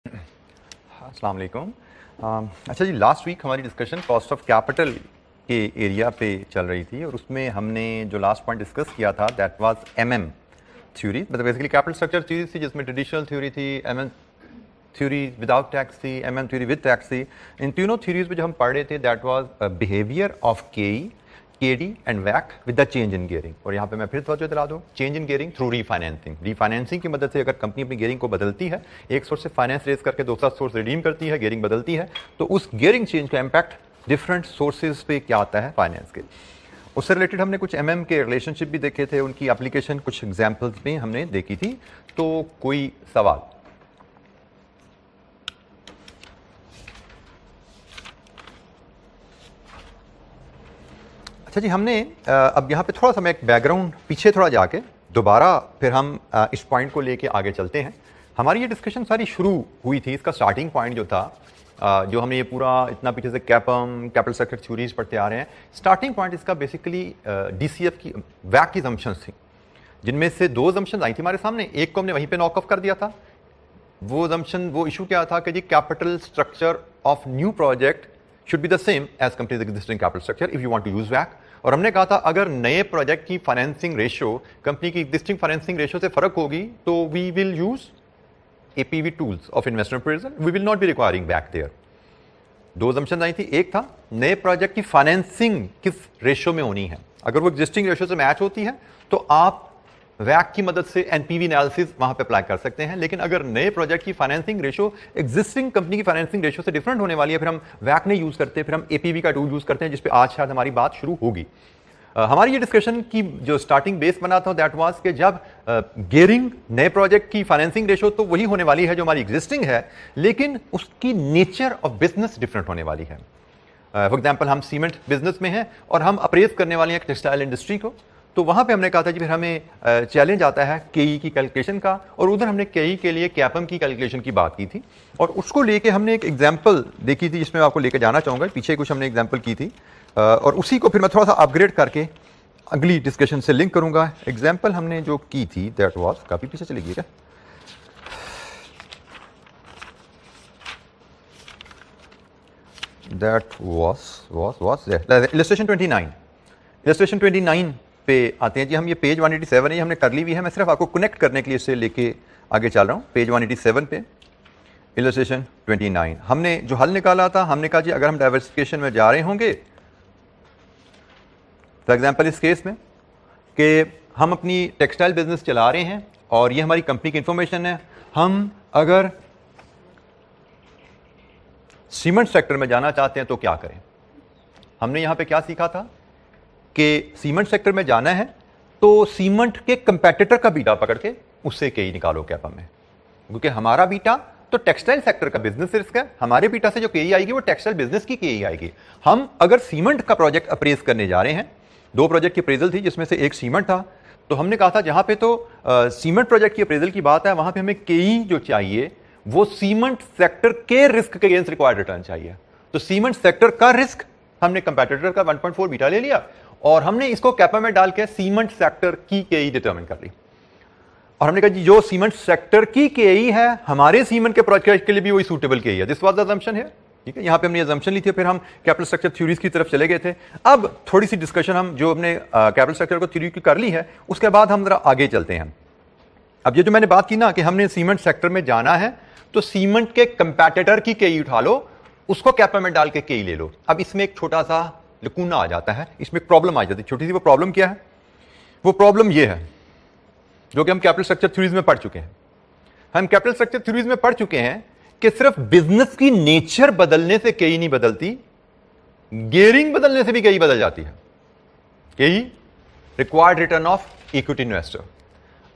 अस्सलाम वालेकुम। अच्छा जी, लास्ट वीक हमारी डिस्कशन कॉस्ट ऑफ कैपिटल के एरिया पे चल रही थी और उसमें हमने जो लास्ट पॉइंट डिस्कस किया था दैट वाज एमएम थ्योरी, मतलब बेसिकली कैपिटल स्ट्रक्चर थ्योरी थी जिसमें ट्रेडिशनल थ्योरी थी, एमएम थ्योरी विदाउट टैक्स थी, एमएम थ्योरी विद टैक्स थी। इन तीनों थ्योरीज में जो हम पढ़ रहे थे that was behaviour of KE, KD and वैक with the change in gearing. और यहाँ पे मैं फिर तवज्जो दिला दूँ, change in gearing through refinancing की मदद से अगर कंपनी अपनी गियरिंग को बदलती है, एक सोर्स से फाइनेंस रेज करके दूसरा सोर्स रिडीम करती है, गियरिंग बदलती है, तो उस गियरिंग चेंज का इम्पैक्ट डिफरेंट सोर्सेज पे क्या आता है फाइनेंस के। उससे रिलेटेड हमने कुछ एमएम के रिलेशनशिप भी देखे थे, उनकी एप्लीकेशन कुछ एग्जाम्पल्स भी हमने देखी थी। तो कोई सवाल? अच्छा जी, हमने अब यहाँ पे थोड़ा सा मैं एक बैकग्राउंड पीछे थोड़ा जाके दोबारा फिर हम इस पॉइंट को लेके आगे चलते हैं। हमारी ये डिस्कशन सारी शुरू हुई थी, इसका स्टार्टिंग पॉइंट जो था, जो हमने ये पूरा इतना पीछे से कैपिटल स्ट्रक्चर थ्योरीज पढ़ते आ रहे हैं, स्टार्टिंग पॉइंट इसका बेसिकली डीसीएफ की वैक की assumptions थी, जिनमें से दो assumptions आई थी हमारे सामने। एक को हमने वहीं पे नॉक ऑफ कर दिया था। वो assumption, वो इशू क्या था कि जी capital structure of new project should be the same as companies existing capital structure if you want to use वैक। और हमने कहा था अगर नए प्रोजेक्ट की फाइनेंसिंग रेशियो कंपनी की एग्जिस्टिंग फाइनेंसिंग रेशियो से फर्क होगी तो we will use APV tools of investment appraisal, we will not be requiring बैक देयर। दो assumptions आई थी, एक था नए प्रोजेक्ट की फाइनेंसिंग किस रेशियो में होनी है, अगर वो एग्जिस्टिंग रेशियो से मैच होती है तो आप वैक की मदद से एनपीवी एनालिसिस वहां पे अप्लाई कर सकते हैं। लेकिन अगर नए प्रोजेक्ट की फाइनेंसिंग रेशियो एग्जिस्टिंग कंपनी की फाइनेंसिंग रेशियो से डिफरेंट होने वाली है, फिर हम वैक नहीं यूज करते, फिर हम एपीवी का टूल यूज करते हैं, जिस पे आज शायद हमारी बात शुरू होगी। हमारी ये डिस्कशन की जो स्टार्टिंग बेस बना था दैट वाज कि जब गियरिंग नए प्रोजेक्ट की फाइनेंसिंग रेशियो तो वही होने वाली है जो हमारी एग्जिस्टिंग है, लेकिन उसकी नेचर ऑफ बिजनेस डिफरेंट होने वाली है। फॉर एग्जांपल हम सीमेंट बिजनेस में हैं और हम अप्रेज करने वाले हैं टेक्सटाइल इंडस्ट्री को, तो वहां पे हमने कहा था कि फिर हमें चैलेंज आता है केई की कैलकुलेशन का, और उधर हमने केई के लिए कैपम की कैलकुलेशन की बात की थी और उसको लेके हमने एक एग्जांपल देखी थी जिसमें आपको लेके जाना चाहूंगा। पीछे कुछ हमने एग्जांपल की थी और उसी को फिर मैं थोड़ा सा अपग्रेड करके अगली डिस्कशन से लिंक करूंगा। एग्जांपल हमने जो की थी दैट वाज, काफी पीछे चली गई क्या, दैट वाज इलस्ट्रेशन 29। इलस्ट्रेशन 29 पे आते हैं जी हम। ये पेज 187 है, हमने कर ली हुई है, मैं सिर्फ आपको कनेक्ट करने के लिए इससे लेके आगे चल रहा हूँ। पेज 187 पे इलस्ट्रेशन 29 हमने जो हल निकाला था, हमने कहा जी अगर हम डाइवर्सिफिकेशन में जा रहे होंगे, फॉर एग्जाम्पल इस केस में कि हम अपनी टेक्सटाइल बिजनेस चला रहे हैं और ये हमारी कंपनी की इंफॉर्मेशन है, हम अगर सीमेंट सेक्टर में जाना चाहते हैं तो क्या करें। हमने यहां पे क्या सीखा था कि सीमेंट सेक्टर में जाना है तो सीमेंट के कंपेटिटर का बीटा पकड़ के उससे केई निकालो कैपम में, क्योंकि हमारा बीटा तो टेक्सटाइल सेक्टर का बिजनेस रिस्क है, हमारे बीटा से जो केई आएगी वो टेक्सटाइल बिजनेस की केई आएगी। हम अगर सीमेंट का प्रोजेक्ट अप्रेज करने जा रहे हैं, दो प्रोजेक्ट की अप्रेजल थी जिसमें से एक सीमेंट था, तो हमने कहा था जहां पे तो सीमेंट प्रोजेक्ट की अप्रेजल की बात है वहां पे हमें केई जो चाहिए वो सीमेंट सेक्टर के रिस्क के अगेंस्ट रिक्वायर्ड रिटर्न चाहिए। तो सीमेंट सेक्टर का रिस्क हमने कंपेटिटर का 1.4 बीटा ले लिया और हमने इसको कैपम में डाल के सीमेंट सेक्टर की केई डिटरमिन कर ली। और हमने कहा जी जो सीमेंट सेक्टर की केई है हमारे सीमेंट के प्रोजेक्ट के लिए भी वही सूटेबल केई है। दिस वाज द अजम्पशन है, ठीक है। यहां पे हमने अजम्पशन ली थी, फिर हम कैपिटल स्ट्रक्चर थ्योरीज की तरफ चले गए थे। अब थोड़ी सी डिस्कशन हम जो हमने कैपिटल स्ट्रक्चर को थ्योरी की कर ली है, उसके बाद हम जरा आगे चलते हैं। अब ये जो मैंने बात की ना कि हमने सीमेंट सेक्टर में जाना है तो सीमेंट के कंपेटिटर की केई उठा लो, उसको कैपम में डाल के केई ले लो। अब इसमें एक छोटा सा लकूना आ जाता है, इसमें एक प्रॉब्लम आ जाती है छोटी सी। वो प्रॉब्लम क्या है? वो प्रॉब्लम ये है जो कि हम कैपिटल स्ट्रक्चर थ्योरीज में पढ़ चुके हैं। हम कैपिटल स्ट्रक्चर थ्योरीज में पढ़ चुके हैं कि सिर्फ बिजनेस की नेचर बदलने से केई नहीं बदलती, गियरिंग बदलने से भी केई बदल जाती है। केई required return of equity investor.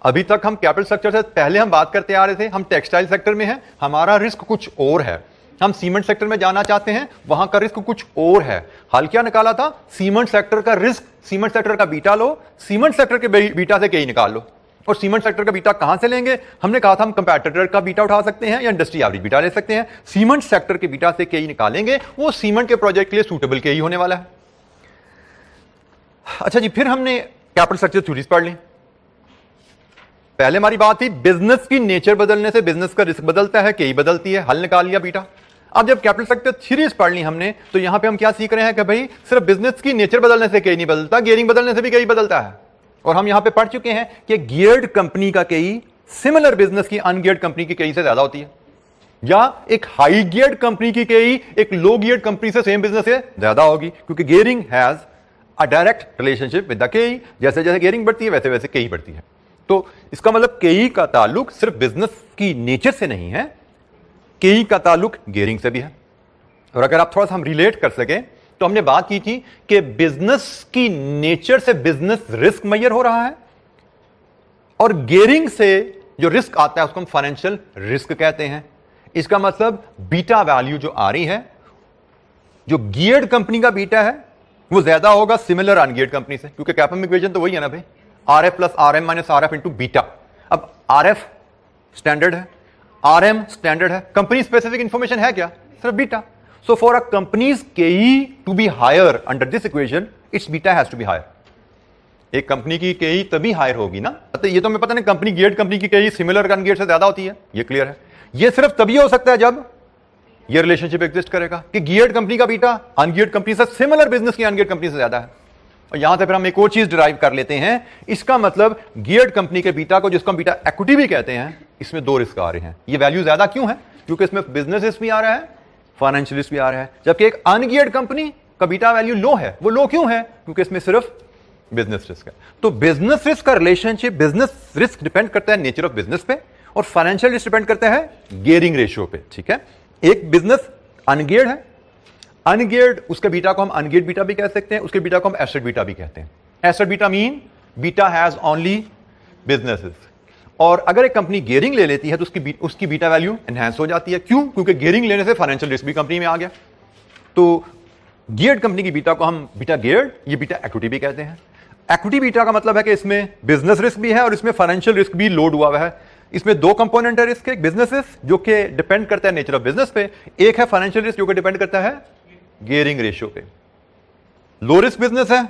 अभी तक हम कैपिटल स्ट्रक्चर से पहले हम बात करते आ रहे थे, हम टेक्सटाइल सेक्टर में हैं, हमारा रिस्क कुछ और है। हम सीमेंट सेक्टर में जाना चाहते हैं, वहां का रिस्क कुछ और है। हल क्या निकाला था? सीमेंट सेक्टर का रिस्क, सीमेंट सेक्टर का बीटा लो, सीमेंट सेक्टर के बीटा से केई निकाल लो। और सीमेंट सेक्टर का बीटा कहां से लेंगे? हमने कहा था हम कंपेटिटर का बीटा उठा सकते हैं या इंडस्ट्री एवरेज बीटा ले सकते हैं। सीमेंट सेक्टर के बीटा से केई निकालेंगे, वो सीमेंट के प्रोजेक्ट के लिए सूटेबल केई होने वाला है। अच्छा जी, फिर हमने कैपिटल स्ट्रक्चर थ्योरीज पढ़ ली। पहले हमारी बात थी बिजनेस की नेचर बदलने से बिजनेस का रिस्क बदलता है, कई बदलती है, हल निकाल लिया बीटा। अब जब कैपिटल सेक्टर सीरीज पढ़ ली हमने, तो यहां पे हम क्या सीख रहे हैं कि भाई सिर्फ बिजनेस की नेचर बदलने से कई नहीं बदलता, गियरिंग बदलने से भी कई बदलता है। और हम यहां पे पढ़ चुके हैं कि गियर्ड कंपनी का कई सिमिलर बिजनेस की अनगियर्ड कंपनी की कई से ज्यादा होती है, या एक हाई गियर्ड कंपनी की कई एक लो गियर्ड कंपनी से सेम बिजनेस से ज्यादा होगी, क्योंकि gearing has a direct relationship with the कई। जैसे जैसे गियरिंग बढ़ती है वैसे वैसे कई बढ़ती है। तो इसका मतलब कई का ताल्लुक सिर्फ बिजनेस की नेचर से नहीं है, कई का ताल्लुक गियरिंग से भी है। और अगर आप थोड़ा सा हम रिलेट कर सके, तो हमने बात की थी कि बिजनेस की नेचर से बिजनेस रिस्क मेजर हो रहा है, और गियरिंग से जो रिस्क आता है उसको हम फाइनेंशियल रिस्क कहते हैं। इसका मतलब बीटा वैल्यू जो आ रही है, जो गियर्ड कंपनी का बीटा है वो ज्यादा होगा सिमिलर अनगियर्ड कंपनी से, क्योंकि कैपम इक्वेशन तो वही है ना भाई, RF plus RM minus RF into beta. अब आरएफ स्टैंडर्ड है, आरएम स्टैंडर्ड है, कंपनी स्पेसिफिक इंफॉर्मेशन है क्या, सिर्फ beta. So for a companies KE to be higher under this equation, it's beta has to be higher. एक company की KE तभी higher होगी ना, ये तो हमें पता नहीं कंपनी गियर्ड कंपनी की केई सिमिलर अनगियर्ड से ज्यादा होती है, ये क्लियर है। ये सिर्फ तभी हो सकता है जब ये रिलेशनशिप एग्जिस्ट करेगा कि गियर्ड कंपनी का बीटा अनगियर्ड कंपनी से सिमिलर बिजनेस की अनगियर्ड कंपनी से ज्यादा है। और यहां से फिर हम एक और चीज डिराइव कर लेते हैं, इसका मतलब गियर्ड कंपनी के बीटा को, जिसको हम बीटा इक्विटी भी कहते हैं, इसमें दो रिस्क आ रहे हैं। ये वैल्यू ज्यादा क्यों है, क्योंकि इसमें बिजनेस रिस्क भी आ रहा है, फाइनेंशियल रिस्क भी आ रहा है। जबकि एक अनगियर्ड कंपनी का बीटा वैल्यू लो है, वो लो क्यों है, क्योंकि इसमें सिर्फ बिजनेस रिस्क है। तो बिजनेस रिस्क का रिलेशनशिप, बिजनेस रिस्क डिपेंड करता है नेचर ऑफ बिजनेस पे, और फाइनेंशियल रिस्क डिपेंड करता है गियरिंग रेशियो पे। ठीक है, एक बिजनेस अनगियर्ड है, अनगियर्ड उसके बीटा को हम अनगियर्ड बीटा भी कह सकते हैं, उसके बीटा को हम एसेट बीटा भी कहते हैं। Asset beta mean beta has only businesses. और अगर एक कंपनी गियरिंग ले लेती है तो उसकी बीटा वैल्यू एनहांस हो जाती है। क्यों, क्योंकि गियरिंग लेने से फाइनेंशियल रिस्क भी कंपनी में आ गया। तो गियर्ड कंपनी की बीटा को हम बीटा गियर्ड, ये बीटा इक्विटी भी कहते हैं। इक्विटी बीटा का मतलब है कि इसमें बिजनेस रिस्क भी है और इसमें फाइनेंशियल रिस्क भी लोड हुआ हुआ है। इसमें दो कंपोनेंट है रिस्क के, बिजनेस रिस्क जो कि डिपेंड करता है नेचर ऑफ बिजनेस पे, एक है फाइनेंशियल रिस्क जो कि डिपेंड करता है गियरिंग रेशियो पे। लो रिस्क बिजनेस है,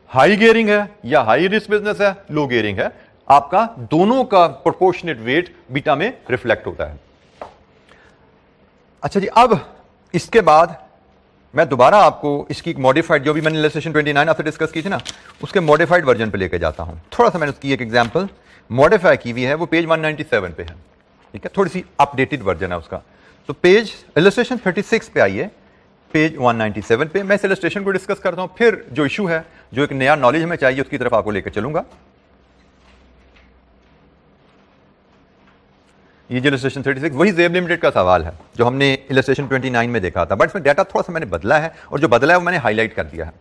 हाई गियरिंग है, या हाई रिस्क बिजनेस है, लो गियरिंग है, आपका दोनों का प्रोपोर्शनेट वेट बीटा में रिफ्लेक्ट होता है। अच्छा जी, अब इसके बाद मैं दोबारा आपको इसकी मॉडिफाइड, जो भी मैंने इलस्ट्रेशन 29 आपसे डिस्कस की थी ना, उसके मॉडिफाइड वर्जन पे लेके जाता हूं। थोड़ा सा मैंने उसकी एक एग्जांपल मॉडिफाई की हुई है, वो पेज 197 पे है। ठीक है, थोड़ी सी अपडेटेड वर्जन है उसका। तो पेज इलस्ट्रेशन 36 पे आइए, पेज 197 पे मैं इस इलस्ट्रेशन को डिस्कस करता हूं, फिर जो इशू है, जो एक नया नॉलेज हमें चाहिए, उसकी तरफ आपको लेकर चलूंगा। ये जो इलस्ट्रेशन 36 वही जेब लिमिटेड का सवाल है जो हमने इलस्ट्रेशन 29 में देखा था, बट इसमें डाटा थोड़ा सा मैंने बदला है, और जो बदला है वो मैंने हाईलाइट कर दिया है।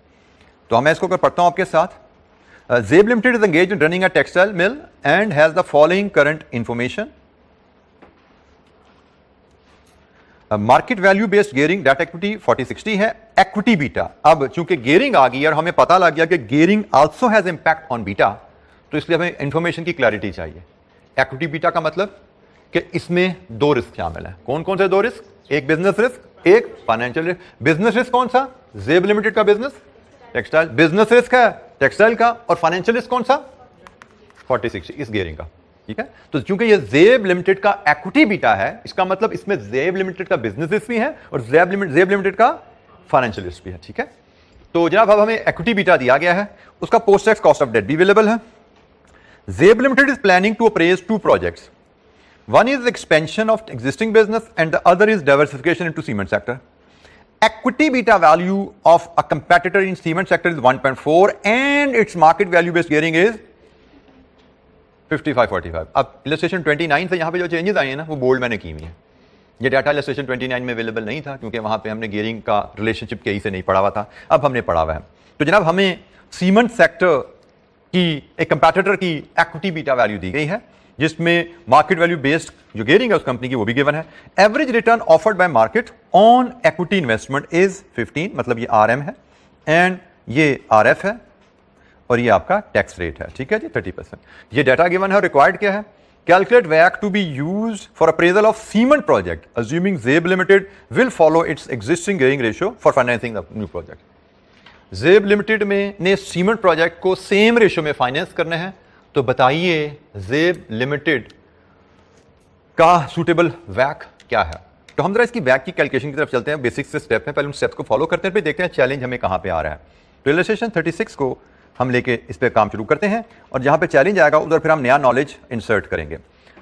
तो मैं इसको पढ़ता हूं आपके साथ। जेब limited is engaged in running a textile mill and has the following current information. Market value based gearing debt equity 40-60 है। इक्विटी बीटा, अब चूंकि गियरिंग आ गई और हमें पता लग गया कि gearing also has impact on beta, तो इसलिए हमें इंफॉर्मेशन की क्लैरिटी चाहिए। इक्विटी बीटा का मतलब कि इसमें दो रिस्क शामिल है। कौन कौन से दो रिस्क, एक बिजनेस रिस्क, एक फाइनेंशियल रिस्क। बिजनेस रिस्क कौन सा, जेब लिमिटेड का बिजनेस टेक्सटाइल, बिजनेस रिस्क है टेक्सटाइल का, और फाइनेंशियल रिस्क कौन सा 40-60 इस गियरिंग का। ठीक है, तो चूंकि ये जेब लिमिटेड का इक्विटी बीटा है, इसका मतलब इसमें जेब लिमिटेड का बिजनेस रिस्क भी है और जेब लिमिटेड का फाइनेंशियल रिस्क भी है। ठीक है, तो जनाब अब हमें इक्विटी बीटा दिया गया है, उसका post tax cost of debt भी अवेलेबल है। Jeb limited is planning to appraise two projects, one is expansion of existing business and the other is diversification into cement sector. Equity beta value of a competitor in cement sector is 1.4 and its market value based gearing is 55-45. अब illustration 29 से यहां पे जो changes आए हैं ना, वो bold मैंने की हुई है। ये डाटा illustration 29 में अवेलेबल नहीं था, क्योंकि वहां पे हमने गियरिंग का रिलेशनशिप कहीं से नहीं पढ़ा हुआ था, अब हमने पढ़ा हुआ है। तो जनाब हमें सीमेंट सेक्टर की एक कंपेटिटर की इक्विटी बीटा वैल्यू दी गई है, जिसमें मार्केट वैल्यू बेस्ड जो गियरिंग है उस कंपनी की वो भी गिवन है। Average return offered by market on equity investment is 15, मतलब ये आरएम है एंड ये आरएफ है, और ये आपका टैक्स रेट है। ठीक है जी, 30%। ये डाटा गिवन है। रिक्वायर्ड क्या है, कैलकुलेट वैक to be used for appraisal of cement project assuming Jeb limited will follow its existing gearing ratio for financing the new project. Jeb limited में ने सीमेंट प्रोजेक्ट को सेम रेशियो में finance करने हैं तो बताइए ज़ेब लिमिटेड का सूटेबल वैक क्या है। तो हम जरा इसकी वैक की कैलकुलेशन की तरफ चलते हैं। बेसिक से स्टेप है, पहले उन स्टेप्स को फॉलो करते हैं, फिर देखते हैं चैलेंज हमें कहां पे आ रहा है। तो इलस्ट्रेशन 36 को हम लेके इस पे काम शुरू करते हैं और जहां पे चैलेंज आएगा उधर फिर हम नया नॉलेज इंसर्ट करेंगे।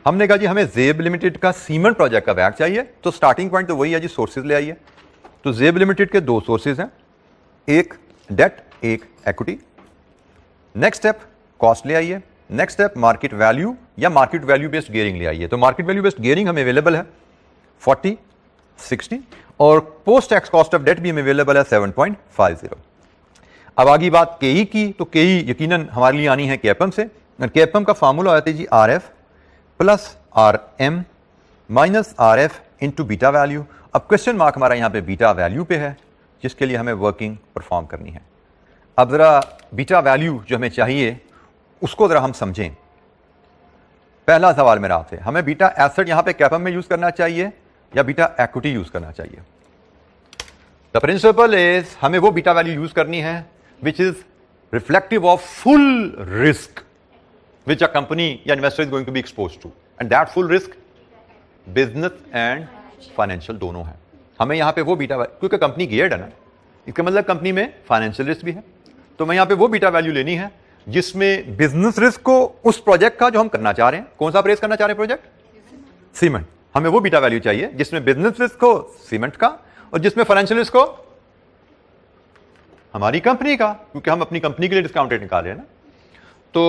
हमने कहा जी हमें ज़ेब लिमिटेड का सीमेंट प्रोजेक्ट का वैक चाहिए, तो स्टार्टिंग पॉइंट तो वही है जी, सोर्सेज ले आइए। तो ज़ेब लिमिटेड के दो सोर्सेज हैं, एक डेट एक इक्विटी। नेक्स्ट स्टेप कॉस्ट ले आइए, नेक्स्ट स्टेप मार्केट वैल्यू या मार्केट वैल्यू बेस्ड गियरिंग ले आइए। तो मार्केट वैल्यू बेस्ड गियरिंग हमें अवेलेबल है 40, 60 और post tax cost of debt भी हमें अवेलेबल है 7.50। अब आगे बात केई की, तो केई यकीनन हमारे लिए आनी है केपम से। केपम का फार्मूला आता है जी RF plus RM minus RF into beta value. अब क्वेश्चन मार्क हमारा यहाँ पे बीटा वैल्यू पे है, जिसके लिए हमें वर्किंग परफॉर्म करनी है। अब जरा बीटा वैल्यू जो हमें चाहिए उसको जरा हम समझें। पहला सवाल मेरा आपसे, हमें बीटा एसेट यहां पे कैपम में यूज करना चाहिए या बीटा इक्विटी यूज करना चाहिए? द प्रिंसिपल इज हमें वो बीटा वैल्यू यूज करनी है which is reflective of full risk which a company या investor is going to be expose to, and that full risk business and financial दोनों है। हमें यहां पे वो बीटा वैल्यू, क्योंकि कंपनी गियर्ड है ना, इसका मतलब कंपनी में फाइनेंशियल रिस्क भी है, तो मैं यहां पे वो बीटा वैल्यू लेनी है जिसमें बिजनेस रिस्क को उस प्रोजेक्ट का जो हम करना चाह रहे हैं, कौन सा प्रेस करना चाह रहे हैं प्रोजेक्ट? सीमेंट। हमें वो बीटा वैल्यू चाहिए जिसमें बिजनेस रिस्क हो सीमेंट का और जिसमें फाइनेंशियल रिस्क हो हमारी कंपनी का, क्योंकि हम अपनी कंपनी के लिए डिस्काउंट रेट निकाल रहे हैं ना। तो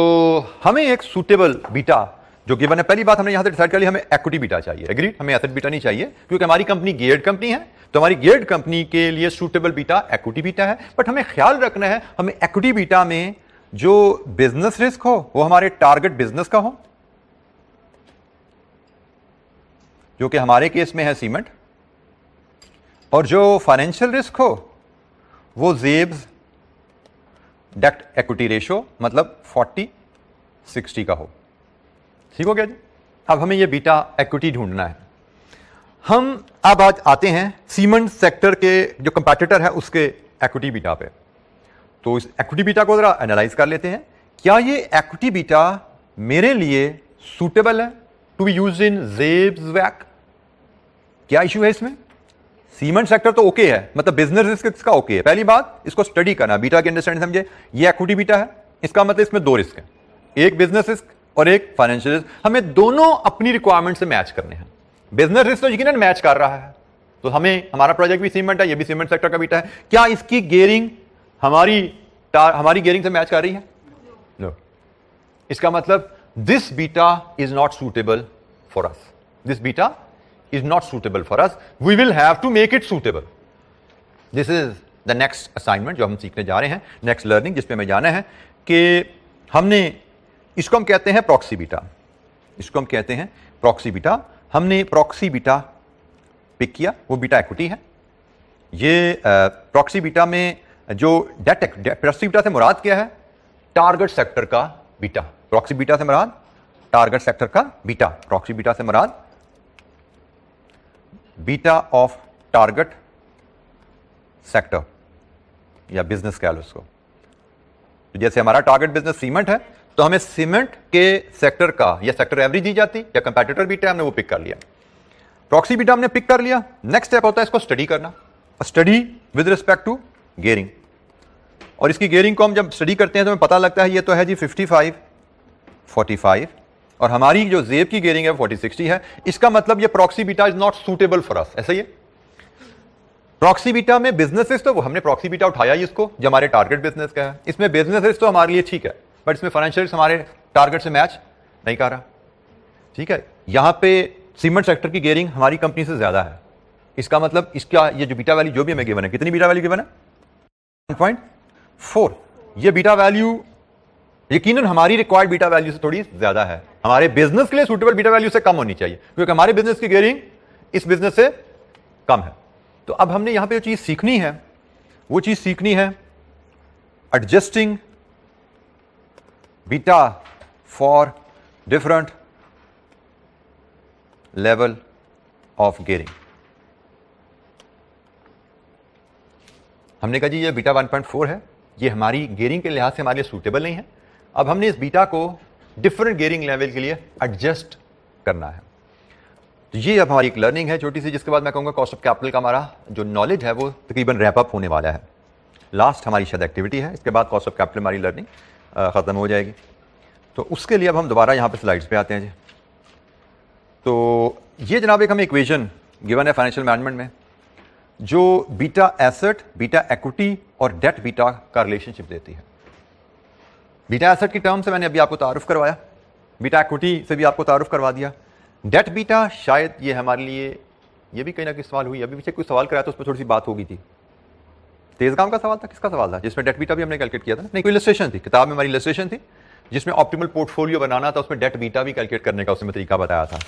हमें एक सूटेबल बीटा जो गिवन है, पहली बात हमने यहां से डिसाइड कर ली, हमें इक्विटी बीटा चाहिए। एग्रीड, हमें एसेट बीटा नहीं चाहिए, क्योंकि हमारी कंपनी गियर्ड कंपनी है, तो हमारी गियर्ड कंपनी के लिए सूटेबल बीटा इक्विटी बीटा है। बट हमें ख्याल रखना है हमें इक्विटी बीटा में जो बिजनेस रिस्क हो वो हमारे टारगेट बिजनेस का हो, जो कि हमारे केस में है सीमेंट, और जो फाइनेंशियल रिस्क हो वो ज़ेब्स डेट इक्विटी रेशो मतलब 40-60 का हो। ठीक हो गया जी। अब हमें ये बीटा इक्विटी ढूंढना है। हम अब आज आते हैं सीमेंट सेक्टर के जो कंपैटिटर है उसके इक्विटी बीटा पे। तो इस इक्विटी बीटा को जरा एनालाइज कर लेते हैं। क्या ये इक्विटी बीटा मेरे लिए सूटेबल है टू बी यूज्ड इन ज़ेब्स वैक? क्या इशू है इसमें? सीमेंट सेक्टर तो ओके है, मतलब बिजनेस रिस्क का ओके है। पहली बात इसको स्टडी करना, बीटा की अंडरस्टैंडिंग समझे। ये इक्विटी बीटा है, इसका मतलब इसमें दो रिस्क है, एक बिजनेस रिस्क और एक फाइनेंशियल रिस्क। हमें दोनों अपनी रिक्वायरमेंट से मैच करने हैं। बिजनेस रिस्क तो यकीनन मैच कर रहा है, तो हमें हमारा प्रोजेक्ट भी सीमेंट है, ये भी सीमेंट सेक्टर का बीटा है। क्या इसकी गियरिंग हमारी गियरिंग से मैच कर रही है? नो। इसका मतलब this beta is not suitable for us, this beta is not suitable for us. We will have to make it suitable. This is the next assignment जो हम सीखने जा रहे हैं, next learning जिसपे हमें जाना है कि हमने इसको हम कहते हैं प्रॉक्सी बीटा, इसको हम कहते हैं प्रॉक्सी बीटा। हमने प्रॉक्सी बीटा पिक किया, वो बीटा इक्विटी है। ये प्रॉक्सी बीटा में जो प्रॉक्सी बीटा से मुराद क्या है? टारगेट सेक्टर का बीटा। प्रॉक्सी बीटा से मुराद टारगेट सेक्टर का बीटा, प्रॉक्सी बीटा से मुराद बीटा ऑफ टारगेट सेक्टर या बिजनेस कह लो उसको। तो जैसे हमारा टारगेट बिजनेस सीमेंट है, तो हमें सीमेंट के सेक्टर का या सेक्टर एवरेज दी जाती या कंपैटिटर बीटा हमने वो पिक कर लिया, प्रॉक्सी बीटा हमने पिक कर लिया। नेक्स्ट स्टेप होता है इसको स्टडी करना, study with respect to gearing. और इसकी गियरिंग को हम जब स्टडी करते हैं तो हमें पता लगता है ये तो है जी 55-45, और हमारी जो ज़ेब की गियरिंग है 40-60 है। इसका मतलब ये proxy beta is not suitable for us, ऐसा ही है। प्रॉक्सी बीटा में बिजनेस रिस्क तो वो हमने प्रॉक्सी बीटा उठाया ही इसको जो हमारे टारगेट बिजनेस का है। इसमें बिजनेस रिस्क तो हमारे लिए ठीक है, बट इसमें फाइनेंशियल रिस्क हमारे टारगेट से मैच नहीं कर रहा। ठीक है, यहां पे सीमेंट सेक्टर की गियरिंग हमारी कंपनी से ज्यादा है। इसका मतलब इसका ये जो बीटा वैल्यू जो भी हमें गिवन है, कितनी बीटा वैल्यू गिवन है? 1.4। ये बीटा वैल्यू यकीनन हमारी रिक्वायर्ड बीटा वैल्यू से थोड़ी ज्यादा है। हमारे बिजनेस के लिए सूटेबल बीटा वैल्यू से कम होनी चाहिए, क्योंकि हमारे बिजनेस की गियरिंग इस बिजनेस से कम है। तो अब हमने यहां पे जो चीज सीखनी है वो चीज सीखनी है adjusting beta for different level of gearing. हमने कहा जी ये बीटा 1.4 है, ये हमारी गियरिंग के लिहाज से हमारे लिए सूटेबल नहीं है। अब हमने इस बीटा को डिफरेंट गियरिंग लेवल के लिए एडजस्ट करना है। तो ये अब हमारी एक लर्निंग है छोटी सी, जिसके बाद मैं कहूँगा कॉस्ट ऑफ कैपिटल का हमारा जो नॉलेज है वो तकरीबन रैप अप होने वाला है। लास्ट हमारी शायद एक्टिविटी है, इसके बाद कॉस्ट ऑफ कैपिटल हमारी लर्निंग ख़त्म हो जाएगी। तो उसके लिए अब हम दोबारा यहाँ पे स्लाइड्स पे आते हैं जी। तो ये जनाब एक हमें इक्वेशन गिवन है फाइनेंशियल मैनेजमेंट में, जो बीटा एसेट, बीटा इक्विटी और डेट बीटा का रिलेशनशिप देती है। बीटा एसेट की टर्म से मैंने अभी आपको तारुफ करवाया, बीटा इक्विटी से भी आपको तारुफ करवा दिया। डेट बीटा शायद ये हमारे लिए, ये भी कहीं ना कहीं सवाल हुई, अभी पीछे कोई सवाल कराया तो उस पर थोड़ी सी बात हो गई थी। तेजगाम का सवाल था, किसका सवाल था जिसमें डेट बीटा भी हमने कैलकुलेट किया था? नहीं, कोई इलस्ट्रेशन थी, किताब में हमारी इलस्ट्रेशन थी जिसमें ऑप्टिमल पोर्टफोलियो बनाना था, उसमें डेट बीटा भी कैलकुलेट करने का उसमें तरीका बताया था।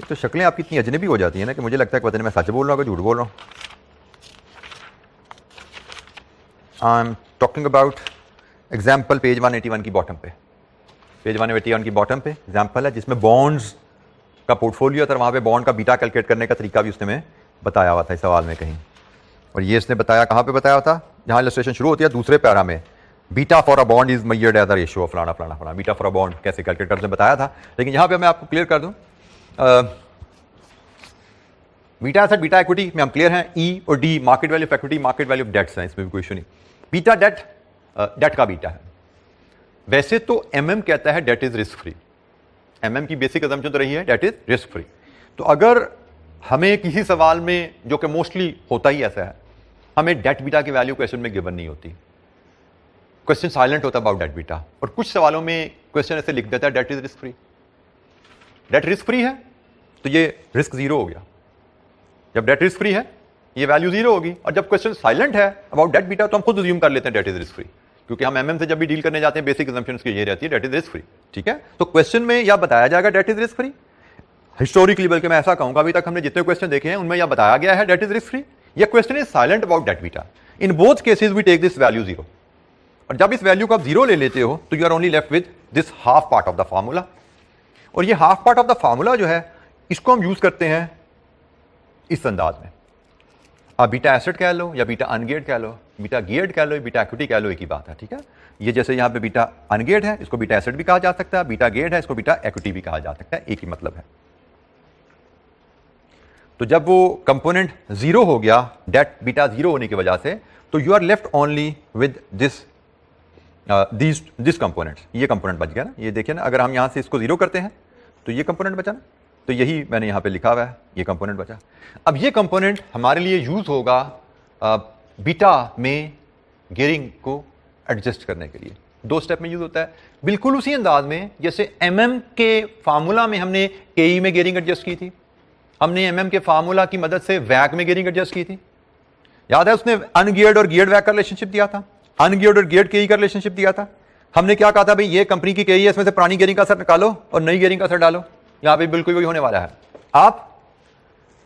तो शक्लें आपकी इतनी अजनबी हो जाती है ना कि मुझे लगता है कि पता नहीं मैं सच बोल रहा हूँ कि झूठ बोल रहा हूँ। I am talking about example page 181 की बॉटम पे, पेज 181 की बॉटम पे एग्जाम्पल है जिसमें बॉन्ड्स का पोर्टफोलियो था, वहाँ पे बॉन्ड का बीटा कैलकुलेट करने का तरीका भी उसने में बताया हुआ था इस सवाल में कहीं। और ये इसने बताया कहाँ पे बताया था, जहाँ इलस्ट्रेशन शुरू होती है दूसरे पैरा में, beta for a bond is measured as a ratio of फलाना फलाना फलाना, बीटा फॉर अ बॉन्ड कैसे कैलकुलेट करते बताया था। लेकिन यहाँ पे मैं आपको क्लियर कर दूँ, बीटा एसेट बीटा इक्विटी में हम क्लियर हैं, ई और D market value of equity, market value of debts हैं, इसमें भी कोई इशू नहीं। बीटा डेट, डेट का बीटा है। वैसे तो एमएम कहता है debt is risk free, MM की बेसिक असम्पशन तो रही है डेट इज रिस्क फ्री। तो अगर हमें किसी सवाल में, जो कि मोस्टली होता ही ऐसा है, हमें डेट बीटा की वैल्यू क्वेश्चन में गिवन नहीं होती, क्वेश्चन साइलेंट होता अबाउट डेट बीटा, और कुछ सवालों में क्वेश्चन ऐसे लिख देता है debt is risk free. Debt risk free है तो ये रिस्क जीरो हो गया, जब डेट रिस्क फ्री है ये वैल्यू जीरो होगी, और जब क्वेश्चन साइलेंट है अबाउट डेट बीटा तो हम खुद अज्यूम कर लेते हैं डेट इज रिस्क फ्री, क्योंकि हम एमएम से जब भी डील करने जाते हैं बेसिक असम्पशन की ये रहती है डेट इज रिस्क फ्री। ठीक है, तो क्वेश्चन में या बताया जाएगा debt is risk free, historically बल्कि मैं ऐसा कहूंगा अभी तक हमने जितने क्वेश्चन देखे हैं उनमें यह बताया गया है डेट इज रिस्क फ्री, या question is silent about debt beta. In both cases we take this value zero, और जब इस वैल्यू को आप जीरो ले लेते हो तो you are only left with this half part of the formula. और ये half part of the formula जो है इसको हम यूज करते हैं इस अंदाज में, आप बीटा एसेट कह लो या बीटा अनगियर्ड कह लो, बीटा गियर्ड कह लो, बीटा इक्विटी कह लो, एक ही बात है। ठीक है, ये जैसे यहाँ पे बीटा अनगियर्ड है इसको बीटा एसेट भी कहा जा सकता है, बीटा गियर्ड है इसको बीटा इक्विटी भी कहा जा सकता है, एक ही मतलब है। तो जब वो कंपोनेंट जीरो हो गया, डेट बीटा जीरो होने की वजह से, तो you are left only with this components, ये कंपोनेंट बच गया ना। ये देखिए ना, अगर हम यहां से इसको जीरो करते हैं तो ये कंपोनेंट बचा ना, तो यही मैंने यहां पे लिखा हुआ है, ये कंपोनेंट बचा। अब ये कंपोनेंट हमारे लिए यूज होगा बीटा में गियरिंग को एडजस्ट करने के लिए, दो स्टेप में यूज होता है, बिल्कुल उसी अंदाज में जैसे एमएम के फार्मूला में हमने केई में गियरिंग एडजस्ट की थी, हमने एमएम के फार्मूला की मदद से वैक में गियरिंग एडजस्ट की थी। याद है उसने अनगियर्ड और गियर्ड वैक का रिलेशनशिप दिया था, अनगियर्ड और गियर्ड केई का रिलेशनशिप दिया था। हमने क्या कहा था, भाई ये कंपनी की केई है, इसमें से पुरानी गियरिंग का असर निकालो और नई गियरिंग का असर डालो। यहां पे बिल्कुल वही होने वाला है। आप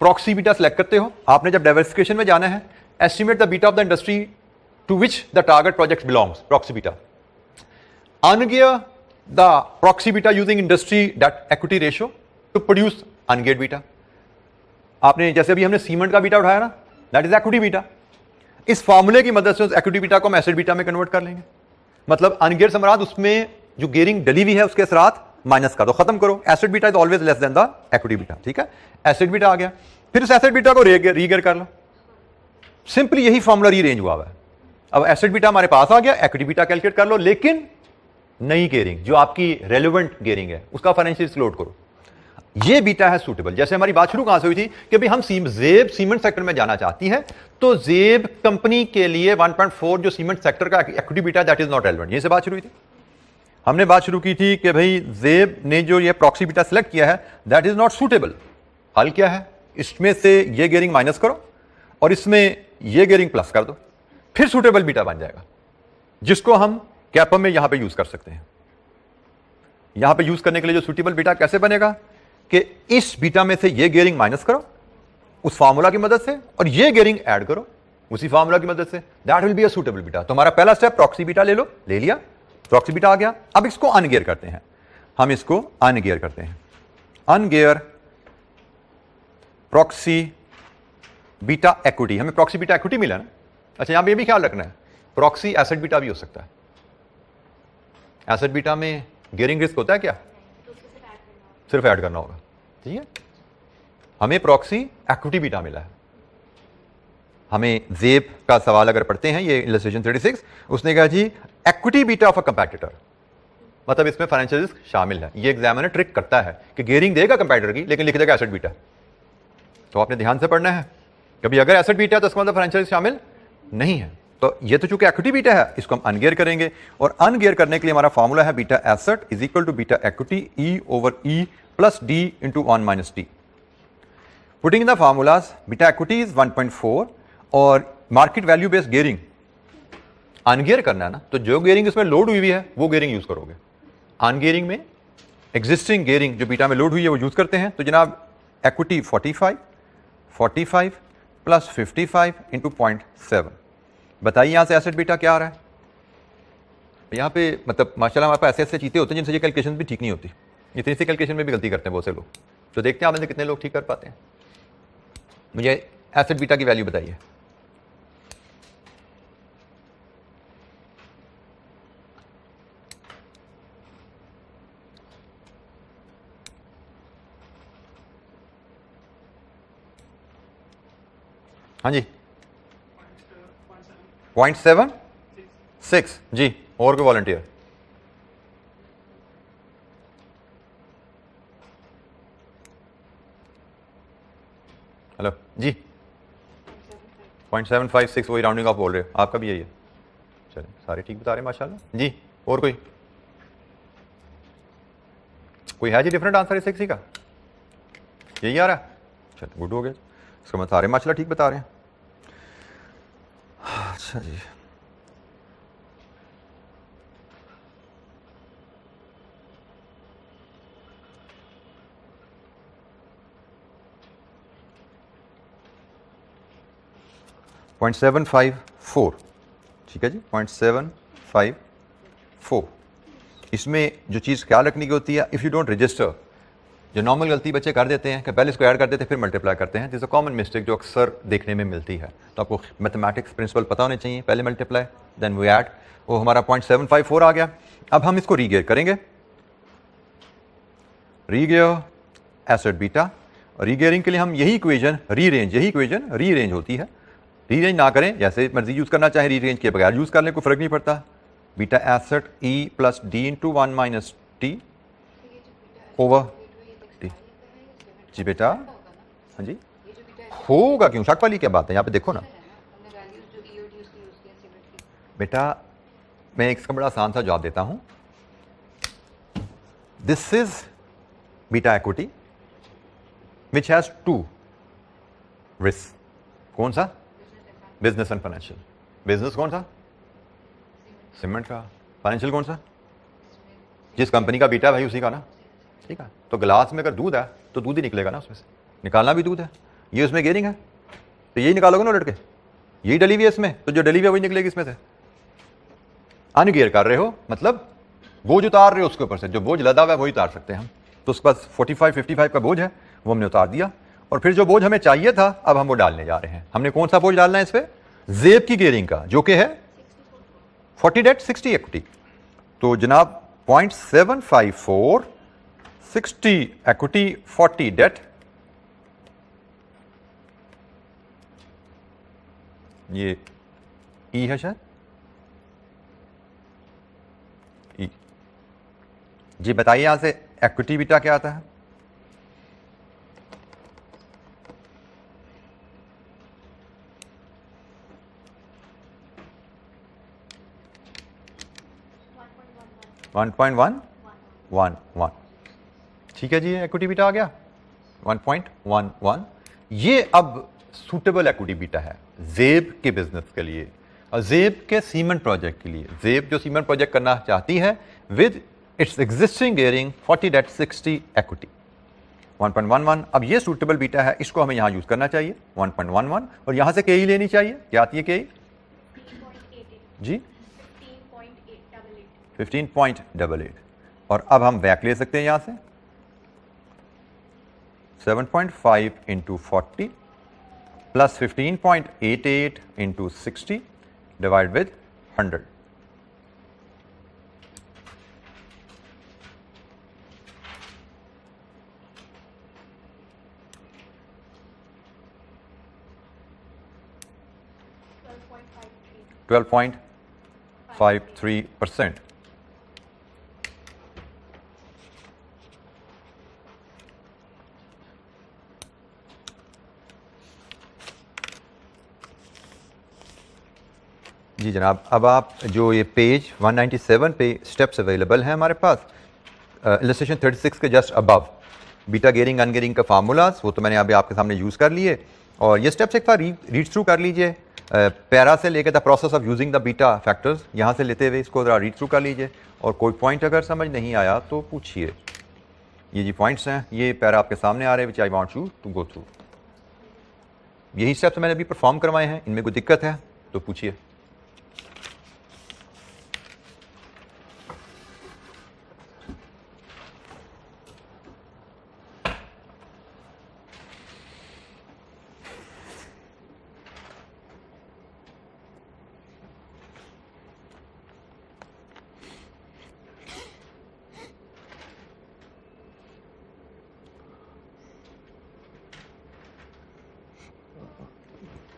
प्रॉक्सी बीटा सेलेक्ट करते हो, आपने जब डाइवर्सिफिकेशन में जाना है, estimate the beta of the industry to which the target project belongs, proxy beta. Ungear the proxy beta using industry debt equity ratio to produce ungeared beta. आपने जैसे अभी हमने सीमेंट का बीटा उठाया ना, दैट इज इक्विटी बीटा। इस फार्मूले की मदद से उस इक्विटी बीटा को हम एसेट बीटा में कन्वर्ट कर लेंगे। मतलब अनगियर्ड से मुराद उसमें जो गियरिंग डली हुई है उसके असरात माइनस का, तो खत्म करो, asset beta is always less then the equity beta. ठीक है, एसेट बीटा आ गया, फिर उस एसेट बीटा को रीगियर कर लो, सिंपली यही फॉर्मूला रीअरेंज हुआ है। अब एसेट बीटा हमारे पास आ गया, इक्विटी बीटा कैलकुलेट कर लो, लेकिन नई गियरिंग जो आपकी रेलेवेंट गियरिंग है उसका फाइनेंशियल एक्सक्लूड करो। ये बीटा है सूटेबल। जैसे हमारी बात शुरू कहां से हुई थी कि भाई हम जेब सीमेंट सेक्टर में जाना चाहती है, तो जेब कंपनी के लिए 1.4 जो सीमेंट सेक्टर का equity beta that is not relevant, यहीं से बात शुरू हुई थी। हमने बात शुरू की थी कि भाई जेब ने जो ये प्रॉक्सी बीटा सिलेक्ट किया है दैट इज नॉट सूटेबल। हल क्या है, इसमें से ये गियरिंग माइनस करो और इसमें ये गियरिंग प्लस कर दो, फिर सूटेबल बीटा बन जाएगा, जिसको हम कैपम में यहां पे यूज कर सकते हैं। यहां पे यूज करने के लिए जो सूटेबल बीटा कैसे बनेगा कि इस बीटा में से ये गियरिंग माइनस करो उस फार्मूला की मदद से, और ये गियरिंग ऐड करो उसी फार्मूला की मदद से, that will be a suitable beta. तो हमारा पहला स्टेप प्रॉक्सी बीटा ले लो, ले लिया, प्रॉक्सी बीटा आ गया। अब इसको अनगियर करते हैं, हम इसको अनगियर करते हैं, अनगियर प्रॉक्सी बीटा इक्विटी। हमें प्रॉक्सी बीटा इक्विटी मिला ना। अच्छा, यहां पे भी ख्याल रखना है, प्रॉक्सी एसेट बीटा भी हो सकता है। एसेट बीटा में गियरिंग रिस्क होता है क्या? सिर्फ ऐड करना होगा, ठीक है। हमें प्रॉक्सी इक्विटी बीटा मिला है। हमें जेब का सवाल अगर पढ़ते हैं, ये इलस्ट्रेशन 36, उसने कहा जी इक्विटी बीटा ऑफ अ कंपैटिटर, मतलब इसमें फाइनेंशियल रिस्क शामिल है। ये एग्जामिनर ट्रिक करता है कि गियरिंग देगा कंपैटिटर की, लेकिन लिख देगा एसेट बीटा। तो आपने ध्यान से पढ़ना है, कभी अगर एसेट बीटा है तो इसका मतलब फाइनेंशियल रिस्क शामिल नहीं है। तो ये तो चूंकि इक्विटी बीटा है, इसको हम अनगियर करेंगे, और अनगियर करने के लिए हमारा फॉर्मूला है beta asset is equal to beta equity E over E plus D into 1 minus D. Putting in the formulas, beta equity is 1.4 और market value based gearing ungear करना है ना, तो जो गियरिंग इसमें लोड हुई है वो गियरिंग यूज करोगे। अनगियरिंग में एग्जिस्टिंग गियरिंग जो बीटा में लोड हुई है वो यूज करते हैं। तो जनाब इक्विटी 45 प्लस 55 इंटू 0.7। बताइए यहां से एसेट बीटा क्या आ रहा है? यहां पे मतलब माशाल्लाह हमारे पास ऐसे ऐसे चीजें होती हैं जिनसे ये कैलकुलेशन भी ठीक नहीं होती। इतनी सी कैलकुलेशन में भी गलती करते हैं बहुत से लोग। तो देखते हैं आप में से कितने लोग ठीक कर पाते हैं। मुझे एसेट बीटा की वैल्यू बताइए। हाँ जी 0.76 जी। और कोई वॉलंटियर? हेलो जी 0.756 वही राउंडिंग ऑफ बोल रहे हो, आपका भी यही है? चलिए सारे ठीक बता रहे हैं माशाल्लाह जी। और कोई है जी डिफरेंट आंसर इससे किसी का? यही आ रहा है? चलो गुड हो गया, इसका मतलब सारे माशाल्लाह ठीक बता रहे हैं। अच्छा जी 0.754 ठीक है जी 0.754। इसमें जो चीज़ ख्याल रखने की होती है, इफ़ यू डोंट रजिस्टर, जो नॉर्मल गलती बच्चे कर देते हैं कि पहले इसको ऐड कर देते हैं फिर मल्टीप्लाई करते हैं, दिस अ कॉमन मिस्टेक जो अक्सर देखने में मिलती है। तो आपको मैथमेटिक्स प्रिंसिपल पता होने चाहिए, पहले मल्टीप्लाई देन वी ऐड। वो हमारा 0.754 आ गया। अब हम इसको रीगियर करेंगे, रीगियर एसेट बीटा। रीगियरिंग के लिए हम यही इक्वेशन रीअरेंज होती है। रीअरेंज ना करें, जैसे मर्जी यूज करना चाहे, रीअरेंज के बगैर यूज कर लें, कोई फर्क नहीं पड़ता। Beta asset E plus D into 1 minus T over T. जी बेटा, हाँ जी होगा क्यों, शक वाली क्या बात है? यहाँ पे देखो ना बेटा, मैं इसका बड़ा आसान सा जवाब देता हूं। This is beta equity which has 2 risk. कौन सा? Business and financial. बिजनेस कौन सा? सीमेंट का। फाइनेंशियल कौन सा? जिस कंपनी का बीटा भाई उसी का ना, ठीक है। तो गिलास में अगर दूध है तो दूध ही निकलेगा ना, उसमें से निकालना भी दूध है। ये उसमें गियरिंग है तो यही निकालोगे ना लड़के, यही डली हुई है इसमें, तो जो डली हुई है वही निकलेगी इसमें से। अनगियर कर रहे हो मतलब बोझ उतार रहे हो उसके ऊपर से, जो बोझ लदा हुआ है वही उतार सकते हैं हम। तो उसके पास 45-55 का बोझ है, वो हमने उतार दिया। और फिर जो बोझ हमें चाहिए था अब हम वो डालने जा रहे हैं। हमने कौन सा बोझ डालना है इस पे? जेब की गियरिंग का, जो कि है 40 डेट 60 इक्विटी। तो जनाब 0.754 60 इक्विटी 40 डेट, ये ई है शायद, ई जी। बताइए यहां से इक्विटी बीटा क्या आता है? वन 1.111। ठीक है जी, इक्विटी बीटा आ गया 1.11। ये अब सूटेबल इक्विटी बीटा है जेब के बिजनेस के लिए और जेब के सीमेंट प्रोजेक्ट के लिए। जेब जो सीमेंट प्रोजेक्ट करना चाहती है with its existing gearing 40 debt 60 equity 1.11। अब ये सूटेबल बीटा है, इसको हमें यहां यूज करना चाहिए 1.11। और यहां से के ही लेनी चाहिए। क्या आती है के जी? 15.88। और अब हम वैक ले सकते हैं यहां से 7.5 into 40 plus 15.88 into 60 divide with 100। 12.53%। जी जनाब, अब आप जो ये पेज 197 पे स्टेप्स अवेलेबल हैं हमारे पास, इलस्ट्रेशन 36 के जस्ट अबव बीटा गेयरिंग अनगेयरिंग का फार्मूलाज, वो तो मैंने अभी आपके सामने यूज़ कर लिए। और ये स्टेप्स एक बार रीड थ्रू कर लीजिए, पैरा से लेकर the process of using the beta factors, यहाँ से लेते हुए इसको ज़रा रीड थ्रू कर लीजिए। और कोई पॉइंट अगर समझ नहीं आया तो पूछिए। ये जी पॉइंट्स हैं, ये पैरा आपके सामने आ रहे हैं, which I want you to go through. यही स्टेप्स मैंने अभी परफॉर्म करवाए हैं, इनमें कोई दिक्कत है तो पूछिए।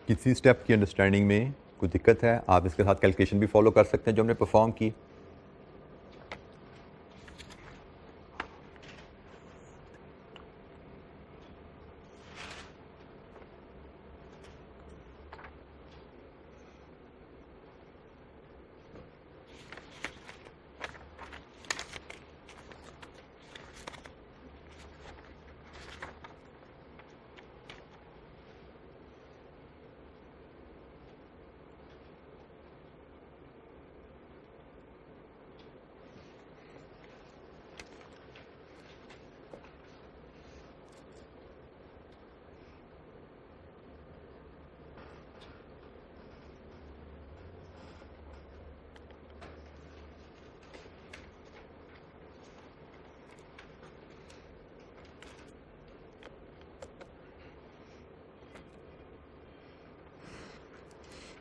किसी स्टेप की अंडरस्टैंडिंग में कोई दिक्कत है, आप इसके साथ कैलकुलेशन भी फॉलो कर सकते हैं जो हमने परफॉर्म की।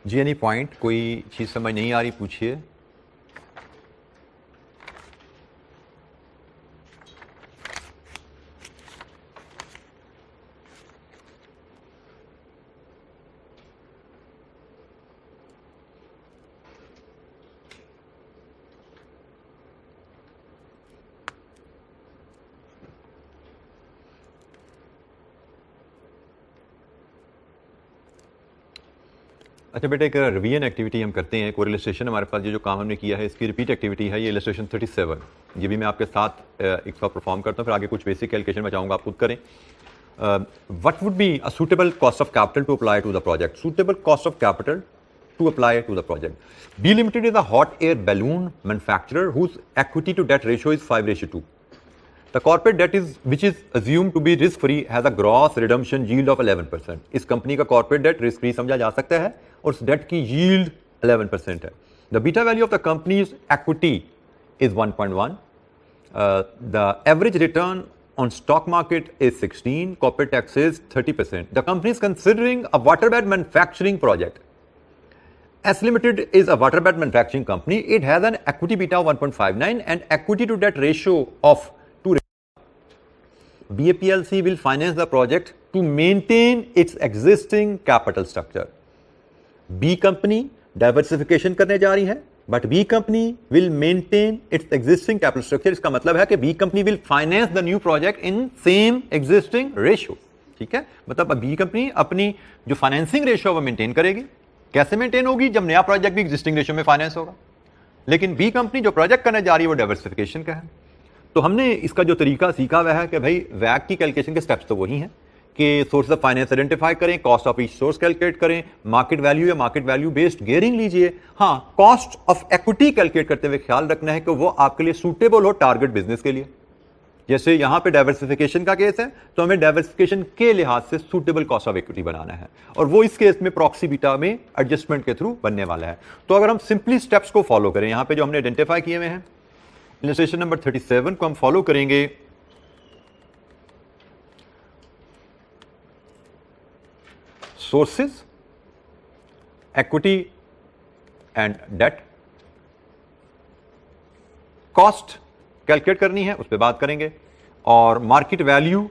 जी एनी पॉइंट, कोई चीज़ समझ नहीं आ रही पूछिए। अच्छा बेटा, एक रिवीजन एक्टिविटी हम करते हैं। कोर इलस्ट्रेशन हमारे पास ये जो काम हमने किया है इसकी रिपीट एक्टिविटी है, ये इलस्ट्रेशन 37। ये भी मैं आपके साथ एक साथ परफॉर्म करता हूँ, फिर आगे कुछ बेसिक कैलकुलेशन में चाहूँगा आप खुद करें। What would be a suitable cost of capital to apply to the project? Suitable cost of capital to apply to the project. B Limited is a hot air balloon manufacturer whose equity to debt ratio is 5:2. The corporate debt which is assumed to be risk free has a gross redemption yield of 11%. इस company का corporate debt risk free समझा जा सकता है और उस debt की yield 11% है. The beta value of the company's equity is 1.1. The average return on stock market is 16. Corporate tax is 30%. The company is considering a waterbed manufacturing project. S Limited is a waterbed manufacturing company. It has an equity beta of 1.59 and equity to debt ratio of 2. BAPLC will finance the project to maintain its existing capital structure. B company diversification करने जा रही है, but B company will maintain its existing capital structure. इसका मतलब है कि B company will finance the new project in same existing ratio. ठीक है, मतलब B company अपनी जो फाइनेंसिंग रेशियो वो मेंटेन करेगी। कैसे मेंटेन होगी? जब नया प्रोजेक्ट भी एग्जिस्टिंग रेशियो में फाइनेंस होगा। लेकिन बी कंपनी जो प्रोजेक्ट करने जा रही है वो डाइवर्सिफिकेशन का है। तो हमने इसका जो तरीका सीखा हुआ है कि भाई वैक की कैलकुलेशन के स्टेप्स तो वही हैं कि सोर्स ऑफ फाइनेंस आइडेंटिफाई करें, cost of each source calculate करें, मार्केट वैल्यू या मार्केट वैल्यू बेस्ड गियरिंग लीजिए। हाँ, कॉस्ट ऑफ इक्विटी कैलकुलेट करते हुए ख्याल रखना है कि वो आपके लिए सूटेबल हो टारगेट बिजनेस के लिए। जैसे यहां पे डाइवर्सिफिकेशन का केस है तो हमें डाइवर्सिफिकेशन के लिहाज से सूटेबल कॉस्ट ऑफ इक्विटी बनाना है और वो इस केस में प्रॉक्सी बीटा में एडजस्टमेंट के थ्रू बनने वाला है। तो अगर हम सिंपली स्टेप्स को फॉलो करें, यहां पे जो हमने आइडेंटिफाई किए हुए हैं, इलस्ट्रेशन नंबर 37 को हम फॉलो करेंगे। Sources, equity and debt, cost calculate करनी है, उस पर बात करेंगे, और मार्केट वैल्यू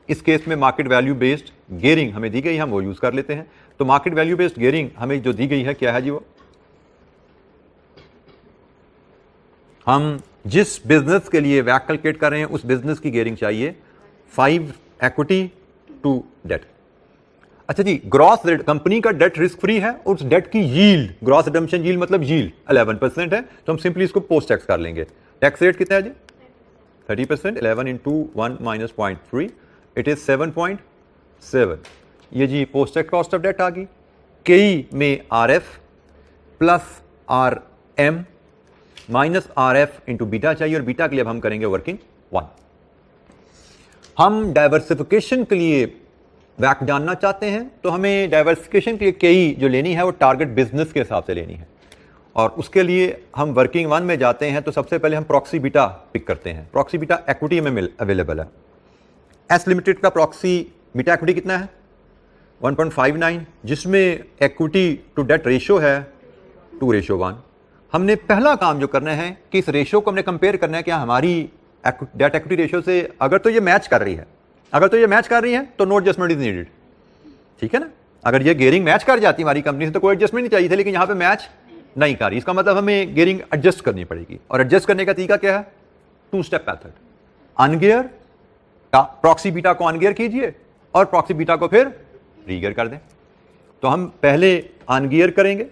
इस केस में मार्केट वैल्यू बेस्ड गियरिंग हमें दी गई है, हम वो यूज कर लेते हैं। तो मार्केट वैल्यू बेस्ड गियरिंग हमें जो दी गई है क्या है जी, वो हम जिस बिजनेस के लिए वैक कैलकुलेट कर रहे हैं उस बिजनेस की गियरिंग चाहिए 5 इक्विटी टू डेट। अच्छा जी, ग्रॉस कंपनी का डेट रिस्क फ्री है, उस डेट की यील्ड, ग्रॉस रिडम्पशन यील्ड मतलब यील्ड 11% है, तो हम सिंपली इसको पोस्ट टैक्स कर लेंगे। टैक्स रेट कितना है जी? 30%। 11 इंटू 1 माइनस 0.3 इट इज 7.7। ये जी post tax cost of debt आ गई। केई में R F plus R M minus R F into beta चाहिए, और बीटा के लिए अब हम करेंगे वर्किंग 1। हम डाइवर्सिफिकेशन के लिए वैक जानना चाहते हैं, तो हमें डाइवर्सिफिकेशन के लिए केई जो लेनी है वो टारगेट बिजनेस के हिसाब से लेनी है, और उसके लिए हम वर्किंग 1 में जाते हैं। तो सबसे पहले हम प्रॉक्सी बीटा पिक करते हैं। प्रॉक्सी बीटा इक्विटी में अवेलेबल है। एस लिमिटेड का प्रॉक्सी बीटा इक्विटी कितना है? 1.59, जिसमें इक्विटी टू डेट रेशियो है 2:1। हमने पहला काम जो करना है कि इस रेशियो को हमने कंपेयर करना है, क्या हमारी डेट इक्विटी रेशियो से अगर तो ये मैच कर रही है, अगर तो ये मैच कर रही है तो नो एडजस्टमेंट इज नीडेड, ठीक है ना। अगर ये गियरिंग मैच कर जाती हमारी कंपनी से तो कोई एडजस्टमेंट नहीं चाहिए थे, लेकिन यहां पे मैच नहीं कर रही, इसका मतलब हमें गियरिंग एडजस्ट करनी पड़ेगी। और एडजस्ट करने का तरीका क्या है? 2 स्टेप मेथड। अनगियर, प्रॉक्सी बीटा को अनगियर कीजिए और प्रॉक्सी बीटा को फिर रीगियर कर दें। तो हम पहले अनगियर करेंगे,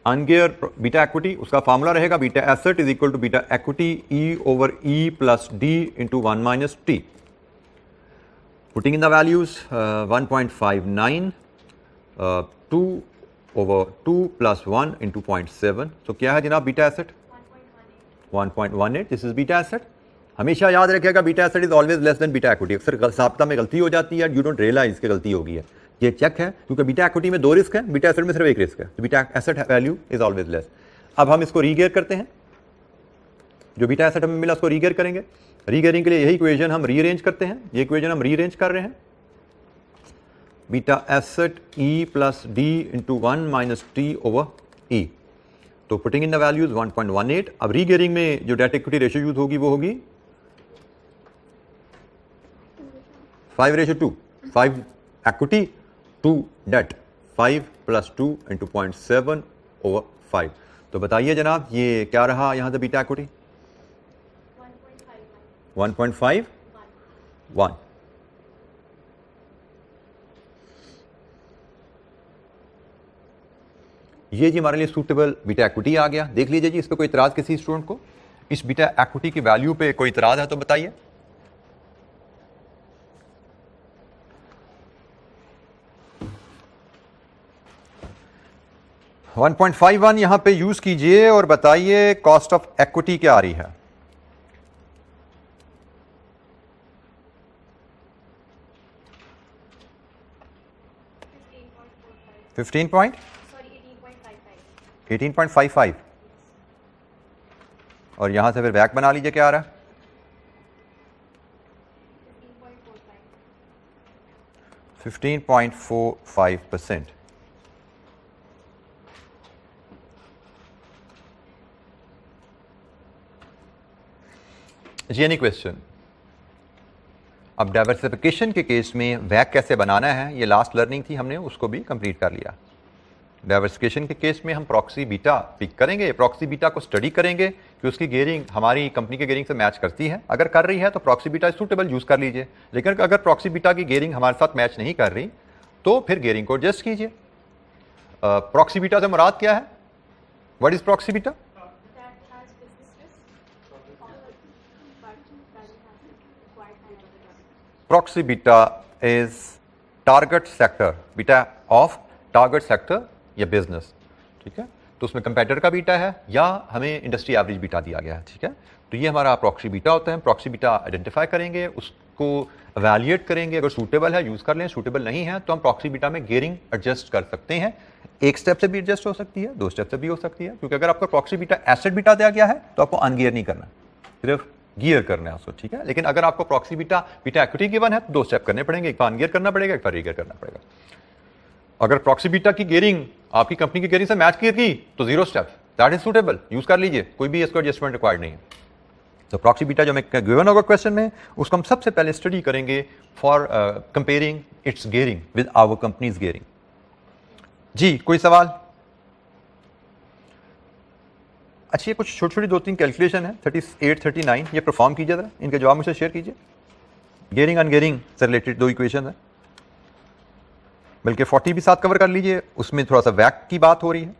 अनगियर बीटा इक्विटी, उसका फॉर्मूला रहेगा beta asset is equal to beta equity E over E plus D into 1 minus T. Putting in the values 1.59 2 over 2 plus 1 into 0.7। तो क्या है जनाब beta asset? 1.18। This is beta asset. हमेशा याद रखिएगा beta asset is always less than beta equity. अक्सर साबिता में गलती हो जाती है, यू डोंट रियलाइज कि गलती हो गई है। ये चेक है, क्योंकि बीटा इक्विटी में 2 रिस्क है, बीटा एसेट में सिर्फ 1 रिस्क है, तो beta asset value is always less. अब हम इसको रीगियर करते हैं, जो बीटा एसेट हमें मिला उसको रीगियर करेंगे। रीगियरिंग के लिए यही इक्वेशन हम रीअरेंज करते हैं, ये इक्वेशन हम रीअरेंज कर रहे हैं। Beta asset E plus D into 1 minus T over E. तो पुटिंग इन द वैल्यूज 1.18। अब रीगियरिंग में जो डेट इक्विटी रेशियो यूज होगी वो होगी 5:2। 5 equity 2 debt, 5 plus 2 into 0.7 over 5। तो बताइए जनाब ये क्या रहा यहां से बीटा इक्विटी? 1.51। ये जी हमारे लिए सूटेबल बीटा इक्विटी आ गया। देख लीजिए जी, इस पर कोई इतराज किसी स्टूडेंट को? इस बीटा इक्विटी की वैल्यू पे कोई इतराज है तो बताइए। वन 1.51 यहां पे यूज कीजिए और बताइए कॉस्ट ऑफ इक्विटी क्या आ रही है? 18.55। और यहां से फिर बैक बना लीजिए, क्या आ रहा है? 15.45%। जी एनी क्वेश्चन? अब डाइवर्सिफिकेशन के केस में वैक कैसे बनाना है, ये लास्ट लर्निंग थी, हमने उसको भी कंप्लीट कर लिया। डाइवर्सिफिकेशन के केस में हम प्रॉक्सी बीटा पिक करेंगे, प्रॉक्सी बीटा को स्टडी करेंगे कि उसकी गियरिंग हमारी कंपनी के गियरिंग से मैच करती है। अगर कर रही है तो प्रॉक्सी बीटा सूटेबल यूज कर लीजिए, लेकिन अगर प्रॉक्सी बीटा की गियरिंग हमारे साथ मैच नहीं कर रही तो फिर गियरिंग को एडजस्ट कीजिए। प्रॉक्सी बीटा से मुराद क्या है? What is proxy beta? Proxy beta is target sector, beta of target sector या बिजनेस, ठीक है। तो उसमें कंपेटिटर का बीटा है या हमें इंडस्ट्री एवरेज बीटा दिया गया है, ठीक है। तो ये हमारा प्रॉक्सी बीटा होता है। प्रॉक्सी बीटा आइडेंटिफाई करेंगे, उसको एवेल्युएट करेंगे, अगर सूटेबल है यूज कर लें, सूटेबल नहीं है तो हम प्रॉक्सी बीटा में गियरिंग एडजस्ट कर सकते हैं। 1 स्टेप से भी एडजस्ट हो सकती है, 2 स्टेप से भी हो सकती है, क्योंकि अगर आपको प्रॉक्सी बीटा एसेट बीटा दिया गया है तो आपको अनगियर नहीं करना, सिर्फ गियर करना है उसको, ठीक है। लेकिन अगर आपको प्रॉक्सी बीटा इक्विटी गिवन है तो 2 स्टेप करने पड़ेंगे, एक बार अनगियर करना पड़ेगा, एक बार रीगियर करना पड़ेगा। अगर प्रॉक्सी बीटा की गियरिंग आपकी कंपनी की गियरिंग से मैच की तो 0 step, that is suitable, use कर लीजिए, कोई भी इसको एडजस्टमेंट रिक्वायर्ड नहीं है। तो प्रॉक्सी बीटा जो हमें गिवन होगा क्वेश्चन में, उसको हम सबसे पहले स्टडी करेंगे for comparing its gearing with our companies gearing. जी कोई सवाल? अच्छा, ये कुछ छोटी छोटी 2-3 कैलकुलेशन है 38 39, ये परफॉर्म कीजिए जरा, इनके जवाब मुझसे शेयर कीजिए। गियरिंग अनगियरिंग से रिलेटेड 2 इक्वेशन है, बल्कि 40 भी साथ कवर कर लीजिए, उसमें थोड़ा सा वैक की बात हो रही है।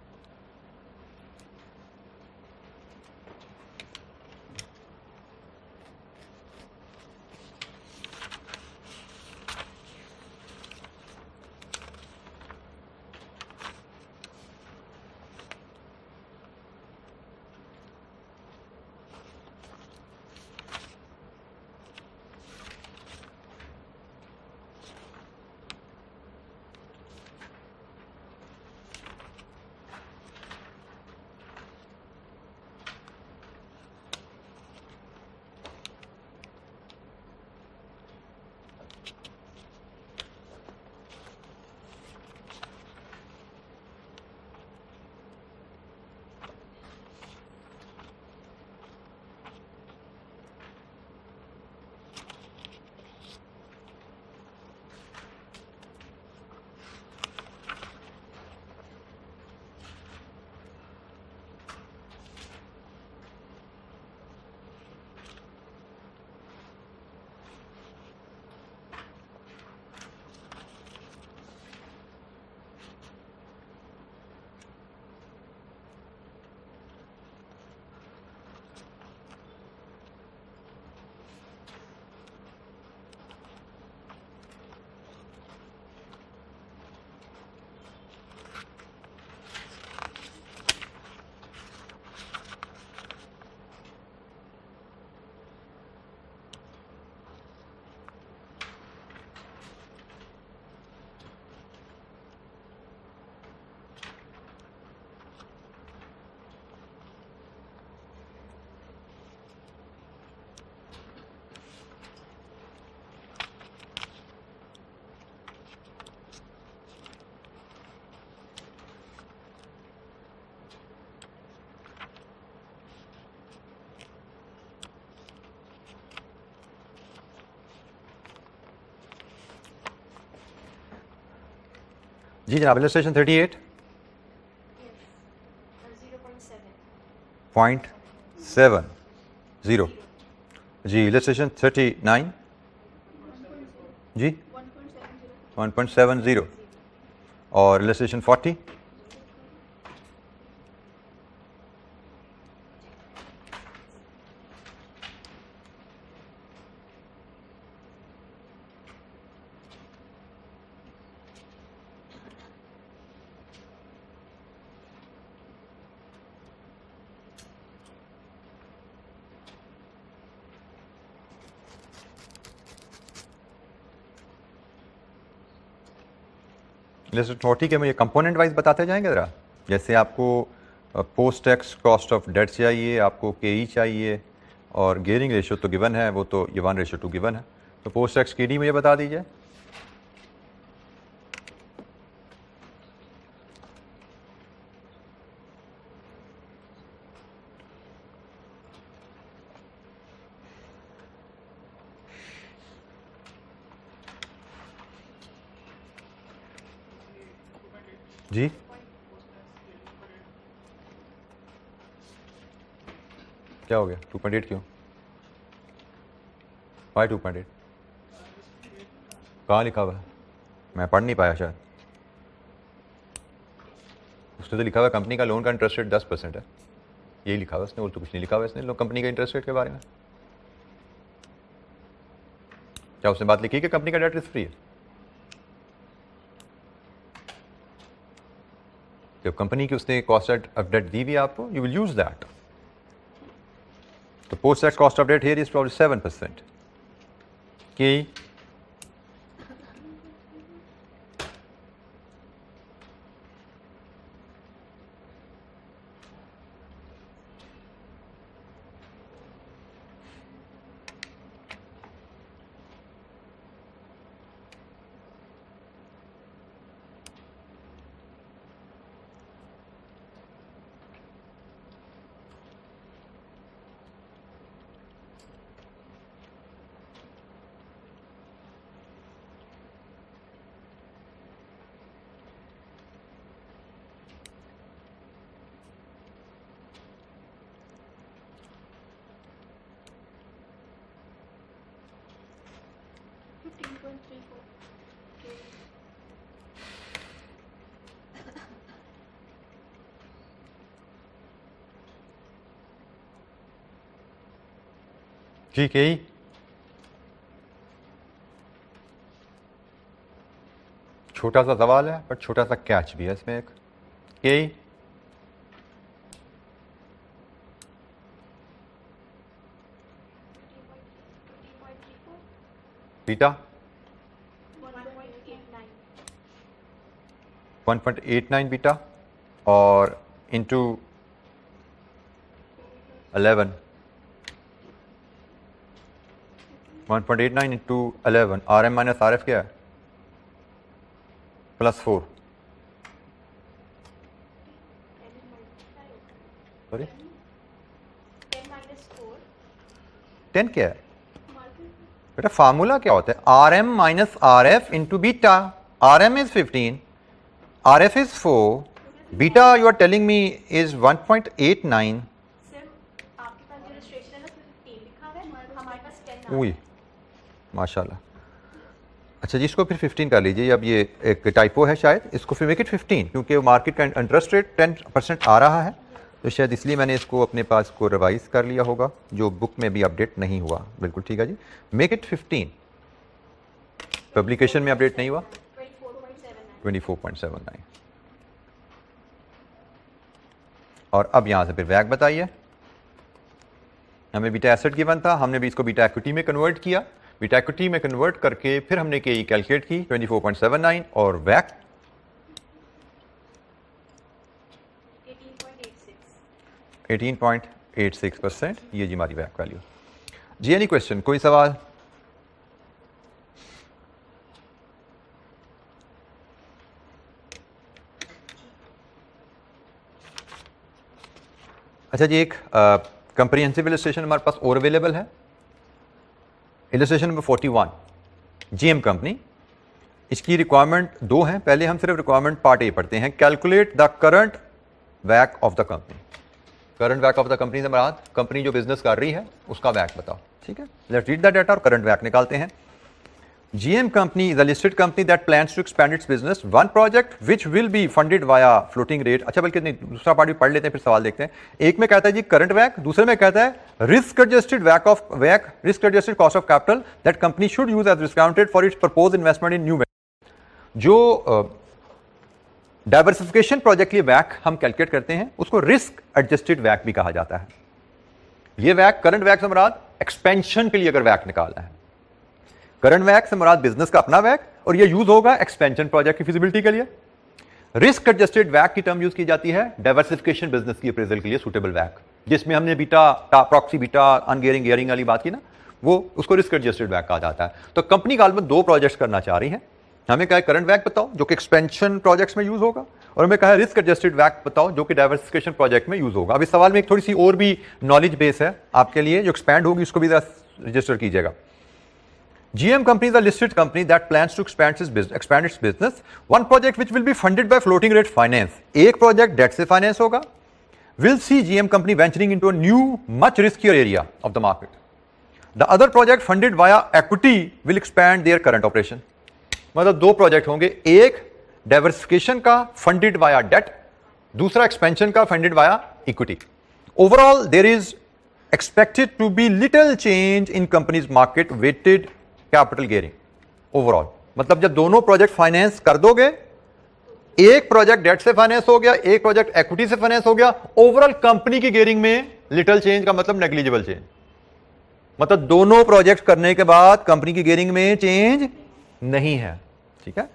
जी जनाब, इलस्ट्रेशन 38 0.70 जी, इलस्ट्रेशन 39 जी 1.70 और इलस्ट्रेशन 40 इलस्ट्रेशन 40 के मुझे कंपोनेंट वाइज बताते जाएंगे ज़रा। जैसे आपको post tax cost of debt चाहिए, आपको के चाहिए, और गियरिंग रेशियो तो गिवन है, वो तो ये 1:2 गिवन है। तो पोस्ट टैक्स के मुझे बता दीजिए। जी क्या हो गया? 2.8 क्यों? वाई 2.8 कहाँ लिखा हुआ है? मैं पढ़ नहीं पाया शायद। उसने तो लिखा हुआ कंपनी का लोन का इंटरेस्ट रेट 10% है, यही लिखा हुआ उसने, और तो कुछ नहीं लिखा हुआ इसने कंपनी का इंटरेस्ट रेट के बारे में। क्या उसने बात लिखी कि कंपनी का डेट रिस्क फ्री है? जब कंपनी की उसने कॉस्ट ऑफ डेट दी हुई आपको, यू विल यूज दैट। तो post tax cost of debt here is probably 7% की ठीक है, छोटा सा सवाल है पर छोटा सा कैच भी है इसमें एक के बीटा 1.89 बीटा और into 11 1.89 into 11 R M minus R F क्या है +4 सॉरी 10 क्या है बेटा फार्मूला क्या होता है R M minus R F into beta R M is 15 R F is 4 beta you are telling me is 1.89 उई माशाल्लाह अच्छा जी इसको फिर 15 कर लीजिए अब ये एक टाइपो है शायद इसको फिर मेक इट 15 क्योंकि मार्केट का इंटरेस्ट रेट 10% आ रहा है तो शायद इसलिए मैंने इसको अपने पास को रिवाइज कर लिया होगा जो बुक में भी अपडेट नहीं हुआ बिल्कुल ठीक है जी मेक इट 15 पब्लिकेशन में अपडेट नहीं हुआ 24.79 और अब यहां से फिर वैक बताइए हमें बीटा एसेट गिवन था हमने भी इसको बीटा इक्विटी में कन्वर्ट किया बीटा इक्विटी में कन्वर्ट करके फिर हमने के कैलकुलेट की 24.79 और वैक 18.86% ये जी हमारी वैक वैल्यू जी एनी क्वेश्चन कोई सवाल अच्छा जी एक कंप्रीहेंसिव इलस्ट्रेशन हमारे पास और अवेलेबल है इलस्ट्रेशन नंबर 41 जीएम कंपनी इसकी रिक्वायरमेंट दो हैं पहले हम सिर्फ रिक्वायरमेंट पार्ट ए पढ़ते हैं calculate the current वैक of the company current वैक of the company से मुराद कंपनी जो बिजनेस कर रही है उसका वैक बताओ ठीक है लेट्स रीड द डाटा और करंट वैक निकालते हैं GM company is a listed company that plans to expand its business. One project which will be funded via floating rate. अच्छा बल्कि नहीं दूसरा पार्ट भी पढ़ लेते हैं फिर सवाल देखते हैं एक में कहता है जी करंट वैक दूसरे में कहता है risk adjusted वैक of वैक risk adjusted cost of capital that company should use as discounted for its propose investment in new जो डाइवर्सिफिकेशन प्रोजेक्ट के लिए वैक हम कैलकुलेट करते हैं उसको रिस्क एडजस्टेड वैक भी कहा जाता है ये वैक करंट वैक से मुराद एक्सपेंशन के लिए अगर वैक निकालना है करंट वैक से मुराद बिजनेस का अपना वैक और ये यूज होगा एक्सपेंशन प्रोजेक्ट की फिजिबिलिटी के लिए रिस्क एडजस्टेड वैक की टर्म यूज की जाती है डाइवर्सिफिकेशन बिजनेस की अप्रेजल के लिए सुटेबल वैक जिसमें हमने बीटा प्रॉक्सी बीटा अनगियरिंग गियरिंग वाली बात की ना वो उसको रिस्क एडजस्टेड वैक कहा जाता है तो कंपनी काल में दो प्रोजेक्ट्स करना चाह रही है हमें कहा करंट वैक बताओ जो कि एक्सपेंशन प्रोजेक्ट्स में यूज होगा और हमें कहा रिस्क एडजस्टेड वैक बताओ जो कि डाइवर्सिफिकेशन प्रोजेक्ट में यूज होगा अब इस सवाल में एक थोड़ी सी और भी नॉलेज बेस है आपके लिए जो एक्सपैंड होगी उसको भी रजिस्टर कीजिएगा GM company is a listed company that plans to expand its business. One project which will be funded by floating rate finance. एक project debt से finance होगा. Will see GM company venturing into a new, much riskier area of the market. The other project funded via equity will expand their current operation. मतलब दो project होंगे. एक diversification का funded via debt, दूसरा expansion का funded via equity. Overall, there is expected to be little change in company's market weighted capital gearing overall मतलब जब दोनों प्रोजेक्ट फाइनेंस कर दोगे एक प्रोजेक्ट डेट से फाइनेंस हो गया एक प्रोजेक्ट इक्विटी से फाइनेंस हो गया ओवरऑल कंपनी की गेयरिंग में लिटिल चेंज का मतलब नेग्लिजिबल चेंज मतलब दोनों प्रोजेक्ट करने के बाद कंपनी की गेयरिंग में चेंज नहीं है ठीक है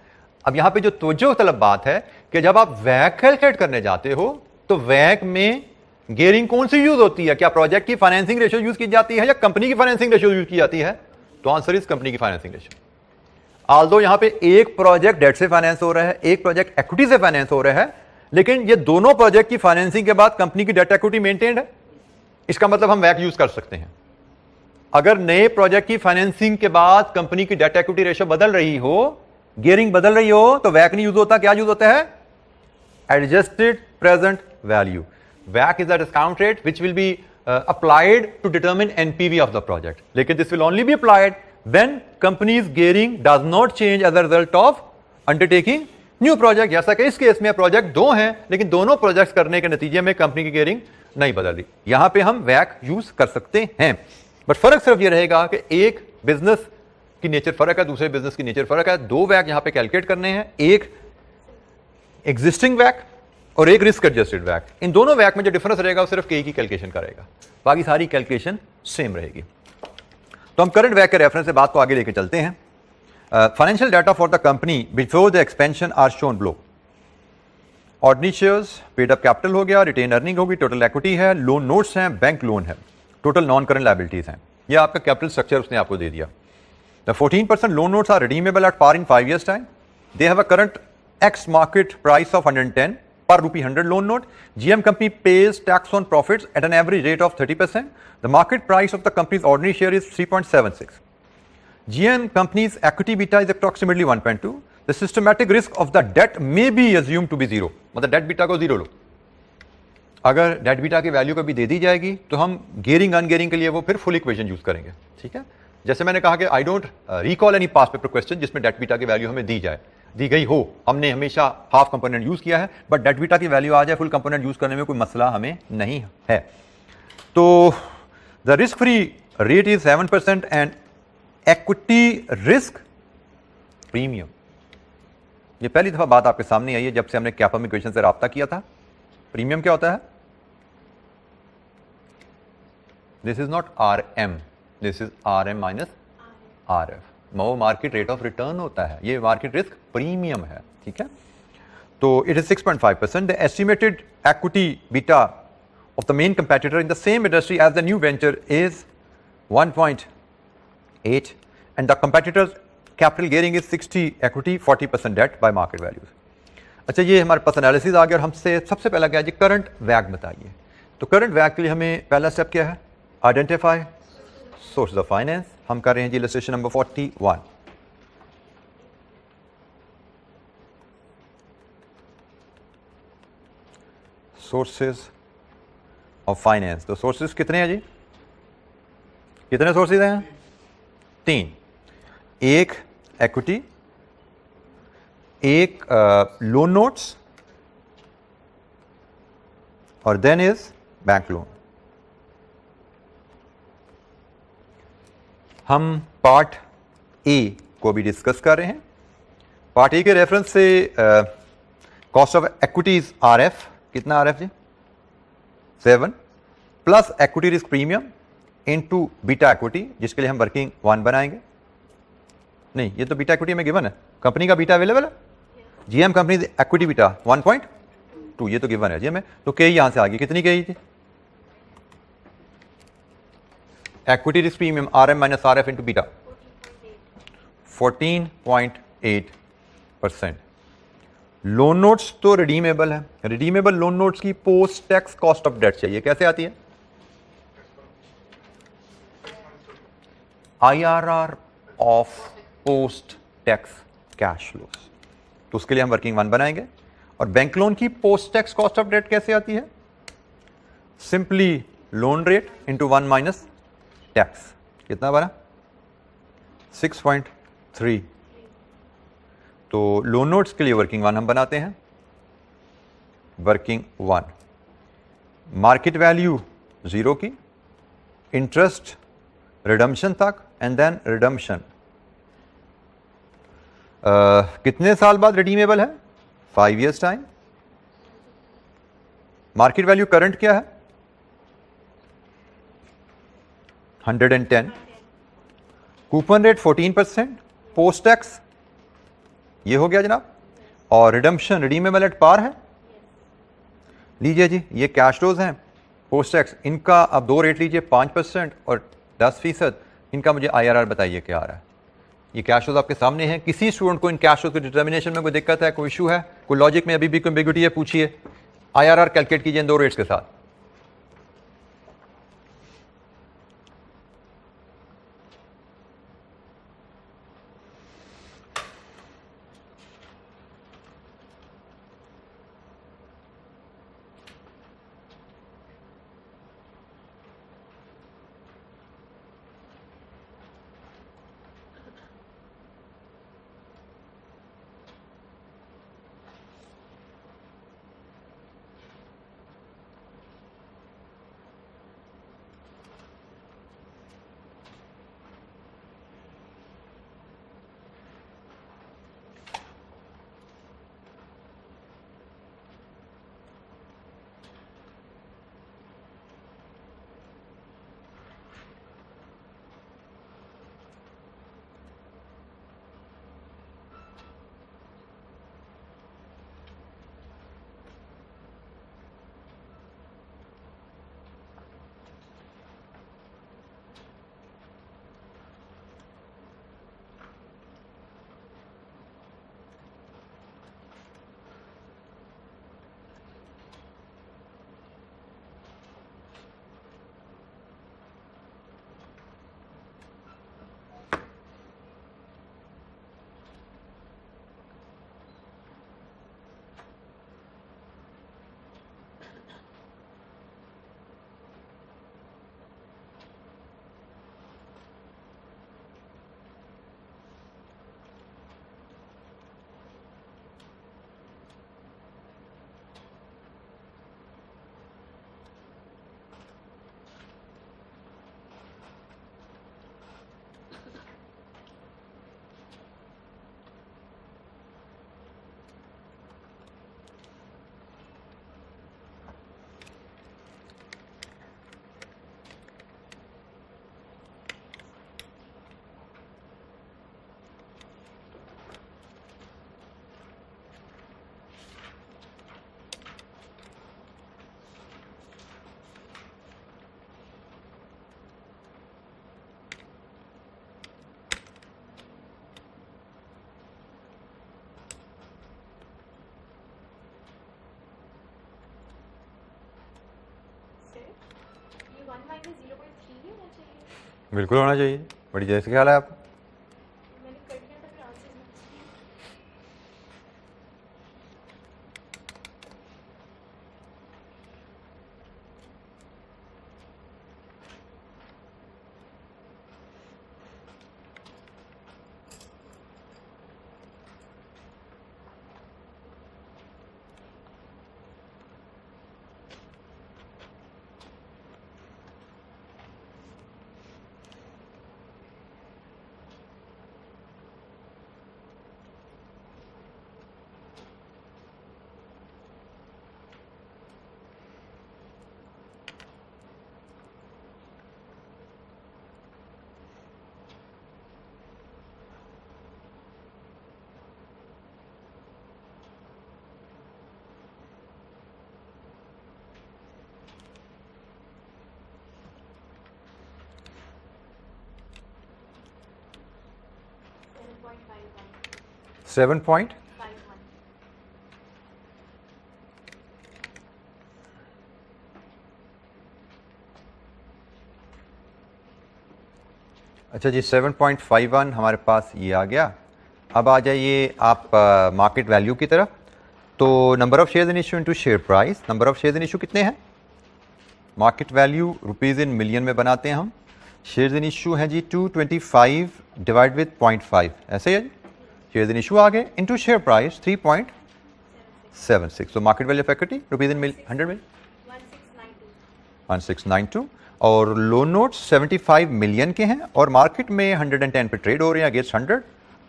अब यहां पे जो तवज्जो तलब बात है कि जब आप वैक कैलकुलेट करने जाते हो तो वैक में गेयरिंग कौन सी यूज होती है क्या प्रोजेक्ट की फाइनेंसिंग रेशियो यूज की जाती है या कंपनी की फाइनेंसिंग रेशियो यूज की जाती है तो आंसर इज कंपनी की फाइनेंसिंग रेशियो आल्दो यहां पे एक प्रोजेक्ट डेट से फाइनेंस हो रहा है एक प्रोजेक्ट इक्विटी से फाइनेंस हो रहा है लेकिन ये दोनों प्रोजेक्ट की फाइनेंसिंग के बाद कंपनी की डेट इक्विटी मेंटेन्ड है इसका मतलब हम वैक यूज कर सकते हैं अगर नए प्रोजेक्ट की फाइनेंसिंग के बाद कंपनी की डेट इक्विटी रेशियो बदल रही हो गियरिंग बदल रही हो तो वैक नहीं यूज होता क्या यूज होता है एडजस्टेड प्रेजेंट वैल्यू वैक is a discount rate which will be applied to determine NPV of the project. लेकिन this will only be applied when company's gearing does not change as a result of undertaking new project, जैसा कि इस case में project दो हैं लेकिन दोनों projects करने के नतीजे में कंपनी की गियरिंग नहीं बदल रही, यहां पे हम वैक यूज कर सकते हैं। बट फर्क सिर्फ ये रहेगा कि एक बिजनेस की नेचर फर्क है, दूसरे बिजनेस की नेचर फर्क है। दो वैक यहां पे कैलकुलेट करने हैं, एक एग्जिस्टिंग वैक और एक रिस्क एडजस्टेड वैक। इन दोनों वैक में जो डिफरेंस रहेगा वो सिर्फ के की कैलकुलेशन करेगा, बाकी सारी कैलकुलेशन सेम रहेगी। तो हम करंट वैक के रेफरेंस से बात को आगे लेके चलते हैं। Financial data for the company before the expansion are shown below. Ordinary shares, paid up capital हो गया, रिटेन अर्निंग होगी, टोटल इक्विटी है, लोन नोट्स हैं, बैंक लोन है, टोटल नॉन करंट लायबिलिटीज हैं। ये आपका कैपिटल स्ट्रक्चर उसने आपको दे दिया। The 14% loan notes are redeemable at par in 5 years time. They have a current X market price of 110 per rupee 100 loan note. GM company pays tax on profits at an average rate of 30%. The market price of the company's ordinary share is 3.76. GM company's equity beta is approximately 1.2. The systematic risk of the debt may be assumed to be zero. मतलब date beta को zero लो। अगर date beta की value कभी दे दी जाएगी तो हम gearing अनगेयरिंग के लिए वो फिर फुल इक्वेशन यूज करेंगे, ठीक है। जैसे मैंने कहा कि I don't recall any past paper question जिसमें डेट बीटा की वैल्यू हमें दी जाए, दी गई हो। हमने हमेशा हाफ कंपोनेंट यूज किया है, बट डेट बीटा की वैल्यू आ जाए फुल कंपोनेंट यूज करने में कोई मसला हमें नहीं है। तो the risk free rate is 7% and equity risk premium. ये पहली दफा बात आपके सामने आई है जब से हमने कैपम इक्वेशन से राब्ता किया था। प्रीमियम क्या होता है? This is not R M, this is R M minus R F. वो मार्केट रेट ऑफ रिटर्न होता है, ये मार्केट रिस्क प्रीमियम है, ठीक है। तो it is 6.5%। The estimated equity beta of the main competitor in the same industry as the new venture is 1.8 and the competitor's capital gearing is 60 equity 40% debt by market values. अच्छा, ये हमारे पास analysis आ गया और हमसे सबसे पहला क्या है जी, करंट वैक बताइए। तो करंट वैक के लिए हमें पहला स्टेप क्या है? Identify source of finance. हम कर रहे हैं जी illustration number 41। Sources of finance. तो सोर्सेज कितने हैं जी? कितने सोर्सेज हैं? 3। एक इक्विटी, एक लोन नोट्स और देन इज बैंक लोन। हम पार्ट ए को भी डिस्कस कर रहे हैं। पार्ट ए के रेफरेंस से cost of equities R F, कितना आर एफ जी? 7 plus equity risk premium into beta equity, जिसके लिए हम वर्किंग 1 बनाएंगे। नहीं, ये तो बीटा इक्विटी में गिवन है, कंपनी का बीटा अवेलेबल है। जीएम कंपनी इक्विटी बीटा 1.2, ये तो गिवन है जी हमें। तो के यहां से आ गई, कितनी के थी? Equity risk premium R M minus R F into beta 14.8%। Loan notes तो रिडीमेबल है, रिडीमेबल लोन नोट्स की post tax cost of debt चाहिए, कैसे आती है? IRR of post tax cash flows. तो उसके लिए हम वर्किंग 1 बनाएंगे। और बैंक लोन की post tax cost of debt कैसे आती है? Simply loan rate into 1 minus tax. कितना बना? 6.3। तो लोन नोट्स के लिए वर्किंग 1 हम बनाते हैं, वर्किंग 1। मार्केट वैल्यू 0 की, इंटरेस्ट रिडम्पशन तक एंड देन रिडम्पशन। कितने साल बाद रिडीमेबल है? 5 years time. Market value current क्या है? 110। कूपन रेट 14%, पोस्ट टैक्स ये हो गया जनाब। और रिडम्पशन रिडीमेबल एट पार है। लीजिए जी, ये कैश फ्लोज हैं, पोस्ट टैक्स, इनका अब 2 रेट लीजिए, 5% और 10%। इनका मुझे आईआरआर बताइए क्या आ रहा है। ये कैश फ्लोज आपके सामने हैं। किसी स्टूडेंट को इन कैश फ्लोज के डिटर्मिनेशन में कोई दिक्कत है, कोई इशू है, कोई लॉजिक में अभी भी कोई एम्बिग्युइटी है, पूछिए। आईआरआर कैलकुलेट कीजिए इन 2 रेट्स के साथ। 7.5 में 0.3 ही होना चाहिए। बिल्कुल होना चाहिए। बड़ी जैसे ख्याल है आप? मैंने कर दिया था फिर आंसर में। सेवन पॉइंट 51 अच्छा जी, 7.51 हमारे पास ये आ गया। अब आ जाइए आप मार्केट वैल्यू की तरफ। तो number of shares in issue into share price. Number of shares in issue कितने हैं? Market value rupees in million में बनाते हैं हम। शेयर्स इन इशू हैं जी 225 डिवाइड विद 0.5, ऐसे ही है जी। शेयर्स इन इशू आ गए इनटू शेयर प्राइस 3.76। तो market value of equity rupees in 100 में 1692। और लोन नोट्स 75 मिलियन के हैं और मार्केट में 110 पे ट्रेड हो रहे हैं अगेंस्ट 100।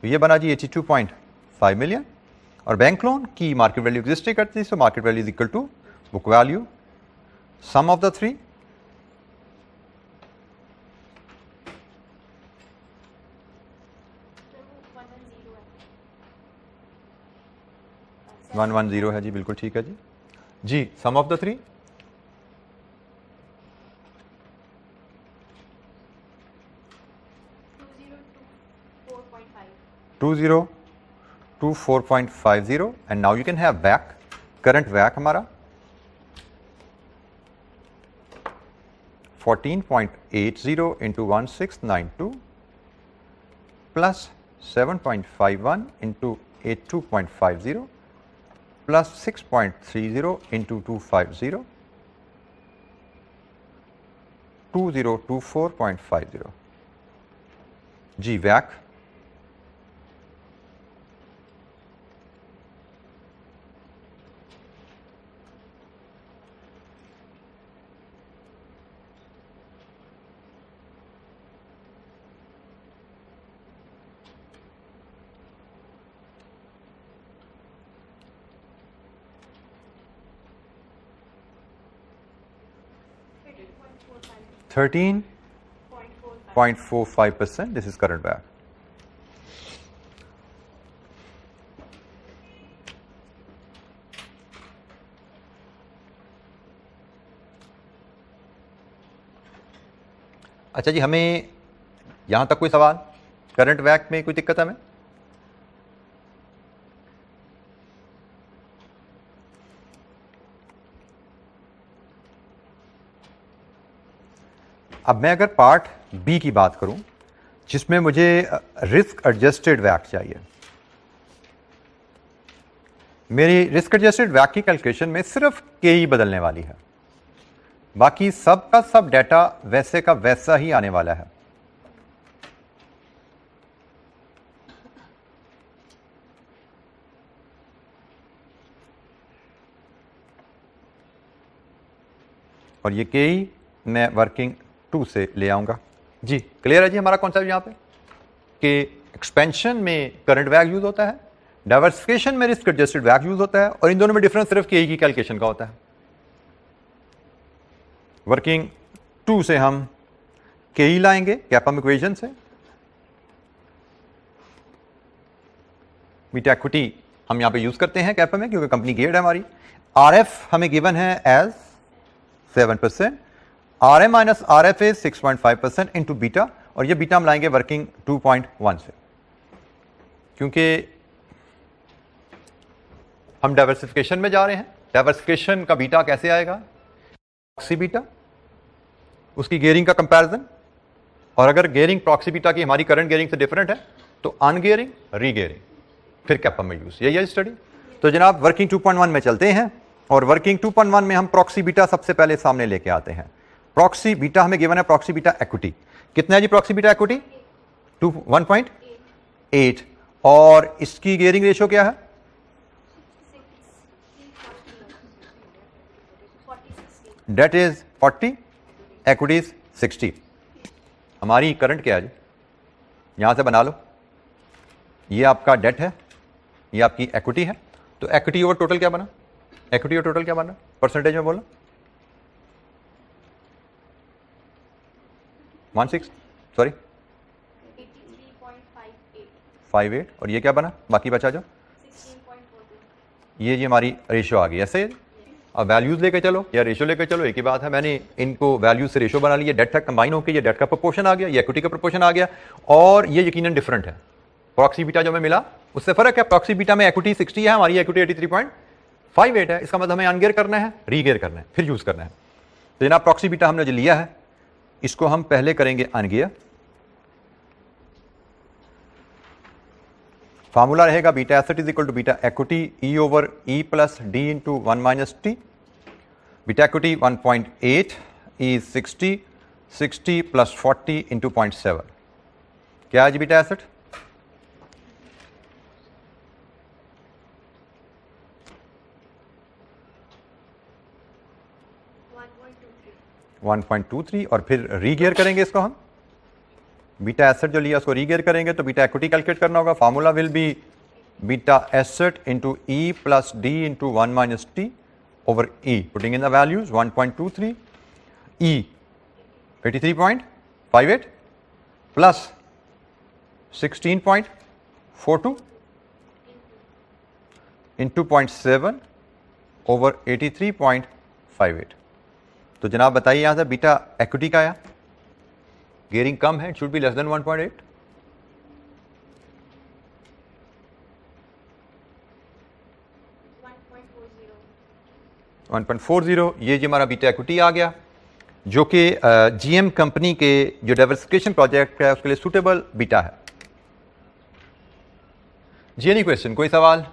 तो ये बना जी 82.5 मिलियन। और बैंक लोन की मार्केट वैल्यू एग्जिस्ट नहीं करती, so market value is equal to book value. Sum of the three 110 है जी, बिल्कुल ठीक है जी। जी sum of the three 2024.50 and now you can have WACC, current WACC हमारा 14.80 into 1692 plus 7.51 into 82.50 plus 6.30 into 250 2024.50 ji WACC $13.45 0.45%. This is current WACC. अच्छा जी, हमें यहां तक कोई सवाल? करंट WACC में कोई दिक्कत हमें? अब मैं अगर पार्ट बी की बात करूं जिसमें मुझे रिस्क एडजस्टेड WACC चाहिए। मेरी रिस्क एडजस्टेड WACC की कैलकुलेशन में सिर्फ के ही बदलने वाली है, बाकी सब का सब डाटा वैसे का वैसा ही आने वाला है। और ये के ही मैं वर्किंग 2 से ले आऊंगा जी। क्लियर है जी हमारा कॉन्सेप्ट यहां पे कि एक्सपेंशन में करंट WACC यूज होता है, डाइवर्सिफिकेशन में रिस्क एडजस्टेड WACC यूज होता है, और इन दोनों में डिफरेंस सिर्फ के की कैलकुलेशन का होता है। वर्किंग 2 से हम के लाएंगे कैपम इक्वेशन से। मीट इक्विटी हम यहां पे यूज करते हैं कैपम में क्योंकि कंपनी गेड है हमारी। आरएफ हमें गिवन है as 7%, RM minus RF is 6.5% into beta, और ये बीटा हम लाएंगे वर्किंग 2.1 से क्योंकि हम डाइवर्सिफिकेशन में जा रहे हैं। डाइवर्सिफिकेशन का बीटा कैसे आएगा? ऑक्सी बीटा उसकी गियरिंग का कंपैरिजन, और अगर गियरिंग प्रॉक्सी बीटा की हमारी करंट गियरिंग से डिफरेंट है तो अनगियरिंग, रीगियरिंग, फिर कैपम में यूज। यही है स्टडी। तो जनाब वर्किंग 2.1 में चलते हैं, और वर्किंग 2.1 में हम प्रॉक्सी बीटा सबसे पहले सामने लेके आते हैं। प्रॉक्सी बीटा हमें गिवन है, प्रॉक्सी बीटा इक्विटी कितना है जी? प्रॉक्सी बीटा इक्विटी 1.8, और इसकी गियरिंग रेशियो क्या है? 40-60। Debt is 40, equity is 60। हमारी करंट क्या है जी? यहां से बना लो, ये आपका डेट है, ये आपकी इक्विटी है, तो इक्विटी ओवर टोटल क्या बना? इक्विटी ओवर टोटल क्या बना परसेंटेज में बोलना? 58, और ये क्या बना? बाकी बचा जो 16.42। ये जी हमारी रेशियो आ गई। ऐसे अब वैल्यूज लेके चलो या रेशियो लेके चलो, एक ही बात है। मैंने इनको वैल्यूज से रेशियो बना लिया, डेट तक कंबाइन होकर ये डेट का प्रोपोर्शन आ गया, ये इक्विटी का प्रोपोर्शन आ गया, और ये यकीनन डिफरेंट है। प्रॉक्सी बीटा जो हमें मिला उससे फर्क है। प्रॉक्सी बीटा में इक्विटी 60 है, हमारी इक्विटी 83.58 है। इसका मतलब हमें अनगियर करना है, रीगियर करना है, फिर यूज करना है। तो जनाब प्रॉक्सी बीटा हमने जो लिया है इसको हम पहले करेंगे अनगियर। फार्मूला रहेगा beta asset is equal to beta equity E over E plus D into 1 minus T. Beta equity 1.8 is 60 plus 40 into 0.7। क्या है जी बीटा एसेट? 1.23, और फिर रीगियर करेंगे इसको हम। बीटा एसेट जो लिया उसको रीगियर करेंगे तो बीटा इक्विटी कैलकुलेट करना होगा। Formula will be beta asset into E plus D into 1 minus T over E, putting in the values 1.23, E 83.58 plus 16.42 into 0.7 over 83.58। तो जनाब बताइए यहां से बीटा इक्विटी का आया, गियरिंग कम है, it should be less than 1.8। 1.40, ये जी हमारा बीटा इक्विटी आ गया, जो कि जीएम कंपनी के जो डाइवर्सिफिकेशन प्रोजेक्ट है उसके लिए सूटेबल बीटा है। जी एनी क्वेश्चन, कोई सवाल?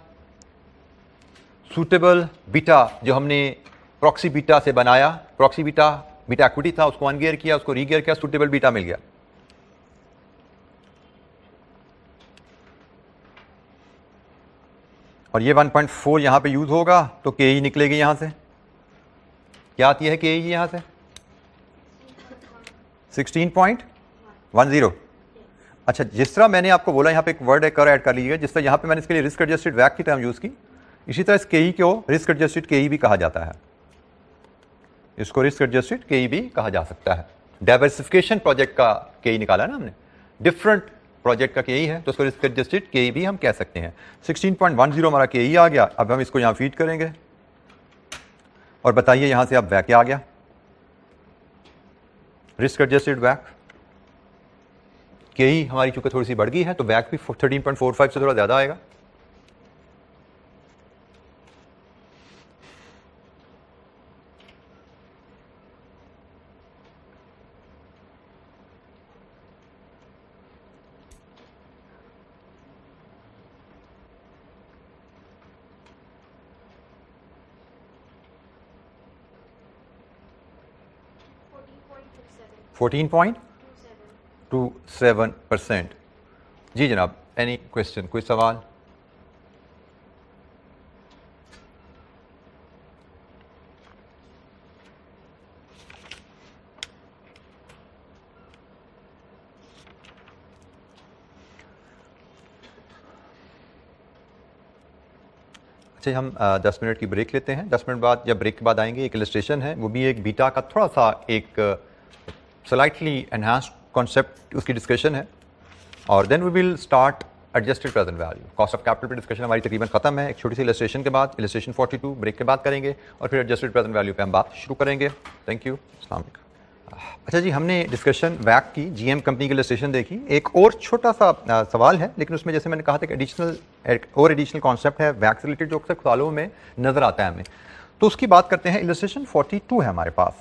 सूटेबल बीटा जो हमने प्रॉक्सी बीटा से बनाया, प्रॉक्सी बीटा बीटा इक्विटी था, उसको अनगियर किया, उसको रीगियर किया, सूटेबल बीटा मिल गया। और ये 1.4 यहां पे यूज होगा तो के ई निकलेगी यहां से। क्या आती है के ई यहां से? 16.10। अच्छा, जिस तरह मैंने आपको बोला यहाँ पे एक वर्ड एक और ऐड कर लीजिएगा, जिस तरह यहाँ पे मैंने इसके लिए रिस्क एडजस्टेड वैक की टर्म यूज की, इसी तरह इस के ई को रिस्क एडजस्टेड के ई भी कहा जाता है। इसको रिस्क एडजस्टेड के ई भी कहा जा सकता है। डाइवर्सिफिकेशन प्रोजेक्ट का के ई निकाला ना हमने, डिफरेंट प्रोजेक्ट का के ई है तो उसको रिस्क एडजस्टेड के ई भी हम कह सकते हैं। 16.10 हमारा के ई आ गया। अब हम इसको यहाँ फीड करेंगे और बताइए यहाँ से अब वैक क्या आ गया? रिस्क एडजस्टेड वैक। के ई हमारी चूंकि थोड़ी सी बढ़ गई है तो वैक भी 13.45 से थोड़ा ज़्यादा आएगा। $14.27। 14.27%। जी जनाब, एनी क्वेश्चन, कोई सवाल? अच्छा, हम 10 मिनट की ब्रेक लेते हैं। 10 मिनट बाद जब ब्रेक के बाद आएंगे, एक इलस्ट्रेशन है, वो भी एक बीटा का थोड़ा सा एक स्लाइटली एनहांस्ड कॉन्सेप्ट, उसकी डिस्कशन है, और then we will start adjusted present value. Cost of capital पे डिस्कशन हमारी तकरीबन खत्म है। एक छोटी सी इलस्ट्रेशन के बाद, इलस्ट्रेशन 42 ब्रेक के बाद करेंगे, और फिर एडजस्टेड प्रेजेंट वैल्यू पे हम बात शुरू करेंगे। थैंक यू, अस्सलाम वालेकुम। अच्छा जी, हमने डिस्कशन वैक की, जीएम कंपनी की इलस्ट्रेशन देखी। एक और छोटा सा सवाल है, लेकिन उसमें जैसे मैंने कहा था कि एडिशनल कॉन्सेप्ट है वैक से रिलेटेड जो अक्सर सवालों में नजर आता है हमें, तो उसकी बात करते हैं। इलस्ट्रेशन 42 है हमारे पास।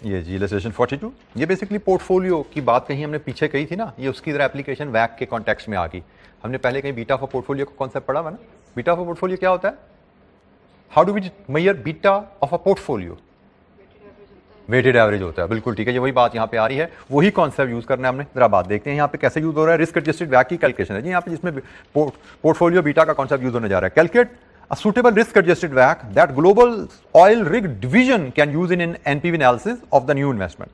ये जी इलस्ट्रेशन 42, ये बेसिकली पोर्टफोलियो की बात कहीं हमने पीछे कही थी ना, ये उसकी तरह एप्लीकेशन वैक के कॉन्टेक्स्ट में आ गई। हमने पहले कहीं बीटा ऑफ अ पोर्टफोलियो का कॉन्सेप्ट पढ़ा हुआ ना। बीटा ऑफ अ पोर्टफोलियो क्या होता है? How do we measure beta of a portfolio? Weighted average होता है, बिल्कुल ठीक है। ये वही बात यहाँ पे आ रही है, वही कॉन्सेप्ट यूज करना है हमने। जरा बात देखते हैं यहाँ पे कैसे यूज हो रहा है। रिस्क एडजस्टेड वैक की कैलकुलेशन है जी यहाँ पे, जिसमें पोर्टफोलियो बीटा का कॉन्सेप्ट यूज होने जा रहा है। Calculate a suitable risk adjusted WACC that global oil rig division can use in NPV analysis of the new investment.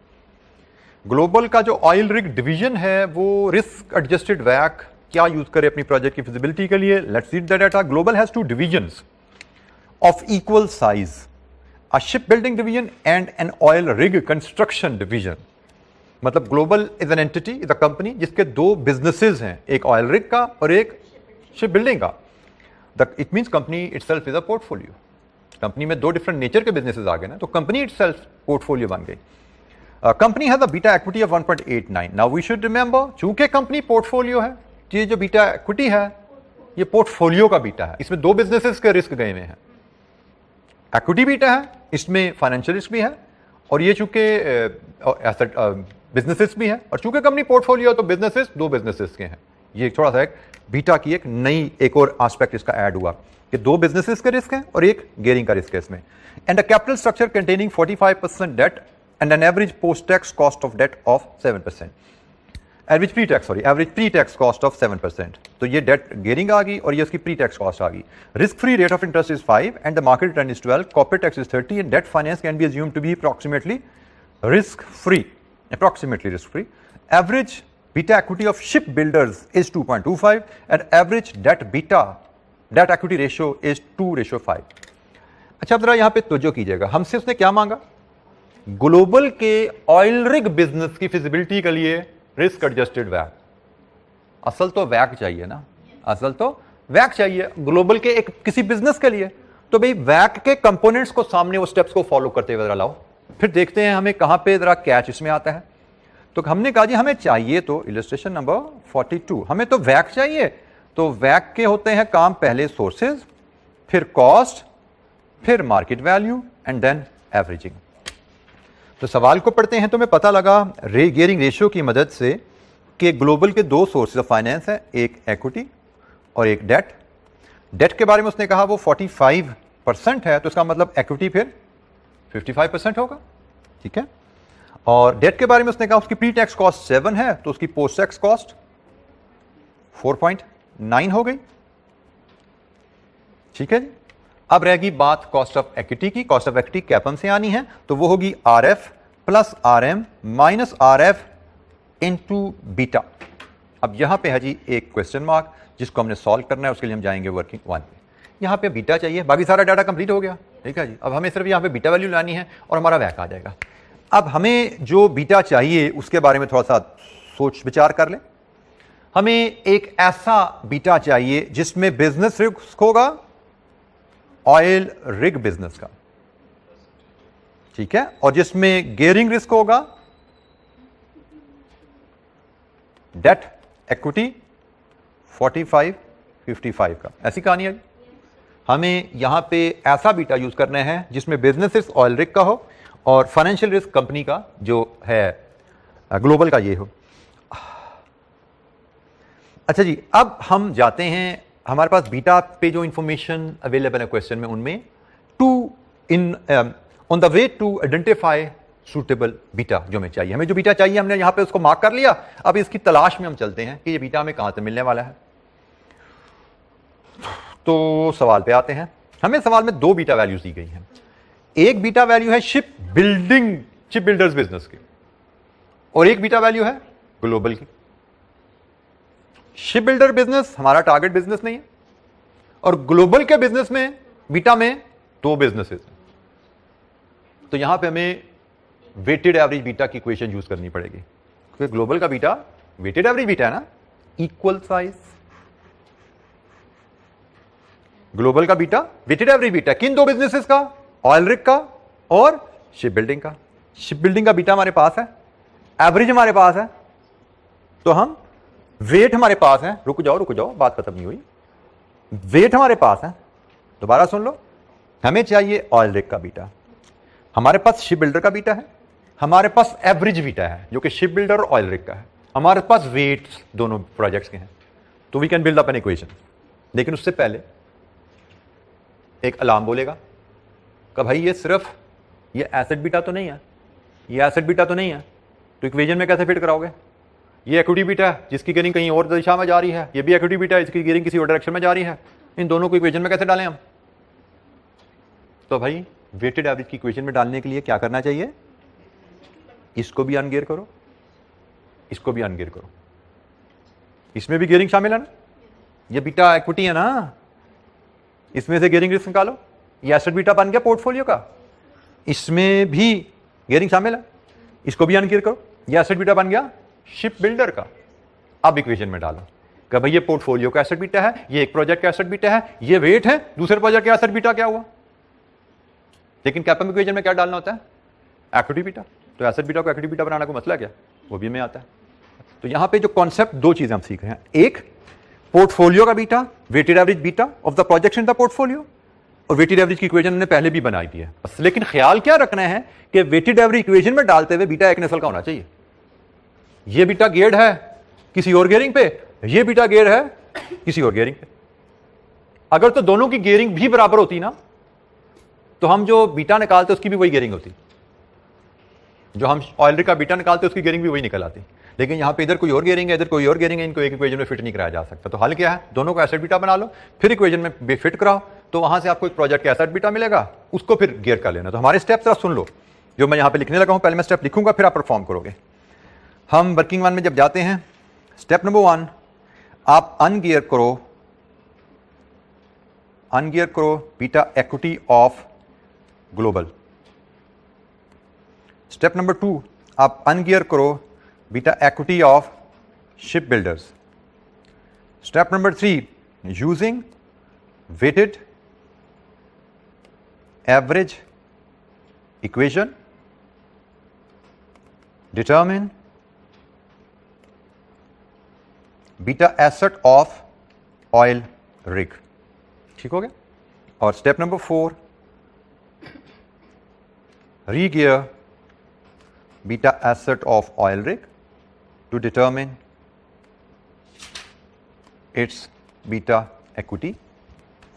Global का जो ऑयल रिग डिवीजन है वो रिस्क एडजस्टेड WACC क्या यूज करे अपनी प्रोजेक्ट की फिजिबिलिटी के लिए। Let's read the data. Global has two divisions of equal size, a ship building division and an oil rig construction division. मतलब global is an entity, is a company जिसके दो businesses हैं, एक oil rig का और एक ship building का। It means company itself is a portfolio. Company में दो डिफरेंट नेचर के बिजनेसेस आ गए ना, तो कंपनी इटसेल्फ पोर्टफोलियो बन गई। Company has a beta equity of 1.89। Now we should remember, चूंकि कंपनी पोर्टफोलियो है, ये जो बीटा इक्विटी है ये पोर्टफोलियो का बीटा है। इसमें दो बिजनेसेस के रिस्क गए हुए हैं। इक्विटी बीटा है, इसमें फाइनेंशियल रिस्क भी है, और ये चूंकि एसेट बिजनेसेस भी है, और चूंकि कंपनी पोर्टफोलियो तो बिजनेसेस दो बिजनेसेस के हैं। ये थोड़ा सा एक बीटा की एक नई एक और एस्पेक्ट इसका ऐड हुआ कि दो बिजनेसेस के रिस्क हैं और एक गेयरिंग का रिस्क है इसमें। And a capital structure containing 45% debt and an average post tax cost of debt of 7%। Average pre tax cost of 7%। तो ये डेट गेयरिंग आ गई और ये उसकी प्री टैक्स कॉस्ट आ गई। Risk free rate of interest is 5 and the market return is 12, corporate tax is 30 and debt finance can be assumed to be approximately risk free. Average beta equity of shipbuilders is 2.25 and average debt equity ratio is 2:5। अच्छा अब जरा यहां पे तवज्जो कीजिएगा, हमसे उसने क्या मांगा? ग्लोबल के ऑयल रिग बिजनेस की फिजिबिलिटी के लिए रिस्क एडजस्टेड वैक। असल तो वैक चाहिए ना, असल तो वैक चाहिए ग्लोबल के एक किसी बिजनेस के लिए। तो भाई वैक के कंपोनेंट्स को सामने वो स्टेप्स को फॉलो करते हुए जरा लाओ, फिर देखते हैं हमें कहां पे जरा कैच इसमें आता है। तो हमने कहा जी हमें चाहिए तो इलस्ट्रेशन नंबर 42, हमें तो वैक चाहिए। तो वैक के होते हैं काम, पहले सोर्सेज, फिर कॉस्ट, फिर market value and then averaging. तो सवाल को पढ़ते हैं तो हमें पता लगा गेयरिंग रेशियो की मदद से कि ग्लोबल के दो सोर्सेज ऑफ फाइनेंस है, एक इक्विटी और एक डेट। डेट के बारे में उसने कहा वो 45% है, तो इसका मतलब इक्विटी फिर 55% होगा, ठीक है। और डेट के बारे में उसने कहा उसकी प्री टैक्स कॉस्ट 7 है, तो उसकी पोस्ट टैक्स कॉस्ट 4.9 हो गई, ठीक है जी। अब रहेगी बात कॉस्ट ऑफ इक्विटी की। कॉस्ट ऑफ इक्विटी कैपम से आनी है, तो वो होगी RF plus RM minus RF into beta. अब यहां पे है जी एक क्वेश्चन मार्क जिसको हमने सॉल्व करना है, उसके लिए हम जाएंगे वर्किंग 1 पे। यहां पे बीटा चाहिए, बाकी सारा डाटा कंप्लीट हो गया, ठीक है जी। अब हमें सिर्फ यहां पे बीटा वैल्यू लानी है और हमारा वैक आ जाएगा। अब हमें जो बीटा चाहिए उसके बारे में थोड़ा सा सोच विचार कर लें। हमें एक ऐसा बीटा चाहिए जिसमें बिजनेस रिस्क होगा ऑयल रिग बिजनेस का, ठीक है, और जिसमें गेयरिंग रिस्क होगा डेट इक्विटी 45-55 का। ऐसी कहानी है। हमें यहां पे ऐसा बीटा यूज करना है जिसमें बिजनेस रिस्क ऑयल रिग का हो और फाइनेंशियल रिस्क कंपनी का जो है ग्लोबल का ये हो। अच्छा जी, अब हम जाते हैं, हमारे पास बीटा पे जो इंफॉर्मेशन अवेलेबल है क्वेश्चन में, उनमें on the way to identify suitable beta जो हमें चाहिए। हमें जो बीटा चाहिए हमने यहां पे उसको मार्क कर लिया। अब इसकी तलाश में हम चलते हैं कि ये बीटा हमें कहां से मिलने वाला है। तो सवाल पे आते हैं। हमें सवाल में दो बीटा वैल्यूज दी गई हैं। एक बीटा वैल्यू है शिप बिल्डर्स बिजनेस की, और एक बीटा वैल्यू है ग्लोबल की। शिप बिल्डर बिजनेस हमारा टारगेट बिजनेस नहीं है, और ग्लोबल के बिजनेस में बीटा में दो बिजनेसेस हैं। तो यहां पे हमें वेटेड एवरेज बीटा की इक्वेशन यूज करनी पड़ेगी, क्योंकि ग्लोबल का बीटा वेटेड एवरेज बीटा है ना, इक्वल साइज। ग्लोबल का बीटा वेटेड एवरेज बीटा किन दो बिजनेसेस का? ऑयल रिग का और शिप बिल्डिंग का। शिप बिल्डिंग का बीटा हमारे पास है, एवरेज हमारे पास है, तो हम वेट हमारे पास है। रुक जाओ, बात खत्म नहीं हुई। वेट हमारे पास है, दोबारा सुन लो। हमें चाहिए ऑयल रिग का बीटा, हमारे पास शिप बिल्डर का बीटा है, हमारे पास एवरेज बीटा है जो कि शिप बिल्डर और ऑयल रिग का है, हमारे पास वेट्स दोनों प्रोजेक्ट्स के हैं, तो we can build up an equation. लेकिन उससे पहले एक अलार्म बोलेगा कि भाई ये सिर्फ ये एसेट बीटा तो नहीं है, ये एसेट बीटा तो नहीं है, तो इक्वेशन में कैसे फिट कराओगे? ये इक्विटी बीटा है जिसकी गियरिंग कहीं और दिशा में जा रही है, ये भी इक्विटी बीटा है जिसकी गियरिंग किसी और डायरेक्शन में जा रही है, इन दोनों को इक्वेशन में कैसे डालें हम? तो भाई वेटेड एवरेज की इक्वेशन में डालने के लिए क्या करना चाहिए? इसको भी अनगियर करो, इसको भी अनगियर करो, इसमें भी गियरिंग शामिल है ना, ये बीटा इक्विटी है ना, इसमें से गियरिंग रिस्क निकालो, ये एसेट बीटा बन गया पोर्टफोलियो का, इसमें भी गियरिंग शामिल है, इसको भी अनगियर करो, ये एसेट बीटा बन गया शिप बिल्डर का। अब इक्वेशन में डालो कि भाई ये पोर्टफोलियो का एसेट बीटा है, ये एक प्रोजेक्ट का एसेट बीटा है, ये वेट है, दूसरे प्रोजेक्ट का एसेट बीटा क्या हुआ? लेकिन कैपम इक्वेशन में क्या डालना होता है? Equity beta. तो एसेट बीटा को इक्विटी बीटा बनाना कोई मसला क्या? वो भी में आता है। तो यहां पे जो कॉन्सेप्ट, दो चीजें हम सीख रहे हैं, एक पोर्टफोलियो का beta, weighted average beta of the project in the portfolio, और वेटेड एवरेज की इक्वेशन हमने पहले भी बनाई दी है। लेकिन ख्याल क्या रखना है कि वेटेड एवरेज इक्वेशन में डालते हुए बीटा एक नस्ल का होना चाहिए। ये बीटा गेयर्ड है किसी और गियरिंग पे, ये बीटा गेयर है किसी और गियरिंग पे। अगर तो दोनों की गियरिंग भी बराबर होती ना, तो हम जो बीटा निकालते उसकी भी वही गियरिंग होती, जो हम ऑयल रिग का बीटा निकालते उसकी गियरिंग भी वही निकल आती। लेकिन यहां पे इधर कोई और गियरिंग है, इधर कोई और गियरिंग है, इनको एक इक्वेशन में फिट नहीं कराया जा सकता। तो हल क्या है? दोनों को एसेट बीटा बना लो, फिर इक्वेशन में फिट कराओ, तो वहां से आपको एक प्रोजेक्ट का एसेट बीटा मिलेगा, उसको फिर गियर कर लेना। तो हमारे स्टेप जरा सुन लो, जो मैं यहां पे लिखने लगा हूं, पहले मैं स्टेप लिखूंगा फिर आप परफॉर्म करोगे। हम वर्किंग वन में जब जाते हैं, स्टेप नंबर 1, आप अनगियर करो beta equity of global. Step number 2, आप अनगियर करो beta equity of ship builders. Step number 3, using weighted average equation determine beta asset of oil rig. ठीक हो गया? और step number 4, regear beta asset of oil rig to determine its beta equity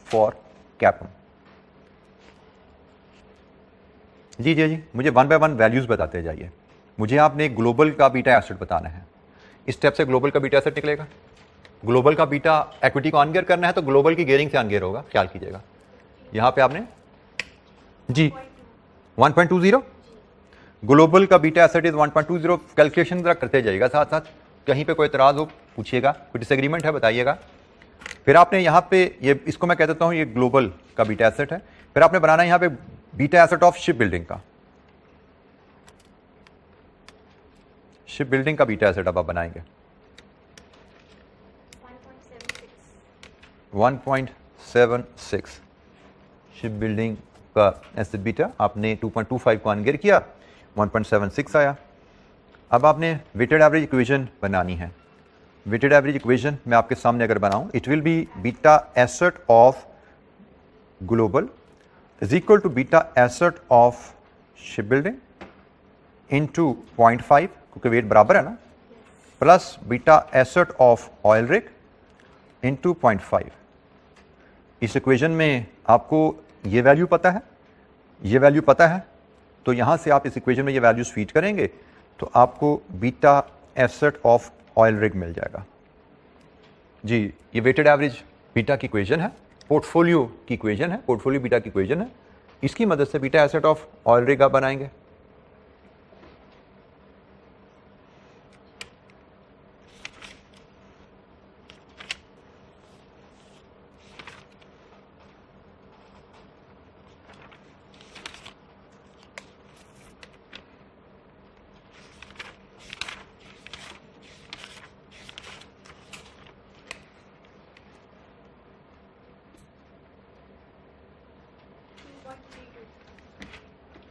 for CAPM. जी जी जी, मुझे one by one values बताते जाइए। मुझे आपने ग्लोबल का बीटा एसेट बताना है, इस स्टेप से ग्लोबल का बीटा एसेट निकलेगा। ग्लोबल का बीटा इक्विटी को अनगियर करना है तो ग्लोबल की गियरिंग से अनगियर होगा, ख्याल कीजिएगा। यहां पे आपने जी 1.20, ग्लोबल का बीटा एसेट इज 1.20। कैलकुलेशन जरा करते जाइएगा साथ साथ, कहीं पे कोई एतराज हो पूछिएगा, कोई डिसएग्रीमेंट है बताइएगा। फिर आपने यहाँ पे ये, इसको मैं कह देता हूँ ये ग्लोबल का बीटा एसेट है। फिर आपने बनाना है यहाँ पे beta asset of ship building का, शिप बिल्डिंग का बीटा एसेट अब आप बनाएंगे 1.76। शिप बिल्डिंग का एसेट बीटा आपने 2.25 को अनगियर किया, 1.76 आया। अब आपने वेटेड एवरेज इक्वेशन बनानी है। वेटेड एवरेज इक्वेशन मैं आपके सामने अगर बनाऊं, it will be beta asset of global is equal to beta asset of ship building into 0.5, क्योंकि वेट बराबर है ना, plus beta asset of oil rig into 0.5। इस इक्वेशन में आपको ये वैल्यू पता है, ये वैल्यू पता है, तो यहां से आप इस इक्वेशन में ये वैल्यूज फीड करेंगे तो आपको beta asset of oil rig मिल जाएगा। जी, ये वेटेड एवरेज बीटा की इक्वेशन है, पोर्टफोलियो की इक्वेशन है, पोर्टफोलियो बीटा की इक्वेशन है। इसकी मदद से beta asset of oil rig आप बनाएंगे।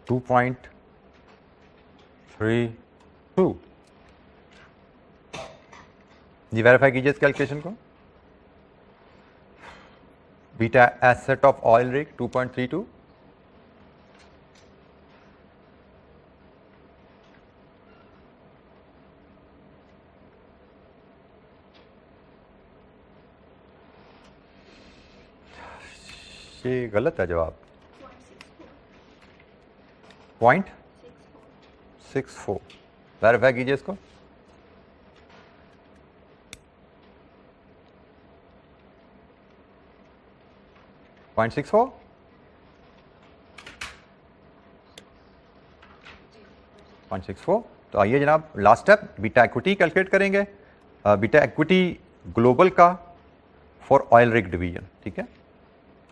टू 2.32। जी वेरीफाई कीजिए इस कैलकुलेशन को। Beta asset of oil rig 2.32, ये गलत है जवाब। 0.64. 0.64 वेरीफाई कीजिए इसको। पॉइंट 64 0.64। तो आइए जनाब last step beta equity calculate करेंगे। बीटा इक्विटी ग्लोबल का फॉर ऑयल रिग डिवीजन, ठीक है,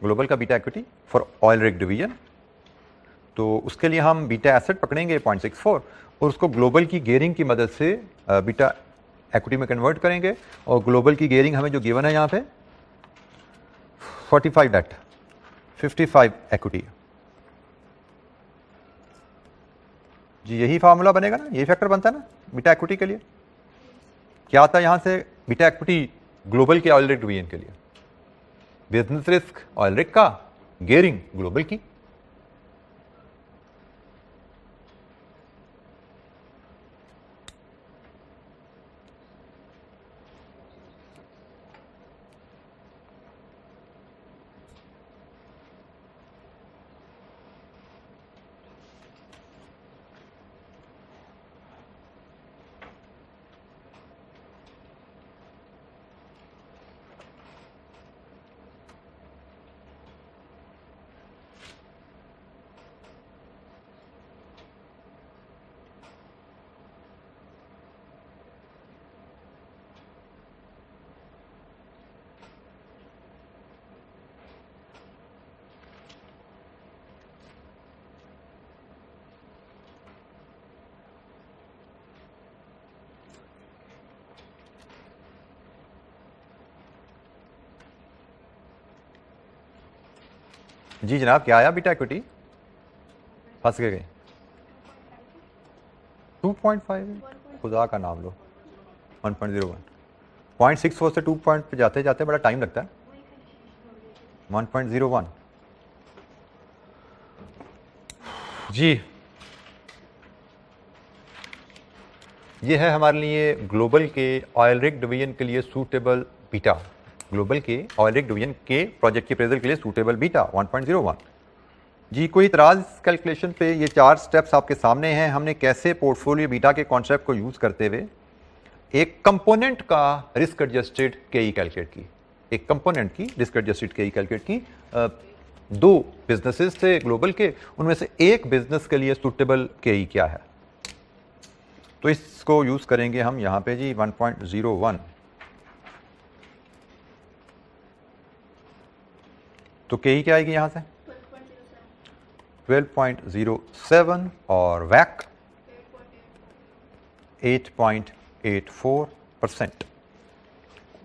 ग्लोबल का beta equity for oil rig division. तो उसके लिए हम बीटा एसेट पकड़ेंगे 0.64 और उसको ग्लोबल की गेयरिंग की मदद से बीटा इक्विटी में कन्वर्ट करेंगे। और ग्लोबल की गेयरिंग हमें जो गिवन है यहाँ पे 45 डेट 55 इक्विटी। जी यही फार्मूला बनेगा ना, यही फैक्टर बनता है ना बीटा इक्विटी के लिए। क्या आता है यहाँ से बीटा इक्विटी ग्लोबल के ऑयल रिग डिवीजन के लिए? बिजनेस रिस्क ऑयल रिग का, गेयरिंग ग्लोबल की। जी जनाब क्या आया बीटा इक्विटी? फंस गए 2.5 खुदा का नाम लो 1.01 0.64 से 2 पॉइंट पे जाते जाते बड़ा टाइम लगता है। 1.01 जी ये है हमारे लिए ग्लोबल के ऑयल रिग डिवीजन के लिए सूटेबल बीटा, ग्लोबल के ऑयल रिग डिवीजन के प्रोजेक्ट के अप्रेजल के लिए सूटेबल बीटा 1.01। जी कोई इतराज कैलकुलेशन पे? ये 4 स्टेप्स आपके सामने हैं। हमने कैसे पोर्टफोलियो बीटा के कॉन्सेप्ट को यूज करते हुए एक कंपोनेंट का रिस्क एडजस्टेड केई कैलकुलेट की, एक कंपोनेंट की रिस्क एडजस्टेड केई कैलकुलेट की। 2 बिजनेसेस थे ग्लोबल के, उनमें से एक बिजनेस के लिए सूटेबल केई क्या है, तो इसको यूज करेंगे हम यहां पे जी 1.01। तो केई क्या आएगी यहां से 12.07 और वैक 8.84%।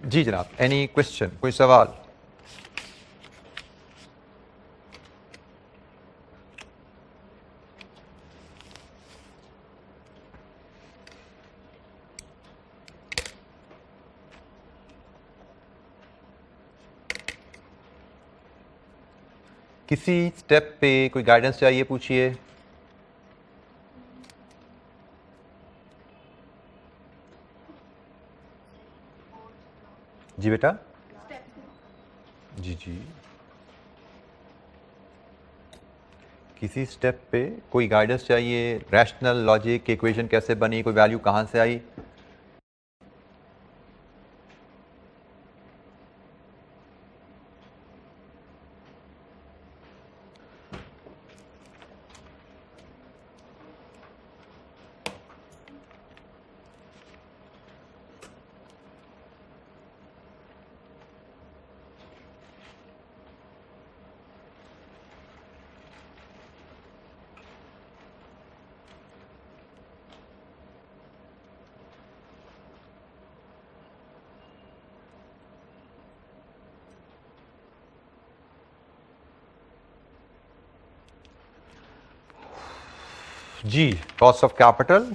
जी जनाब एनी क्वेश्चन, कोई सवाल? किसी स्टेप पे कोई गाइडेंस चाहिए पूछिए। जी बेटा जी जी किसी स्टेप पे कोई गाइडेंस चाहिए, रैशनल लॉजिक की इक्वेशन कैसे बनी, कोई वैल्यू कहां से आई? जी कॉस्ट ऑफ कैपिटल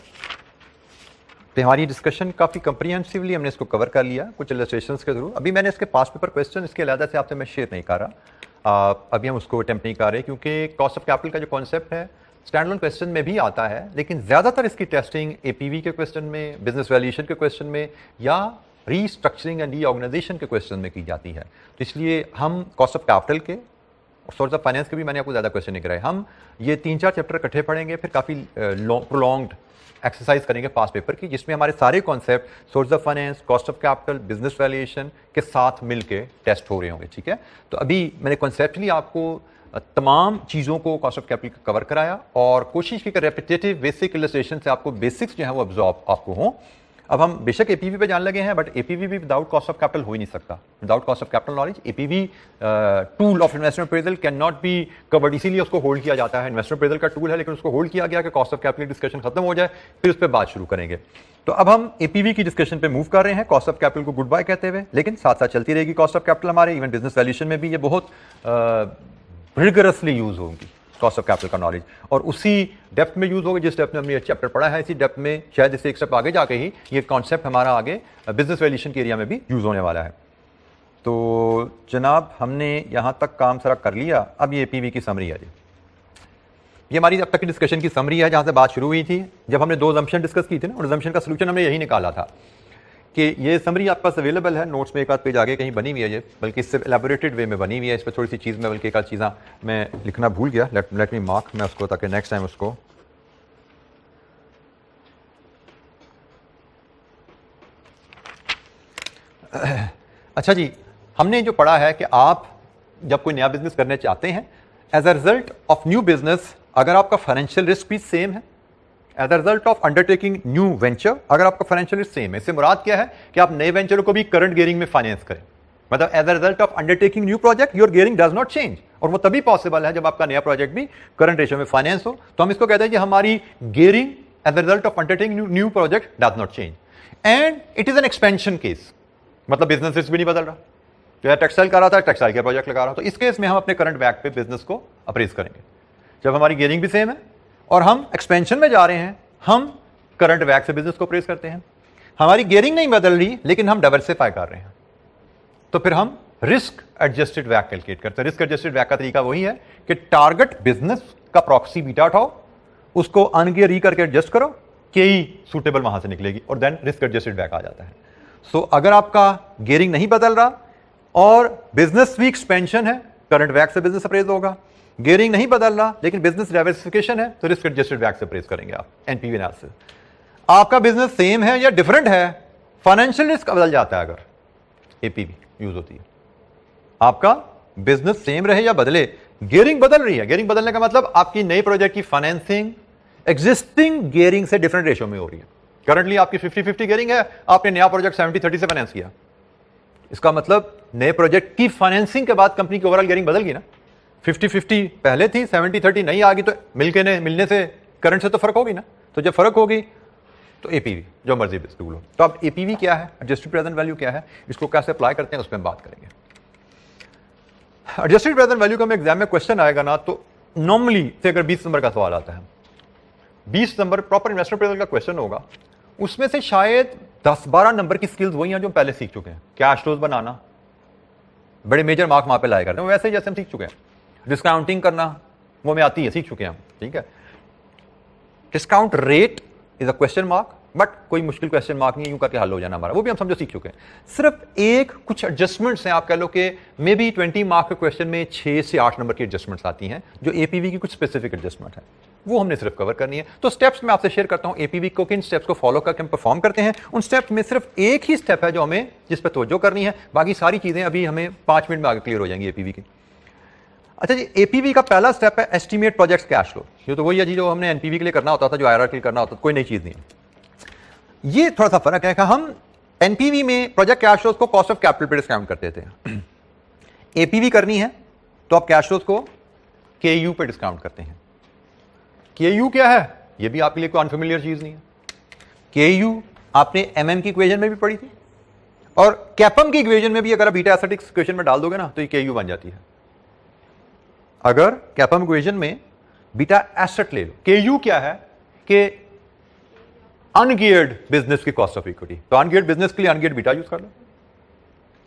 पे हमारी डिस्कशन काफ़ी कंप्रीहेंसिवली हमने इसको कवर कर लिया कुछ इलस्ट्रेशंस के थ्रू। अभी मैंने इसके पास पेपर क्वेश्चन इसके अलग से आपसे मैं शेयर नहीं कर रहा, अभी हम उसको अटेम्प्ट नहीं कर रहे क्योंकि कॉस्ट ऑफ कैपिटल का जो कॉन्सेप्ट है स्टैंड लोन क्वेश्चन में भी आता है, लेकिन ज़्यादातर इसकी टेस्टिंग एपीवी के क्वेश्चन में, बिजनेस वैल्यूएशन के क्वेश्चन में या रीस्ट्रक्चरिंग एंड रीऑर्गेनाइजेशन के क्वेश्चन में की जाती है। तो इसलिए हम कॉस्ट ऑफ कैपिटल के सोर्स ऑफ फाइनेंस के भी मैंने आपको ज़्यादा क्वेश्चन नहीं कराए। हम ये 3-4 चैप्टर इकट्ठे पढ़ेंगे, फिर काफ़ी प्रोलॉन्ग्ड एक्सरसाइज करेंगे पास पेपर की, जिसमें हमारे सारे concept source of finance, cost of capital, business valuation के साथ मिलके टेस्ट हो रहे होंगे। ठीक है, तो अभी मैंने कॉन्सेप्चुअली आपको तमाम चीज़ों को कॉस्ट ऑफ कैपिटल कवर कराया और कोशिश की कि रेपिटेटिव बेसिक इलस्ट्रेशन से आपको बेसिक्स जो है वो अब्जॉर्ब आपको हों। अब हम बेशक एपीवी पे जाने लगे हैं, बट एपीवी भी विदाउट कॉस्ट ऑफ कैपिटल हो ही नहीं सकता। Without cost of capital knowledge APV tool of investment appraisal can not be covered, इसीलिए उसको होल्ड किया जाता है। इन्वेस्टमेंट अप्रेजल का टूल है, लेकिन उसको होल्ड किया गया कि कॉस्ट ऑफ कैपिटल डिस्कशन खत्म हो जाए, फिर उस पर बात शुरू करेंगे। तो अब हम एपीवी की डिस्कशन पे मूव कर रहे हैं, कॉस्ट ऑफ कैपिटल को गुड बाय कहते हुए, लेकिन साथ साथ चलती रहेगी कॉस्ट ऑफ कैपिटल हमारे। इवन बिजनेस वैल्यूएशन में भी ये बहुत रिगरसली यूज होगी कॉस्ट ऑफ कैपिटल का नॉलेज, और उसी डेप्थ में यूज होगा जिस डेप्थ में हमने ये चैप्टर पढ़ा है। इसी डेप्थ में शायद इससे एक स्टेप आगे जाके ही ये कॉन्सेप्ट हमारा आगे बिजनेस वैल्यूएशन के एरिया में भी यूज होने वाला है। तो जनाब हमने यहाँ तक काम सारा कर लिया। अब ये एपीवी की समरी है जी, ये हमारी अब तक की डिस्कशन की समरी है, जहाँ से बात शुरू हुई थी जब हमने 2 असम्पशन डिस्कस की थी ना, और असम्पशन का सोल्यूशन हमने यही निकाला था कि ये समरी आपके पास अवेलेबल है, नोट्स में एक आध पेज आगे कहीं बनी हुई है ये, बल्कि इससे एलैबोरेटेड वे में बनी हुई है। इस पर थोड़ी सी चीज़ में बल्कि एक आध चीज़ें मैं लिखना भूल गया, लेट मी मार्क मैं उसको, ताकि नेक्स्ट टाइम उसको अच्छा जी, हमने जो पढ़ा है कि आप जब कोई नया बिजनेस करने चाहते हैं, as a result of new business अगर आपका फाइनेंशियल रिस्क भी सेम है, as a result of undertaking new venture अगर आपका फाइनेंशियल रिस्क सेम है, इससे मुराद क्या है कि आप नए वेंचर को भी करंट गियरिंग में फाइनेंस करें। मतलब as a result of undertaking new project your gearing does not change, और वो तभी पॉसिबल है जब आपका नया प्रोजेक्ट भी करंट रेशियो में फाइनेंस हो। तो हम इसको कहते हैं कि हमारी gearing as a result of undertaking new project does not change, and it is an expansion case. मतलब बिजनेस रिस्क भी नहीं बदल रहा, जो है टेक्सटाइल कर रहा था टेक्सटाइल के प्रोजेक्ट लगा रहा, तो इस केस में हम अपने करंट बैक पे बिजनेस को अप्रेज करेंगे। जब हमारी गियरिंग भी सेम है और हम एक्सपेंशन में जा रहे हैं, हम करंट बैक से बिजनेस को अप्रेज करते हैं। हमारी गियरिंग नहीं बदल रही, लेकिन हम डाइवर्सिफाई कर रहे हैं, तो फिर हम रिस्क एडजस्टेड वैक कैलकुलेट करते हैं। रिस्क एडजस्टेड वैक का तरीका वही है कि टारगेट बिजनेस का प्रॉक्सी बीटा उठाओ, उसको अनगियर करके एडजस्ट करो, केई सूटेबल वहां से निकलेगी, और देन रिस्क एडजस्टेड वैक आ जाता है। सो अगर आपका गियरिंग नहीं बदल रहा और बिजनेस भी एक्सपेंशन है, करंट वैक से बिजनेस अप्रेज होगा। गियरिंग नहीं बदल रहा लेकिन बिजनेस डाइवर्सिफिकेशन है, तो रिस्क एडजस्टेड वैक से अप्रेज करेंगे आप एनपीवी एनालिसिस। आपका बिजनेस सेम है या डिफरेंट है, फाइनेंशियल रिस्क बदल जाता है अगर एपीवी यूज होती है। आपका बिजनेस सेम रहे या बदले, गियरिंग बदल रही है, गियरिंग बदलने का मतलब आपकी नई प्रोजेक्ट की फाइनेंसिंग एग्जिस्टिंग गियरिंग से डिफरेंट रेशियो में हो रही है। करंटली आपकी 50-50 गियरिंग है, आपने नया प्रोजेक्ट 70-30 से फाइनेंस किया, इसका मतलब नए प्रोजेक्ट की फाइनेंसिंग के बाद कंपनी की ओवरऑल गियरिंग बदल गई ना। 50-50 पहले थी, 70-30 नहीं आ गई, तो मिलने से करंट से तो फर्क होगी ना। तो जब फर्क होगी तो एपीवी जो मर्जी टूल हो। तो अब एपीवी क्या है, एडजस्टेड प्रेजेंट वैल्यू क्या है, इसको कैसे अप्लाई करते हैं उस पर हम बात करेंगे। एडजस्टेड प्रेजेंट वैल्यू का मैं एग्जाम में क्वेश्चन आएगा ना, तो नॉर्मली से अगर 20 नंबर का सवाल आता है, 20 नंबर प्रॉपर इन्वेस्टमेंट अप्रेजल का क्वेश्चन होगा, उसमें से शायद 10-12 नंबर की स्किल्स वही हैं जो हम पहले सीख चुके हैं। कैश फ्लोज बनाना, बड़े मेजर मार्क वहां पे लाया करते हैं, वैसे ही जैसे हम सीख चुके हैं। डिस्काउंटिंग करना वो हमें आती है, सीख चुके हैं हम, ठीक है। Discount rate is a question mark, but कोई मुश्किल क्वेश्चन मार्क नहीं, यूं करके हल हो जाना हमारा, वो भी हम समझो सीख चुके हैं। सिर्फ एक कुछ एडजस्टमेंट्स हैं, आप कह लो कि मे बी 20 मार्क के क्वेश्चन में 6 से 8 नंबर की एडजस्टमेंट्स आती हैं, जो एपीवी की कुछ स्पेसिफिक एडजस्टमेंट है, वो हमने सिर्फ कवर करनी है। तो स्टेप्स मैं आपसे शेयर करता हूं एपीवी को, किन स्टेप्स को फॉलो करके हम परफॉर्म करते हैं। उन स्टेप्स में सिर्फ एक ही स्टेप है जो हमें जिस पर तवज्जो करनी है, बाकी सारी चीजें अभी हमें 5 मिनट में आगे क्लियर हो जाएंगी एपीवी की। अच्छा जी, एपीवी का पहला स्टेप है एस्टीमेट प्रोजेक्ट्स कैश फ्लो। ये तो वही है जी जो हमने एनपीवी के लिए करना होता था, जो आईआरआर के लिए करना होता था, कोई नई चीज नहीं है। ये थोड़ा सा फर्क है कि हम एनपीवी में प्रोजेक्ट कैश फ्लोज को कॉस्ट ऑफ कैपिटल पे डिस्काउंट करते थे। एपीवी करनी है तो आप कैश फ्लोज को केयू पे डिस्काउंट करते हैं। केयू क्या है, ये भी आपके लिए कोई अनफेमिलियर चीज नहीं है। केयू आपने एमएम की इक्वेशन में भी पढ़ी थी, और कैपम की इक्वेशन में भी अगर आप बीटा एसिडिक्स इक्वेशन में डाल दोगे ना, तो ये केयू बन जाती है। अगर कैपम इक्वेशन में बीटा एसेट ले लो, केयू क्या है कि अनगियर्ड बिजनेस की कॉस्ट ऑफ इक्विटी, तो अनगियर्ड बिजनेस के लिए अनगियर्ड बीटा यूज कर लो,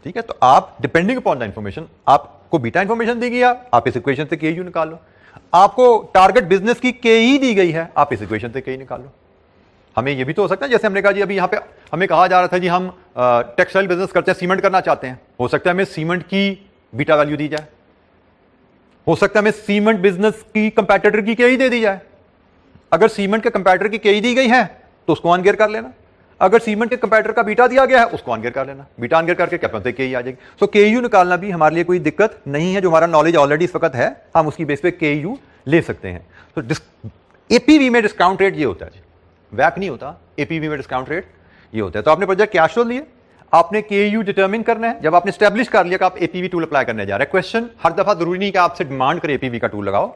ठीक है। तो आप डिपेंडिंग अपॉन द इंफॉर्मेशन, आपको बीटा इंफॉर्मेशन दी गई, आप इस इक्वेशन से केयू निकाल लो। आपको टारगेट बिजनेस की केई दी गई है, आप इस इक्वेशन से केई निकाल लो। हमें ये भी तो हो सकता है, जैसे हमने कहा जी अभी यहाँ पे हमें कहा जा रहा था जी हम टेक्सटाइल बिजनेस करते हैं, सीमेंट करना चाहते हैं, हो सकता है हमें सीमेंट की बीटा वैल्यू दी जाए, हो सकता है हमें सीमेंट बिजनेस की कंपैटिटर की केई दे दी जाए। अगर सीमेंट के कंपैटिटर की केई दी गई है तो उसको अनगियर कर लेना, अगर सीमेंट के कंपैटिटर का बीटा दिया गया है उसको अनगियर कर लेना, बीटा अनगियर करके क्या पता केई आ जाएगी। सो केयू निकालना भी हमारे लिए कोई दिक्कत नहीं है, जो हमारा नॉलेज ऑलरेडी इस वक्त है हम उसकी बेस पे केयू ले सकते हैं। तो एपीवी में डिस्काउंट रेट ये होता है, वैक नहीं होता, एपीवी में डिस्काउंट रेट ये होता है। तो आपने प्रोजेक्ट कैश फ्लो लिए, आपने केयू डिटरमिन करना है। जब आपने स्टैब्लिश कर लिया कि आप एपीवी टूल अप्लाई करने जा रहे हैं, क्वेश्चन हर दफा जरूरी नहीं कि आपसे डिमांड करे एपीवी का टूल लगाओ,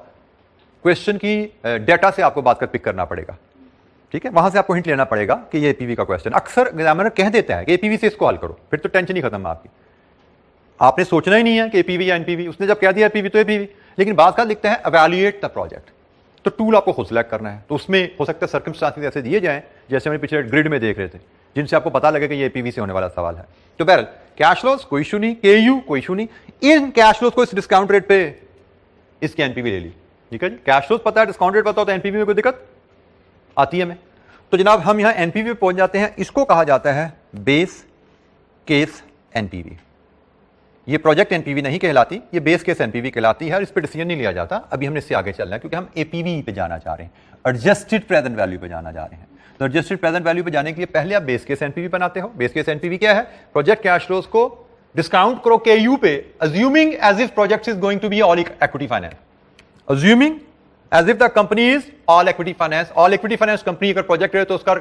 क्वेश्चन की डेटा से आपको बात कर पिक करना पड़ेगा, ठीक है, वहां से आपको हिंट लेना पड़ेगा कि ये एपीवी का क्वेश्चन। अक्सर एग्जामिनर कह देता है कि एपीवी से इसको हल करो, फिर तो टेंशन ही खत्म आपकी, आपने सोचना ही नहीं है कि एपीवी या एनपीवी, उसने जब कह दिया एपीवी तो एपीवी। लेकिन बात का लिखते हैं एवैल्यूएट द प्रोजेक्ट, तो टूल आपको खुद सेलेक्ट करना है। तो उसमें हो सकता है सर्कमस्टांसेस ऐसे दिए जाएं जैसे हमने पिछले ग्रिड में देख रहे थे, जिनसे आपको पता लगे कि ये एपीवी से होने वाला सवाल है। तो बहरहाल कैश फ्लोस कोई इशू नहीं, केयू कोई इशू नहीं, इन कैश फ्लोस को इस डिस्काउंट रेट पे इसकी एनपीवी ले ली, ठीक है जी। कैश फ्लोस पता है, डिस्काउंट रेट पता हो तो एनपीवी में कोई दिक्कत आती है हमें। तो जनाब हम यहां एनपीवी पे पहुंच जाते हैं, इसको कहा जाता है बेस केस एनपीवी। ये प्रोजेक्ट एनपीवी नहीं कहलाती, ये बेस केस एनपीवी कहलाती है और इस पर डिसीजन नहीं लिया जाता। अभी हमने इससे आगे चलना है क्योंकि हम एपीवी पे जाना चाह रहे हैं, एडजस्टेड प्रेजेंट वैल्यू पे जाना चाह रहे हैं। तो एडजस्टेड प्रेजेंट वैल्यू पे जाने के लिए पहले आप बेस केस एनपीवी बनाते हो। बेस केस एनपीवी क्या है? प्रोजेक्ट कैश फ्लोस को डिस्काउंट करो केयू पे, assuming as if project is going to be all equity finance, assuming as if the company is all equity finance. All equity finance company अगर project है तो उसका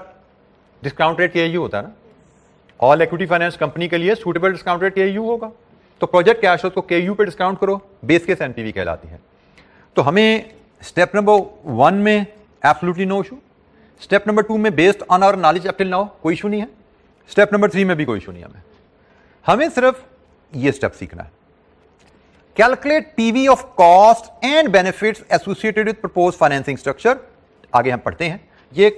discount rate केयू होता है ना, ऑल इक्विटी फाइनेंस कंपनी के लिए suitable discount rate केयू होगा। तो प्रोजेक्ट कैश फ्लो को केयू पे डिस्काउंट करो, बेस केस एनपीवी कहलाती है। तो हमें स्टेप नंबर 1 में absolutely no issue, step number 2 में based on our knowledge up till now कोई इशू नहीं है, स्टेप नंबर 3 में भी कोई इशू नहीं है। हमें सिर्फ ये स्टेप सीखना है, calculate PV of cost and benefits associated with proposed financing structure. आगे हम पढ़ते हैं ये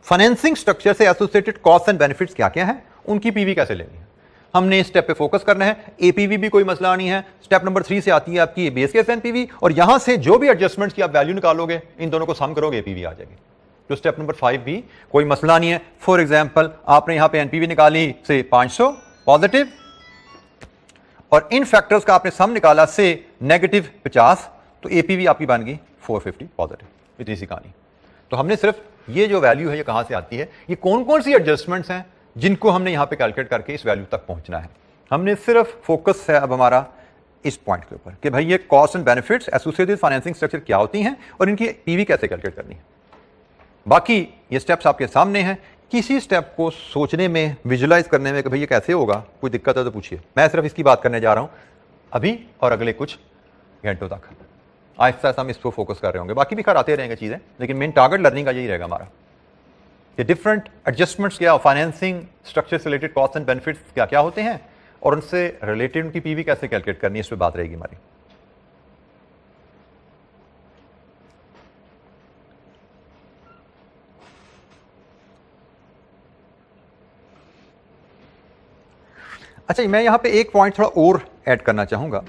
फाइनेंसिंग स्ट्रक्चर से एसोसिएटेड कॉस्ट एंड बेनिफिट्स क्या क्या है, उनकी पीवी कैसे लेनी है, हमने इस स्टेप पे फोकस करना है। एपीवी भी कोई मसला नहीं है। स्टेप नंबर 3 से आती है आपकी बेस केस एनपीवी, और यहां से जो भी एडजस्टमेंट्स की आप वैल्यू निकालोगे इन दोनों को सम करोगे एपीवी आ जाएगी। तो स्टेप नंबर 5 भी कोई मसला नहीं है। फॉर एग्जांपल आपने यहां पे एनपीवी निकाली से 500 पॉजिटिव, और इन फैक्टर्स का आपने सम निकाला से नेगेटिव 50, तो एपीवी आपकी बन गई 450 पॉजिटिव। इतनी सी कहानी। तो हमने सिर्फ ये जो वैल्यू है ये कहां से आती है, ये कौन कौन सी एडजस्टमेंट्स हैं जिनको हमने यहां पे कैलकुलेट करके इस वैल्यू तक पहुंचना है। हमने सिर्फ फोकस है अब हमारा इस पॉइंट के ऊपर कि भाई ये cost and benefits associated financing structure क्या होती हैं और इनकी पीवी कैसे कैलकुलेट करनी है। बाकी ये स्टेप्स आपके सामने हैं, किसी स्टेप को सोचने में, विजुलाइज करने में कि भाई ये कैसे होगा, कोई दिक्कत है तो पूछिए। मैं सिर्फ इसकी बात करने जा रहा हूं अभी और अगले कुछ घंटों तक। आहिस्ता आहिस्ता हम इस पर फोकस कर रहे होंगे, बाकी भी कर आते रहेंगे चीजें, लेकिन मेन टारगेट लर्निंग का यही रहेगा हमारा कि डिफरेंट एडजस्टमेंट्स क्या, फाइनेंसिंग स्ट्रक्चर से रिलेटेड कॉस्ट एंड बेनिफिट्स क्या क्या होते हैं और उनसे रिलेटेड उनकी पीवी कैसे कैलकुलेट करनी है, इस पर बात रहेगी हमारी। अच्छा, मैं यहां पे एक पॉइंट थोड़ा और ऐड करना चाहूंगा।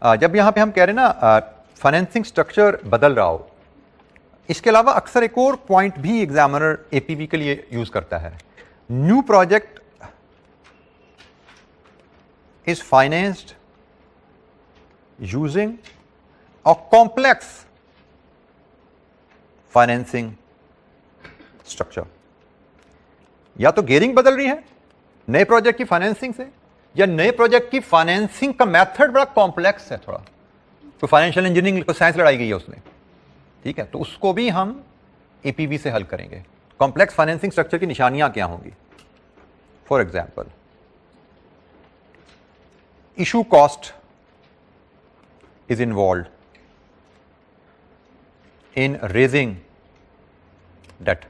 जब यहां पे हम कह रहे हैं ना फाइनेंसिंग स्ट्रक्चर बदल रहा हो, इसके अलावा अक्सर एक और पॉइंट भी एग्जामिनर एपीवी के लिए यूज करता है। New project is financed using a complex financing structure. या तो गेयरिंग बदल रही है नए प्रोजेक्ट की फाइनेंसिंग से, या नए प्रोजेक्ट की फाइनेंसिंग का मेथड बड़ा कॉम्प्लेक्स है थोड़ा, तो फाइनेंशियल इंजीनियरिंग को साइंस लड़ाई गई है उसमें, ठीक है, तो उसको भी हम एपीवी से हल करेंगे। कॉम्प्लेक्स फाइनेंसिंग स्ट्रक्चर की निशानियां क्या होंगी? For example, issue cost is involve in raising debt.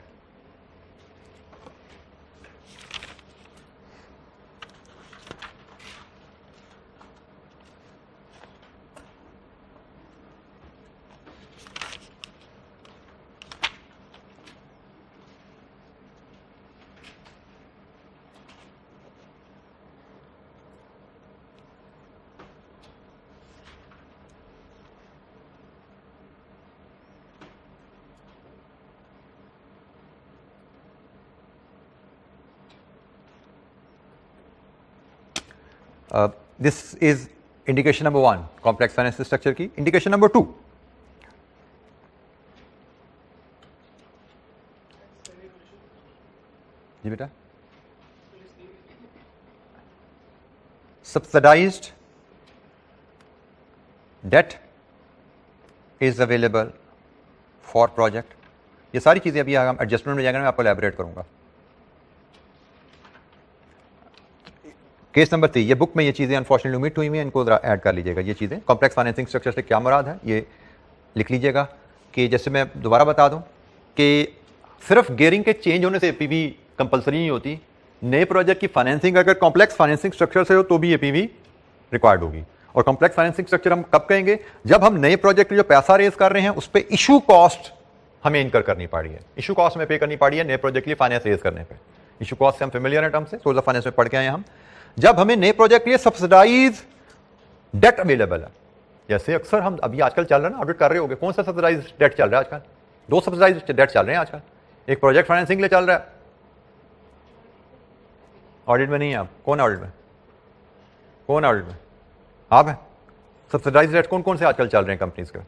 This is indication number 1 complex financial structure की। इंडिकेशन नंबर 2 जी बेटा, subsidised debt is available for project. ये सारी चीजें अभी हम एडजस्टमेंट में जाएंगे, मैं आपको एलैबोरेट करूंगा। केस नंबर 3, ये बुक में ये चीजें अनफॉर्चुनेटली ओमिट हुई हैं, इनको ऐड कर लीजिएगा। ये चीजें कॉम्प्लेक्स फाइनेंसिंग स्ट्रक्चर से क्या मुराद है ये लिख लीजिएगा। कि जैसे मैं दोबारा बता दूं कि सिर्फ गेयरिंग के चेंज होने से एपीवी कंपलसरी नहीं होती। नए प्रोजेक्ट की फाइनेंसिंग अगर कॉम्प्लेक्स फाइनेंसिंग स्ट्रक्चर से हो तो भी एपीवी रिक्वायर्ड होगी। और कॉम्प्लेक्स फाइनेंसिंग स्ट्रक्चर हम कब कहेंगे? जब हम नए प्रोजेक्ट के जो पैसा रेज कर रहे हैं उस पर इशू कॉस्ट हमें इनकर करनी पड़ी है, इशू कॉस्ट में पे करनी पड़ी है नए प्रोजेक्ट के लिए फाइनेंस रेज करने पे। इशू कॉस्ट से हम फेमिलियर हैं टर्म से, सोर्स ऑफ फाइनेंस में पढ़ के आए हम। जब हमें नए प्रोजेक्ट के लिए सब्सिडाइज डेट अवेलेबल है, जैसे अक्सर हम अभी आजकल चल रहा है ना, ऑडिट कर रहे होंगे, कौन सा सब्सिडाइज डेट चल रहा है आजकल? 2 सब्सिडाइज डेट चल रहे हैं आजकल। एक प्रोजेक्ट फाइनेंसिंग के लिए चल रहा है, ऑडिट में नहीं है आप, कौन है ऑडिट में? कौन है ऑडिट में? आप हैं। सब्सिडाइज डेट कौन कौन से आजकल चल रहे हैं कंपनीज के?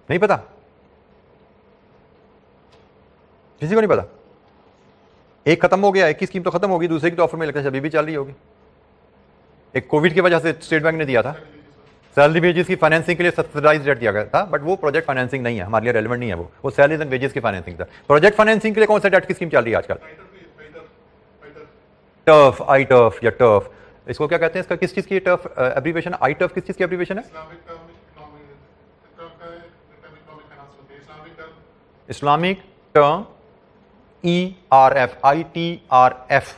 नहीं पता? किसी को नहीं पता? एक खत्म हो गया, एक की स्कीम तो खत्म होगी, दूसरे की तो ऑफर में लगता है अभी भी चल रही होगी। एक कोविड की वजह से स्टेट बैंक ने दिया था सैलरी वेजेस की फाइनेंसिंग के लिए सब्सिडाइज डेट दिया गया था, बट वो प्रोजेक्ट फाइनेंसिंग नहीं है, हमारे लिए रेलेवेंट नहीं है। वो सैलरीज एंड वेजेस की फाइनेंसिंग था। प्रोजेक्ट फाइनेंसिंग के लिए कौन सा डेट की स्कीम चल रही है आजकल? टर्फ, आई टर्फ या टर्फ, इसको क्या कहते हैं? इसका किस चीज की टर्फ एब्रीविएशन? आई टर्फ किस चीज की एब्रीविएशन है? इस्लामिक टर्म ERF, ITRF,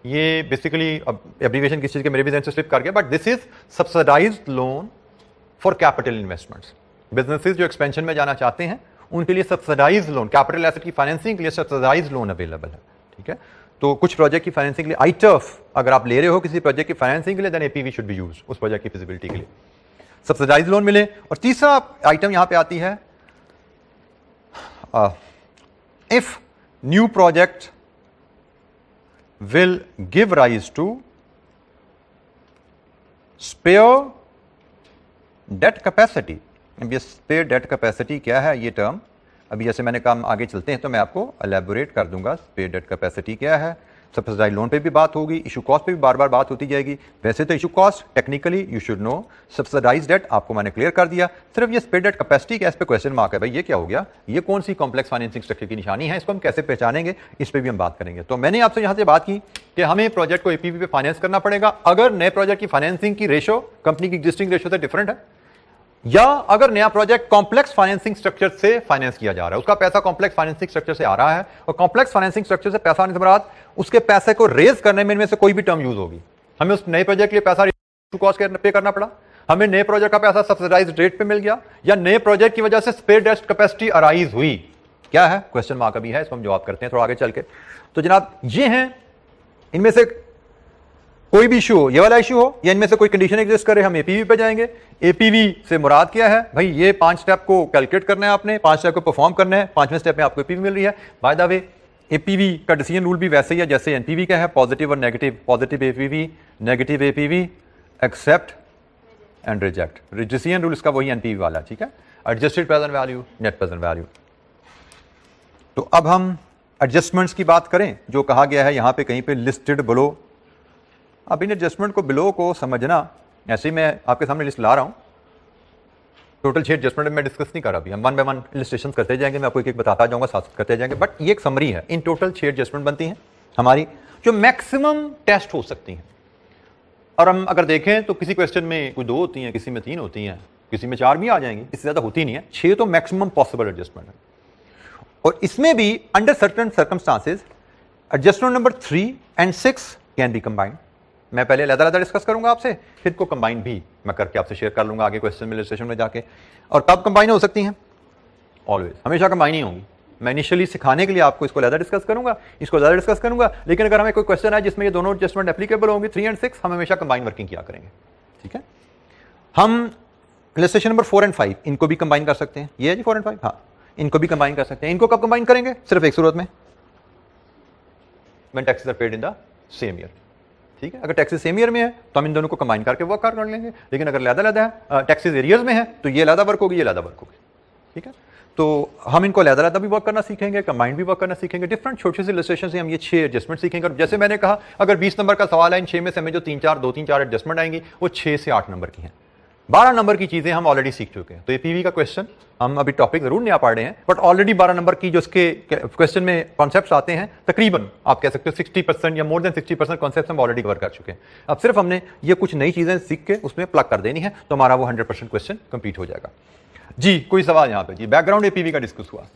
ये बेसिकली एब्रीविएशन किस चीज के मेरे भी ध्यान से स्लिप कर गया, but this is subsidised loan for capital investments. Businesses जो एक्सपेंशन में जाना चाहते हैं उनके लिए सब्सिडाइज्ड लोन, कैपिटल एसेट की फाइनेंसिंग के लिए सब्सिडाइज्ड लोन अवेलेबल है। ठीक है, तो कुछ प्रोजेक्ट की फाइनेंसिंग के लिए ITRF अगर आप ले रहे हो किसी प्रोजेक्ट की फाइनेंसिंग के लिए, then APV should be used उस प्रोजेक्ट की फिजिबिलिटी के लिए, सब्सिडाइज्ड लोन मिले। और तीसरा आइटम यहां पे आती है, if new project will give rise to spare debt capacity। अब ये spare debt capacity क्या है ये टर्म, अभी जैसे मैंने कहा आगे चलते हैं तो मैं आपको एलैबोरेट कर दूंगा spare debt capacity क्या है। सब्सिडाइज्ड लोन पे भी बात होगी, इशू कॉस्ट पे भी बार बार बात होती जाएगी। वैसे तो issue cost technically you should know, subsidised debt आपको मैंने क्लियर कर दिया। सिर्फ ये स्पेयर डेट कैपेसिटी क्या, इस पे क्वेश्चन मार्क है भाई, ये क्या हो गया, ये कौन सी कॉम्प्लेक्स फाइनेंसिंग स्ट्रक्चर की निशानी है, इसको हम कैसे पहचानेंगे, इस पे भी हम बात करेंगे। तो मैंने आपसे यहां से बात की कि हमें प्रोजेक्ट को एपीवी पे फाइनेंस करना पड़ेगा अगर नए प्रोजेक्ट की फाइनेंसिंग की रेशो कंपनी की एग्जिस्टिंग रेशो से डिफरेंट है, या अगर नया प्रोजेक्ट कॉम्प्लेक्स फाइनेंसिंग स्ट्रक्चर से फाइनेंस किया जा रहा है, उसका पैसा कॉम्प्लेक्स फाइनेंसिंग स्ट्रक्चर से आ रहा है, और कॉम्प्लेक्स फाइनेंसिंग स्ट्रक्चर से पैसा आने से बाद उसके पैसे को रेज करने में इनमें से कोई भी टर्म यूज होगी। हमें उस नए प्रोजेक्ट के लिए पैसा कॉस्ट पे करना पड़ा, हमें नए प्रोजेक्ट का पैसा सब्सिडाइज्ड रेट पे मिल गया, या नए प्रोजेक्ट की वजह से स्पेयर डेट कैपेसिटी अराइज हुई, क्या है क्वेश्चन मार्क अभी है, इसको हम जवाब करते हैं थोड़ा आगे चल के। तो जनाब ये हैं, इनमें से कोई भी इशू हो, ये वाला इशू हो या इनमें से कोई कंडीशन एग्जिस्ट करे, हम एपीवी पे जाएंगे। एपीवी से मुराद क्या है भाई, ये 5 स्टेप को कैलकुलेट करना है आपने, 5 स्टेप को परफॉर्म करना है, 5वें स्टेप में आपको एपीवी मिल रही है। बाय द वे एपीवी का डिसीजन रूल भी वैसे ही है जैसे एनपीवी का है, पॉजिटिव और negative, positive APV, negative APV, accept and reject. Decision rule इसका वही एनपीवी वाला, ठीक है, adjusted present value, net present value. तो अब हम एडजस्टमेंट्स की बात करें, जो कहा गया है यहां पे कहीं पे लिस्टेड बिलो। अब इन एडजस्टमेंट को बिलो को समझना, ऐसे ही मैं आपके सामने लिस्ट ला रहा हूं, टोटल 6 एडजस्टमेंट में डिस्कस नहीं कर रहा, अभी हम 1 बाय 1 इलस्ट्रेशन करते जाएंगे, मैं आपको एक एक बताता जाऊंगा, साथ करते जाएंगे, बट ये एक समरी है। इन टोटल 6 एडजस्टमेंट बनती हैं हमारी, जो मैक्सिमम टेस्ट हो सकती हैं। और हम अगर देखें तो किसी क्वेश्चन में कोई 2 होती हैं, किसी में 3 होती हैं, किसी में 4 भी आ जाएंगी, इससे ज्यादा होती नहीं है। 6 तो मैक्सिमम पॉसिबल एडजस्टमेंट है, और इसमें भी under certain circumstances adjustment number 3 and 6 can be combined. मैं पहले अलग-अलग डिस्कस करूंगा आपसे, फिर को कंबाइन भी मैं करके आपसे शेयर कर लूंगा आगे क्वेश्चन में, इलस्ट्रेशन में जाके। और कब कंबाइन हो सकती हैं? ऑलवेज, हमेशा कंबाइन ही होंगी। मैं इनिशियली सिखाने के लिए आपको इसको ज़्यादा डिस्कस करूंगा, इसको ज़्यादा डिस्कस करूंगा, लेकिन अगर हमें कोई क्वेश्चन है जिसमें ये दोनों एडजस्टमेंट एप्लीकेबल होंगे 3 एंड 6, हम हमेशा कंबाइन वर्किंग किया करेंगे। ठीक है, हम इलस्ट्रेशन नंबर 4 एंड 5 इनको भी कंबाइन कर सकते हैं। ये है जी 4 एंड 5, हाँ इनको भी कंबाइन कर सकते हैं। इनको कब कंबाइन करेंगे? सिर्फ एक सूरत में, when taxes are paid in the same year. ठीक है, अगर टैक्सेस सेम ईयर में है तो हम इन दोनों को कंबाइन करके वर्क कर लेंगे, लेकिन अगर अलग-अलग है, टैक्सेस एरियाज में है तो ये अलग वर्क होगी, ये अलग वर्क होगी। ठीक है, तो हम इनको अलग-अलग भी वर्क करना सीखेंगे, कंबाइंड भी वर्क करना सीखेंगे। डिफरेंट छोटे से इलस्ट्रेशन से हम ये 6 एडजस्टमेंट सीखेंगे। और जैसे मैंने कहा, अगर 20 नंबर का सवाल है, इन 6 में से हमें जो 2-3-4 एडजस्टमेंट आएंगी वो 6 से 8 नंबर की हैं। 12 नंबर की चीजें हम ऑलरेडी सीख चुके हैं। तो ये पीवी का क्वेश्चन हम अभी टॉपिक जरूर नहीं आ पा रहे हैं, बट ऑलरेडी 12 नंबर की जो इसके क्वेश्चन में कॉन्सेप्ट्स आते हैं, तकरीबन आप कह सकते हो 60% या मोर देन 60% कॉन्सेप्ट्स हम ऑलरेडी कवर कर चुके हैं। अब सिर्फ हमने ये कुछ नई चीजें सीख के उसमें प्लग कर देनी है, तो हमारा वो 100% क्वेश्चन कंप्लीट हो जाएगा। जी, कोई सवाल यहाँ पे? जी, बैकग्राउंड एपीवी का डिस्कस हुआ।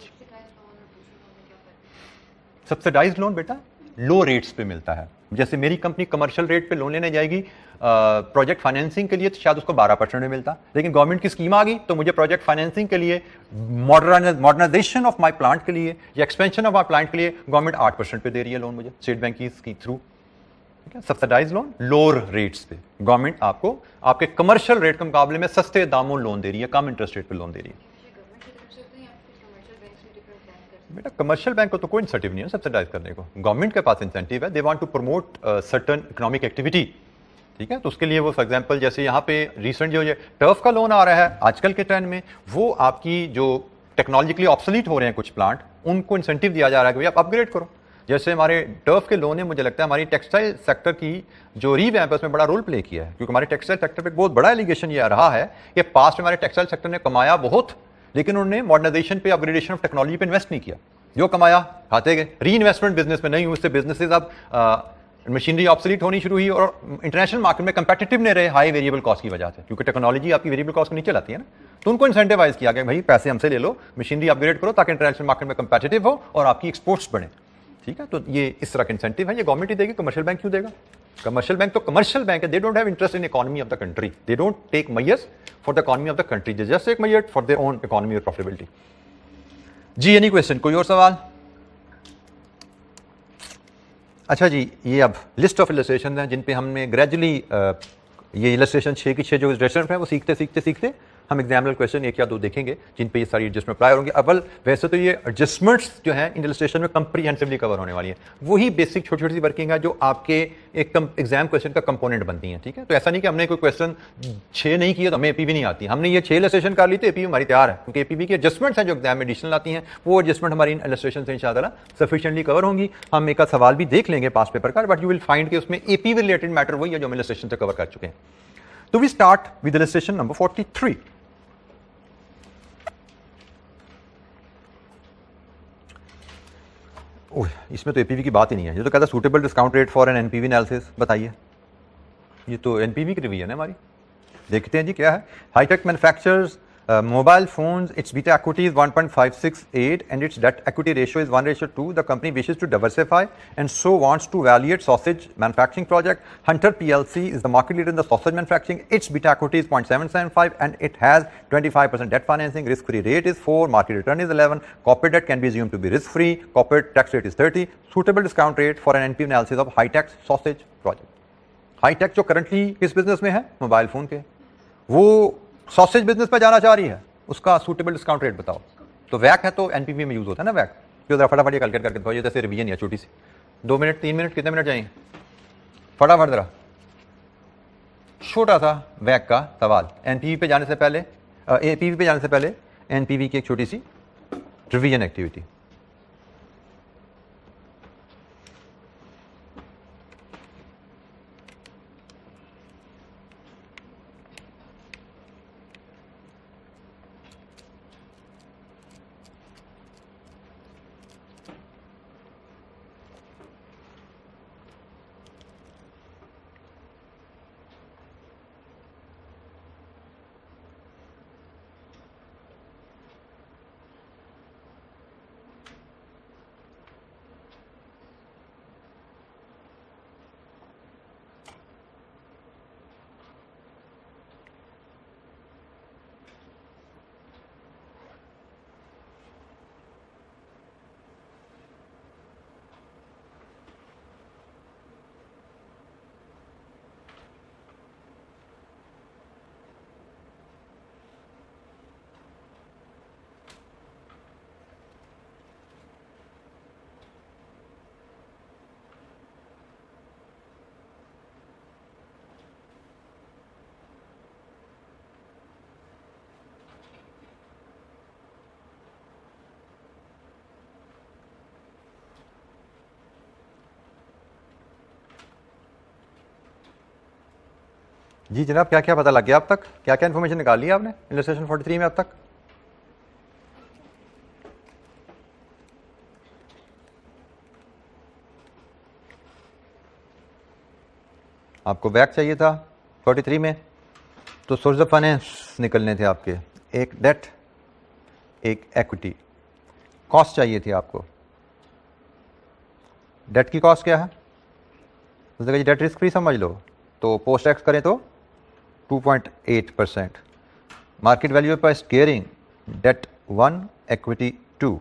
सब्सिडाइज्ड लोन बेटा लो रेट्स पे मिलता है। जैसे मेरी कंपनी कमर्शियल रेट पे लोन लेने जाएगी प्रोजेक्ट फाइनेंसिंग के लिए, तो शायद उसको 12% में मिलता, लेकिन गवर्नमेंट की स्कीम आ गई तो मुझे प्रोजेक्ट फाइनेंसिंग के लिए, मॉडर्नाइजेशन ऑफ माय प्लांट के लिए या एक्सपेंशन ऑफ माय प्लांट के लिए गवर्नमेंट 8% पे दे रही है लोन मुझे, स्टेट बैंक की थ्रू। ठीक है, सब्सिडाइज लोन लोअर रेट्स पे गवर्नमेंट आपको आपके कमर्शियल रेट के मुकाबले में सस्ते दामों लोन दे रही है, कम इंटरेस्ट रेट पे लोन दे रही है। बेटा कमर्शियल बैंक को तो कोई इंसेंटिव नहीं है सब्सिडाइज करने को, गवर्नमेंट के पास इंसेंटिव है। They want to promote certain economic activity. ठीक है, तो उसके लिए वो फॉर एग्जांपल जैसे यहाँ पे रिसेंट जो ये टर्फ का लोन आ रहा है आजकल के ट्रेंड में, वो आपकी जो टेक्नोलॉजिकली ऑब्सोलीट हो रहे हैं कुछ प्लांट, उनको इंसेंटिव दिया जा रहा है कि भाई आप अपग्रेड करो। जैसे हमारे टर्फ के लोन है, मुझे लगता है हमारी टेक्सटाइल सेक्टर की जो रीवैम्प है उसमें बड़ा रोल प्ले किया है, क्योंकि हमारे टेक्सटाइल सेक्टर पे बहुत बड़ा एलिगेशन ये रहा है कि पास्ट में हमारे टेक्सटाइल सेक्टर ने कमाया बहुत, लेकिन उन्होंने मॉडर्नाइजेशन पे, अपग्रेडेशन ऑफ टेक्नोलॉजी पे इन्वेस्ट नहीं किया। जो कमाया खाते गए, री इन्वेस्टमेंट बिजनेस में नहीं हुई, उससे बिजनेसेस अब मशीनरी ऑब्सोलीट होनी शुरू हुई और इंटरनेशनल मार्केट में कंपेटिटिव नहीं रहे हाई वेरिएबल कॉस्ट की वजह से, क्योंकि टेक्नोलॉजी आपकी वेरिएबल कॉस्ट को नीचे लाती है ना। तो उनको इंसेंटिवाइज किया गया, भाई पैसे हमसे ले लो, मशीनरी अपग्रेड करो ताकि इंटरनेशनल मार्केट में कंपेटिटिव हो और आपकी एक्सपोर्ट्स बढ़े। ठीक है, तो ये इस तरह का इंसेंटिव है, ये गवर्नमेंट ही देगी, कमर्शियल बैंक क्यों देगा? कमर्शियल बैंक तो कमर्शियल बैंक है, they don't have interest in economy of the country, they don't take measures for the economy of the country, they just take measures for their own economy और profitability. जी, any question? कोई और सवाल? अच्छा जी, ये अब list of illustration हैं जिन पे हमने ग्रेजुअली ये इलस्ट्रेशन 6 की 6 जो एडजस्टमेंट है वो सीखते हम एग्जामिनर क्वेश्चन 1 या 2 देखेंगे जिन पे ये सारी एडजस्टमेंट अप्लाई होंगे। अव्वल वैसे तो ये एडजस्टमेंट्स जो हैं इन इलस्ट्रेशन में कंप्रीहेंसिवली कवर होने वाली है, वही बेसिक छोटी छोटी वर्किंग है जो आपके एक एग्जाम क्वेश्चन का कंपोनेंट बनती है। ठीक है, तो ऐसा नहीं कि हमने कोई क्वेश्चन 6 नहीं किया तो हमें एपीवी नहीं आती, हमने ये 6 इलस्ट्रेशन कर ली तो एपीवी हमारी तैयार है, क्योंकि एपीवी की एडजस्टमेंट्स हैं जो एग्जाम में एडिशनल आती हैं, वो एडजस्टमेंट हमारी इन इलस्ट्रेशन से इंशाअल्लाह सफिशिएंटली कवर होंगी। हम एक सवाल भी देख लेंगे पास पेपर का, बट यू विल फाइंड कि उसमें एपीवी रिलेटेड मैटर वही है जो हम इलस्ट्रेशन से कवर कर चुके हैं। तो we start with illustration number 43। इसमें तो एपीवी की बात ही नहीं है, ये तो कहता है suitable discount rate for an NPV analysis. बताइए, ये तो एनपीवी की रिवीजन है हमारी। देखते हैं जी क्या है। High tech manufacturers mobile phones, its beta equity is 1.568 and its debt equity ratio is 1:2. The company wishes to diversify and so wants to evaluate sausage manufacturing project. Hunter PLC is the market leader in the sausage manufacturing. Its beta equity is 0.775 and it has 25% debt financing. Risk-free rate is 4. Market return is 11. Corporate debt can be assumed to be risk-free. Corporate tax rate is 30. Suitable discount rate for an NPV analysis of high-tech sausage project. High-tech जो currently किस business में है? Mobile phone के, वो sausage business पे जाना चाह रही है, उसका सूटेबल डिस्काउंट रेट बताओ। तो वैक है तो एनपीवी में यूज होता है ना वैक, जो जरा फटाफट ये कैलकुलेट करके दिखाओ। जैसे रिवीजन है छोटी सी, 2 मिनट 3 मिनट कितने मिनट चाहिए? फटाफट जरा छोटा सा वैक का सवाल एनपीवी पे जाने से पहले, एपीवी पे जाने से पहले एनपीवी की एक छोटी सी रिवीजन एक्टिविटी। जी जनाब, क्या क्या पता लग गया अब तक? क्या क्या इन्फॉर्मेशन निकाल ली आपने इलस्ट्रेशन 43 में अब तक? आपको बैक चाहिए था 43 में, तो सोर्स ऑफ फाइनेंस निकलने थे आपके, एक डेट एक इक्विटी। कॉस्ट चाहिए थी आपको। डेट की कॉस्ट क्या है? उसने कहा डेट रिस्क फ्री समझ लो, तो पोस्ट टैक्स करें तो 2.8%। मार्केट वैल्यू पर स्केयरिंग debt 1 equity 2।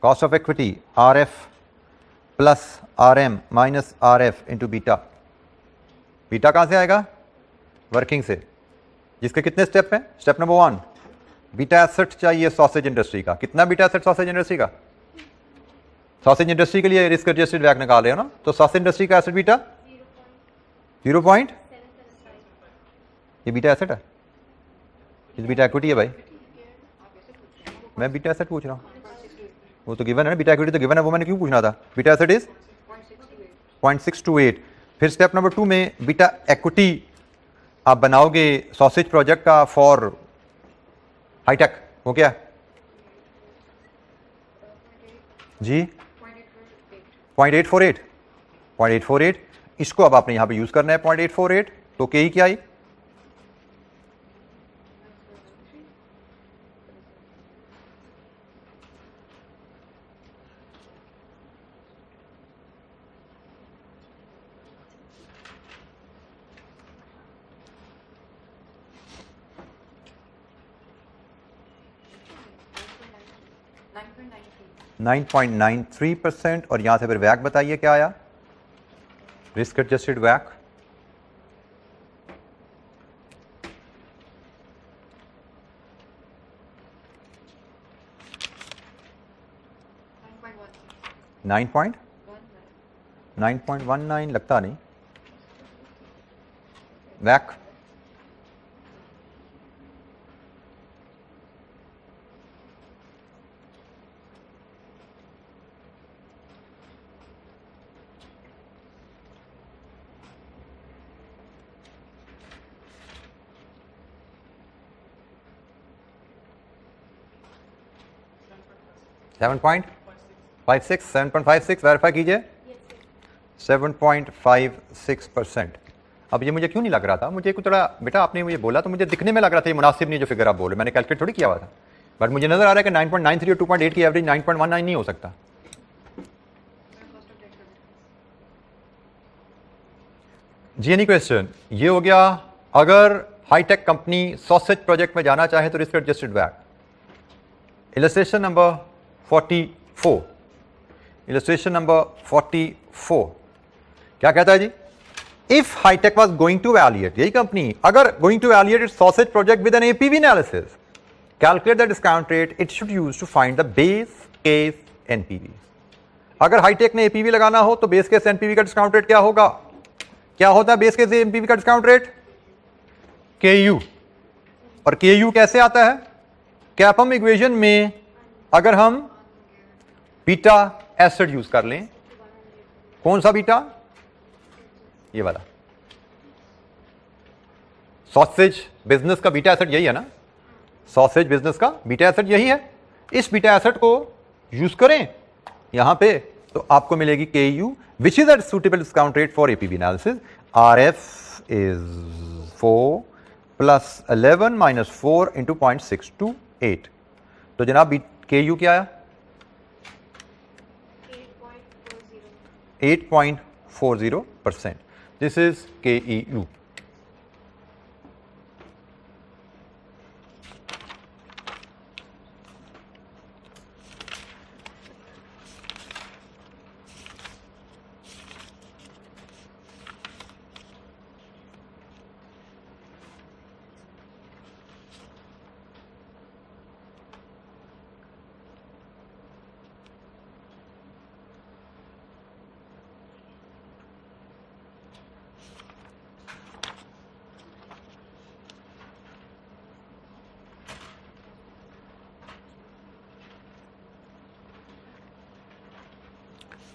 Cost of equity RF plus RM minus RF into बीटा। बीटा कहाँ से आएगा? वर्किंग से, जिसके कितने स्टेप हैं? स्टेप नंबर 1, बीटा एसेट चाहिए सॉसेज इंडस्ट्री का। कितना बीटा एसेट सॉसेज इंडस्ट्री का? सॉसेज इंडस्ट्री के लिए रिस्क एडजस्टेड वैक निकाल रहे हो ना, तो सॉसेज इंडस्ट्री का एसेट बीटा 0. ये बीटा एसेट है, ये बीटा इक्विटी है भाई। मैं बीटा एसेट पूछ रहा हूँ, वो तो गिवन है ना, बीटा इक्विटी तो गिवन है, वो मैंने क्यों पूछना था? Beta asset is 0.628। फिर स्टेप नंबर 2 में बीटा इक्विटी आप बनाओगे सॉसेज प्रोजेक्ट का फॉर हाईटेक। वो क्या जी? 0.848। इसको अब आपने यहां पे यूज करना है 0.848। तो के क्या आई? नाइन 9.93%। और यहां से फिर वैक बताइए क्या आया? रिस्क एडजस्टेड वैक 9.19 लगता नहीं। वैक सेवन पॉइंट 7.56 वेरीफाई कीजिए। 7.56%। अब ये मुझे क्यों नहीं लग रहा था? मुझे कुछ थोड़ा, बेटा आपने मुझे बोला तो मुझे दिखने में लग रहा था ये मुनासिब नहीं जो फिगर आप बोले, मैंने कैलकुलेट थोड़ी किया हुआ था, बट मुझे नजर आ रहा है कि 9.93 और 2.8 की एवरेज 9.19 नहीं हो सकता। जी एनी क्वेश्चन? ये हो गया। अगर हाईटेक कंपनी सॉसेज प्रोजेक्ट में जाना चाहे तो रिस्क एडजस्टेड वैक। इलस्ट्रेशन नंबर 44, इलस्ट्रेशन नंबर 44 क्या कहता है जी? If hightech was going to valuate, यही कंपनी अगर going to valuate its sausage project with an APV analysis, calculate the discount rate it should use to find the base case NPV. अगर hightech ने APV लगाना हो तो base case NPV का discount rate क्या होगा? क्या होता है बेस केस एनपीवी का डिस्काउंट रेट? केयू। और केयू कैसे आता है? कैपम इक्वेशन में अगर हम बीटा एसिड यूज कर लें, कौन सा बीटा? ये वाला। सॉसेज बिजनेस का बीटा एसिड यही है ना, सॉसेज बिजनेस का बीटा एसिड यही है। इस बीटा एसिड को यूज करें यहां पे तो आपको मिलेगी KU which is at suitable discount rate for APV analysis. RF इज 4 प्लस 11 माइनस 4 इंटू 0.628। तो जनाब केयू क्या आया? 8.40%। This is KEU।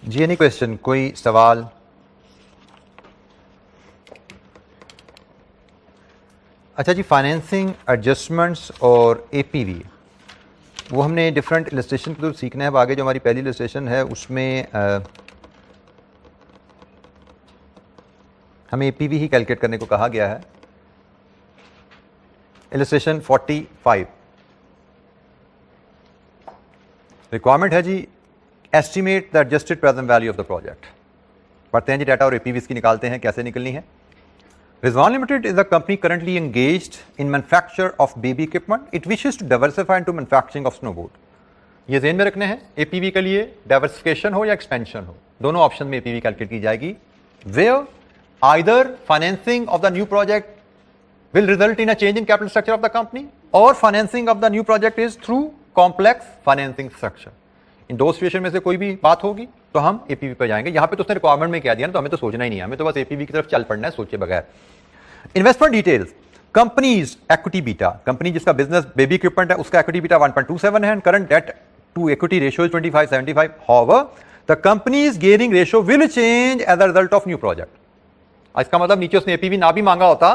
जी एनी क्वेश्चन? कोई सवाल? अच्छा जी, फाइनेंसिंग एडजस्टमेंट्स और एपीवी वो हमने डिफरेंट इलस्ट्रेशन के थ्रू सीखना है। अब आगे जो हमारी पहली इलस्ट्रेशन है उसमें हमें एपीवी ही कैलकुलेट करने को कहा गया है। इलस्ट्रेशन 45 रिक्वायरमेंट है जी, estimate the adjusted present value of the project. पढ़ते हैं जी डाटा और एपीवी की निकालते हैं, कैसे निकलनी है। Rizwan Limited is a company currently engaged in manufacture of baby equipment. It wishes to diversify into manufacturing of snowboard. ये ज़हन में रखने हैं, एपीवी के लिए डाइवर्सिफिकेशन हो या एक्सपेंशन हो, दोनों ऑप्शन में एपीवी कैलकुलेट की जाएगी। Where either financing of the new project will result in a change in capital structure of the company or financing of the new project is through complex financing structure. इन दो situation में से कोई भी बात होगी तो हम एपीवी पर जाएंगे। यहां पे तो उसने रिक्वायरमेंट में कह दिया ना, तो हमें तो सोचना ही नहीं है, हमें तो बस एपीवी की तरफ चल पड़ना है सोचे बगैर। Investment details, company's equity beta, company जिसका बिजनेस बेबी इक्विपमेंट है उसका इक्विटी बीटा 1.27 है and current debt to equity ratio is 25:75। However the company's gearing ratio will change as a result of new project. इसका मतलब नीचे उसने APV ना भी मांगा होता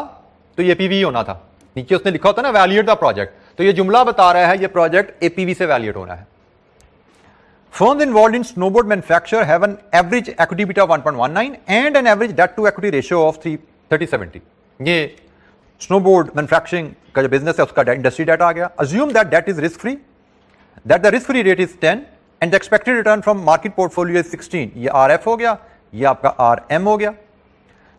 तो ये एपीवी होना था, नीचे उसने लिखा होता ना वैल्यूएट द प्रोजेक्ट, तो ये जुमला बता रहा है ये प्रोजेक्ट एपीवी से वैल्यूएट होना है। Firms involved in snowboard manufacture have an average equity beta of 1.19 and an average debt to equity ratio of 30:70। ये snowboard manufacturing का जो बिजनेस है उसका इंडस्ट्री डेटा आ गया। Assume that debt is risk free, that the risk free rate is 10 and the expected return from market portfolio is 16। ये RF हो गया, ये आपका RM हो गया।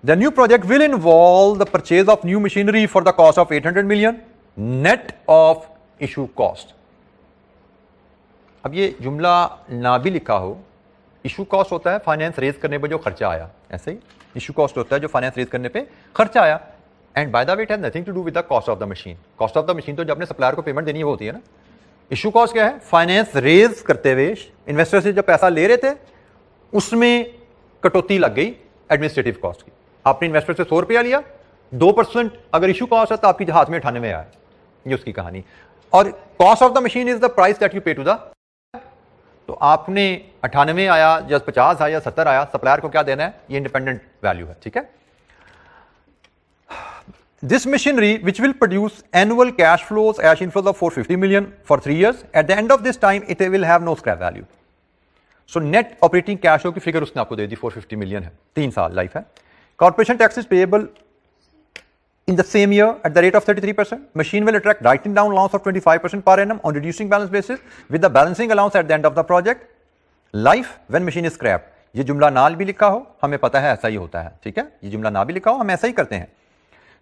The new project will involve the purchase of new machinery for the cost of 800 million net of issue cost। अब ये जुमला ना भी लिखा हो, इशू कॉस्ट होता है फाइनेंस रेज करने पे जो खर्चा आया, ऐसे ही इशू कॉस्ट होता है जो फाइनेंस रेज करने पे खर्चा आया। And by the way it has nothing to do with the cost of the machine. Cost of the machine तो जब अपने सप्लायर को पेमेंट देनी होती है ना। इशू कॉस्ट क्या है? फाइनेंस रेज करते हुए इन्वेस्टर से जब पैसा ले रहे थे उसमें कटौती लग गई एडमिनिस्ट्रेटिव कॉस्ट की। आपने इन्वेस्टर से 100 रुपया लिया, 2% अगर इशू कॉस्ट है तो आपके हाथ में 98 आया, ये उसकी कहानी। और cost of the machine is the price that you पे टू द, तो आपने 98 आया या 50 आया या 70 आया, सप्लायर को क्या देना है? ये इंडिपेंडेंट वैल्यू है, ठीक है। This machinery which will produce annual cash flows cash inflows of 450 million for 3 years। At the end of this time it will have no scrap value. So net operating cash flow की figure उसने आपको दे दी, 450 million है, 3 साल life है। Corporation tax is payable in the same year at the rate of 33%. Machine will attract writing down allowance of 25% per annum on reducing balance basis with the balancing allowance at the end of the project. Life when machine is scrapped. ये जुमला ना भी लिखा हो, हमें पता है ऐसा ही होता है, ठीक है। ये जुमला ना भी लिखा हो, हम ऐसा ही करते हैं।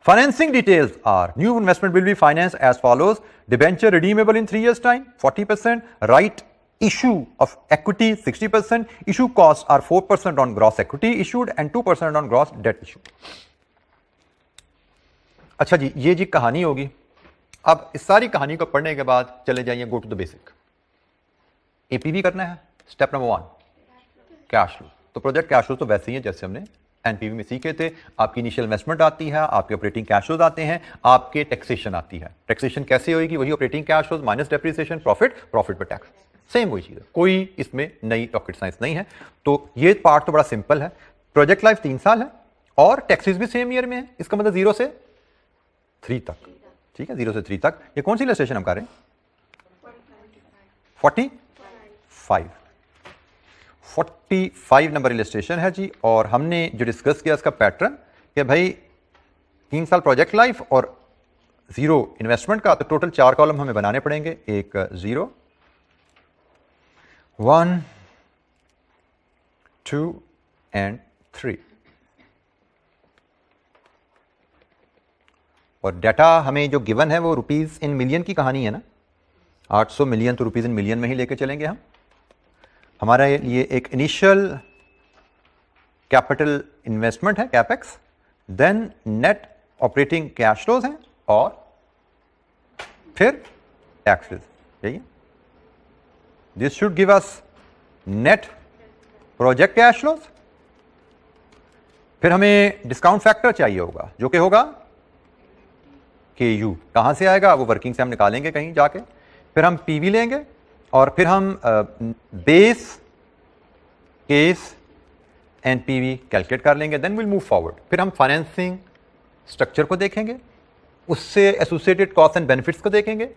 Financing details are new investment will be financed as follows: debenture redeemable in 3 years time 40%, right issue of equity 60%, issue costs are 4% on gross equity issued and 2% on gross debt issued। अच्छा जी, ये जी कहानी होगी। अब इस सारी कहानी को पढ़ने के बाद चले जाइए go to the basic. APV करना है, स्टेप नंबर 1 कैश फ्लो। तो प्रोजेक्ट कैश फ्लो तो वैसे ही है जैसे हमने एनपीवी में सीखे थे। आपकी इनिशियल इन्वेस्टमेंट आती है, आपके ऑपरेटिंग कैश फ्लोज आते हैं, आपके टैक्सेशन आती है। टैक्सेशन कैसे होगी? वही operating cash flows minus depreciation, profit, profit पर टैक्स, सेम वही चीज़ है, कोई इसमें नई रॉकेट साइंस नहीं है। तो ये पार्ट तो बड़ा सिंपल है। प्रोजेक्ट लाइफ 3 साल है और टैक्सेस भी सेम ईयर में है, इसका मतलब 0 से 3 तक, ठीक है, 0 से 3 तक। ये कौन सी इलस्ट्रेशन हम कर रहे हैं? 45 नंबर इलस्ट्रेशन है जी। और हमने जो डिस्कस किया इसका पैटर्न कि भाई 3 साल प्रोजेक्ट लाइफ और 0 इन्वेस्टमेंट का, तो टोटल 4 कॉलम हमें बनाने पड़ेंगे। एक 0, 1, 2 एंड 3। और डाटा हमें जो गिवन है वो रुपीस इन मिलियन की कहानी है ना, 800 मिलियन, तो रुपीस इन मिलियन में ही लेके चलेंगे हम। हमारा ये एक इनिशियल कैपिटल इन्वेस्टमेंट है, capex, then net operating cash flows हैं और फिर टैक्सेस, यही। This should give us net project cash flows. फिर हमें डिस्काउंट फैक्टर चाहिए होगा जो कि होगा KU। कहाँ से आएगा? वो वर्किंग से हम निकालेंगे कहीं जाके। फिर हम PV लेंगे और फिर हम base, case and PV calculate कर लेंगे, देन विल मूव फॉरवर्ड। फिर हम फाइनेंसिंग स्ट्रक्चर को देखेंगे, उससे एसोसिएटेड कॉस्ट एंड बेनिफिट्स को देखेंगे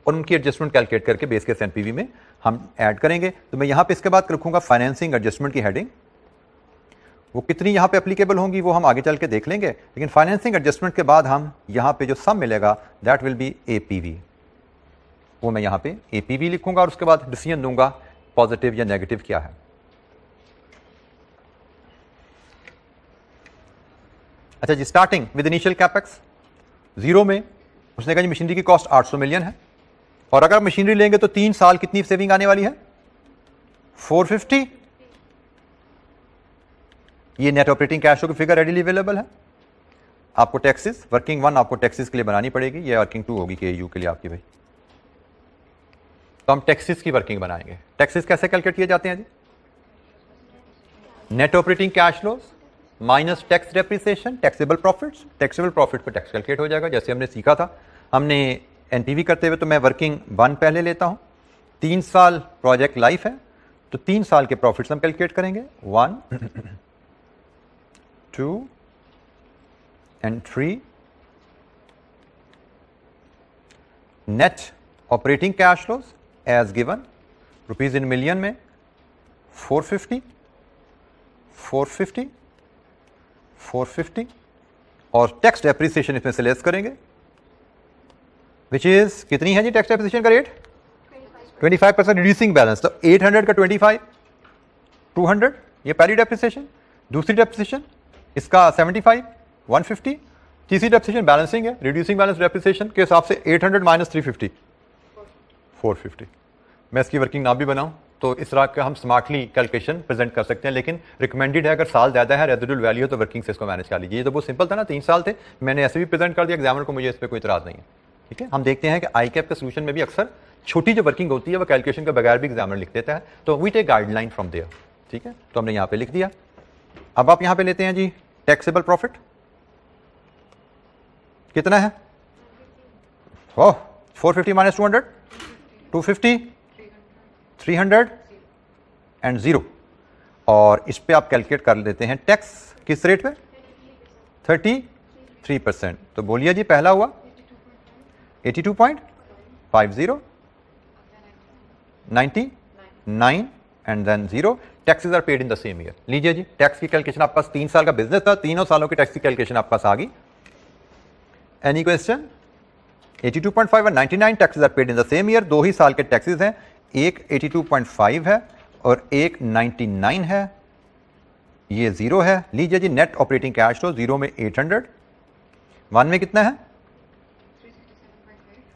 और उनकी एडजस्टमेंट कैलकुलेट करके बेस केस एनपीवी में हम ऐड करेंगे। तो मैं यहाँ पे इसके बाद रखूंगा फाइनेंसिंग एडजस्टमेंट की हेडिंग। वो कितनी यहाँ पे एप्लीकेबल होंगी वो हम आगे चल के देख लेंगे, लेकिन फाइनेंसिंग एडजस्टमेंट के बाद हम यहाँ पे जो सम मिलेगा दैट विल बी एपीवी, वो मैं यहाँ पे एपीवी लिखूंगा और उसके बाद डिसीजन दूंगा पॉजिटिव या नेगेटिव क्या है। अच्छा जी, स्टार्टिंग विद इनिशियल कैपेक्स 0 में उसने कहा जी मशीनरी की कॉस्ट 800 मिलियन है और अगर मशीनरी लेंगे तो 3 साल कितनी सेविंग आने वाली है 450। ये नेट ऑपरेटिंग कैश फ्लो की फिगर रेडीली अवेलेबल है। आपको टैक्सेस वर्किंग 1 आपको टैक्सेस के लिए बनानी पड़ेगी, ये वर्किंग 2 होगी केयू के लिए आपकी भाई। तो हम टैक्सेस की वर्किंग बनाएंगे। टैक्सेस कैसे कैलकुलेट किए जाते हैं जी? Net operating cash flows minus tax depreciation taxable profits. Taxable profit पर टैक्स कैलकुलेट हो जाएगा जैसे हमने सीखा था। हमने एनपीवी करते हुए तो मैं वर्किंग 1 पहले लेता हूं। 3 साल प्रोजेक्ट लाइफ है तो 3 साल के प्रॉफिट्स हम कैलकुलेट करेंगे 1 2 and 3। Net operating cash flows as given rupees in million में 450 450 450 और टैक्स डेप्रिसिएशन इसमें से लेस करेंगे विच इज कितनी है जी टैक्स डेप्रिसिएशन का रेट 25% रिड्यूसिंग बैलेंस। तो 800 का 25 200 ये पहली डेप्रिसिएशन। दूसरी डेप्रिसिएशन इसका 75 150। तीसरी डेप्रिसिएशन बैलेंसिंग है, रिड्यूसिंग बैलेंस डेप्रिसिएशन के हिसाब से 800 माइनस 350 450। मैं इसकी वर्किंग ना भी बनाऊं तो इस तरह का हम स्मार्टली कैलकुलेशन प्रेजेंट कर सकते हैं, लेकिन रिकमेंडेड है अगर साल ज़्यादा है रेजिडुअल वैल्यू है तो वर्किंग से इसको मैनेज कर लीजिए। ये तो बहुत सिंपल था ना, 3 साल थे, मैंने ऐसे भी प्रेजेंट कर दिया एग्जामिनर को, मुझे इस पर कोई इतराज़ नहीं है। ठीक है, हम देखते हैं कि आई कैप के सोल्यूशन में भी अक्सर छोटी जो वर्किंग होती है वो कैलकुलेशन के बगैर भी एग्जामिनर लिख देता है, तो we take guideline from there. ठीक है, तो हमने यहाँ पे लिख दिया। अब आप यहाँ पे लेते हैं जी टैक्सेबल प्रॉफिट कितना है, ओह 450 माइनस 200 250 300 एंड 0 और इस पे आप कैलकुलेट कर लेते हैं टैक्स किस रेट पे 33%। तो बोलिए जी पहला हुआ 82.50 99 and then 0। Taxes are paid in the same year. लीजिए जी टैक्स की कैलकुलेशन आपके पास 3 साल का बिजनेस था, तीनों सालों की टैक्स की कैलकुलेशन आपके पास आ गई। Any question? 82.5 और 99 taxes are paid in the same year. 2 ही साल के टैक्सेस हैं, एक 82.5 है और एक 99 है, ये 0 है। लीजिए जी नेट ऑपरेटिंग कैश फ्लो 0 में 800, 1 में कितना है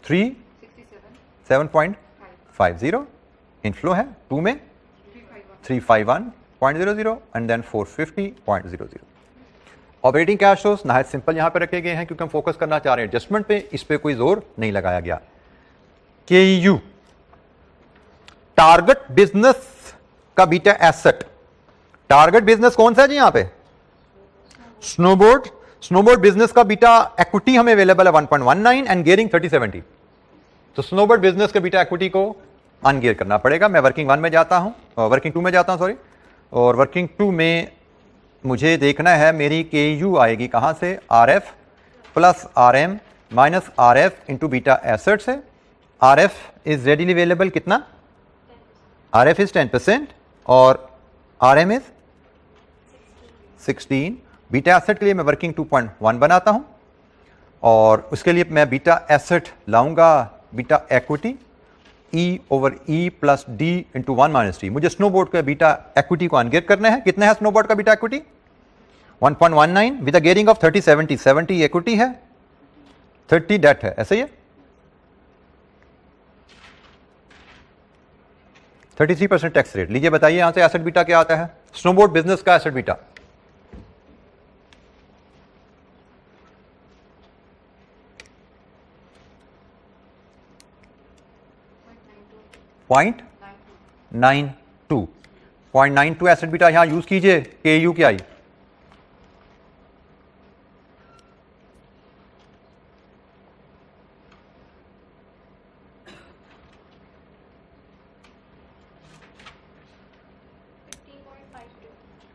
367.50, इनफ्लो है 2 में 351.00 and then 450.00। Operating cash flows नहायत सिंपल यहां पे रखे गए हैं क्योंकि हम फोकस करना चाह रहे हैं एडजस्टमेंट पे, इस पे कोई जोर नहीं लगाया गया। केयू टारगेट बिजनेस का बीटा एसेट। टारगेट बिजनेस कौन सा है जी यहां पे स्नोबोर्ड। स्नोबोर्ड बिजनेस का बीटा इक्विटी हमें अवेलेबल है 1.19 एंड गियरिंग 30-70। तो स्नोबोर्ड बिजनेस के बीटा इक्विटी को अनगियर करना पड़ेगा। मैं वर्किंग 1 में जाता हूं, वर्किंग 2 में जाता हूं सॉरी, और वर्किंग 2 में मुझे देखना है मेरी केयू आएगी कहां से, RF plus RM minus RF into beta asset से। आरएफ इज रेडीली अवेलेबल कितना, आरएफ इज 10% और आरएम इज 16। बीटा एसेट के लिए मैं वर्किंग 2.1 बनाता हूं और उसके लिए मैं बीटा एसेट लाऊंगा beta equity E over E plus D into 1 minus D. मुझे स्नोबोर्ड का बीटा इक्विटी को अनगियर करना है। कितना है स्नोबोर्ड का beta equity 1.19 with a gearing of 30-70। 70 equity है, 30 डेट है, ऐसे ही है। 33% टैक्स रेट। लीजिए बताइए यहां से एसेट बीटा क्या आता है, स्नोबोर्ड बिजनेस का एसेट बीटा .92 0.92 एसेट बीटा यहां यूज कीजिए। केयू क्या आई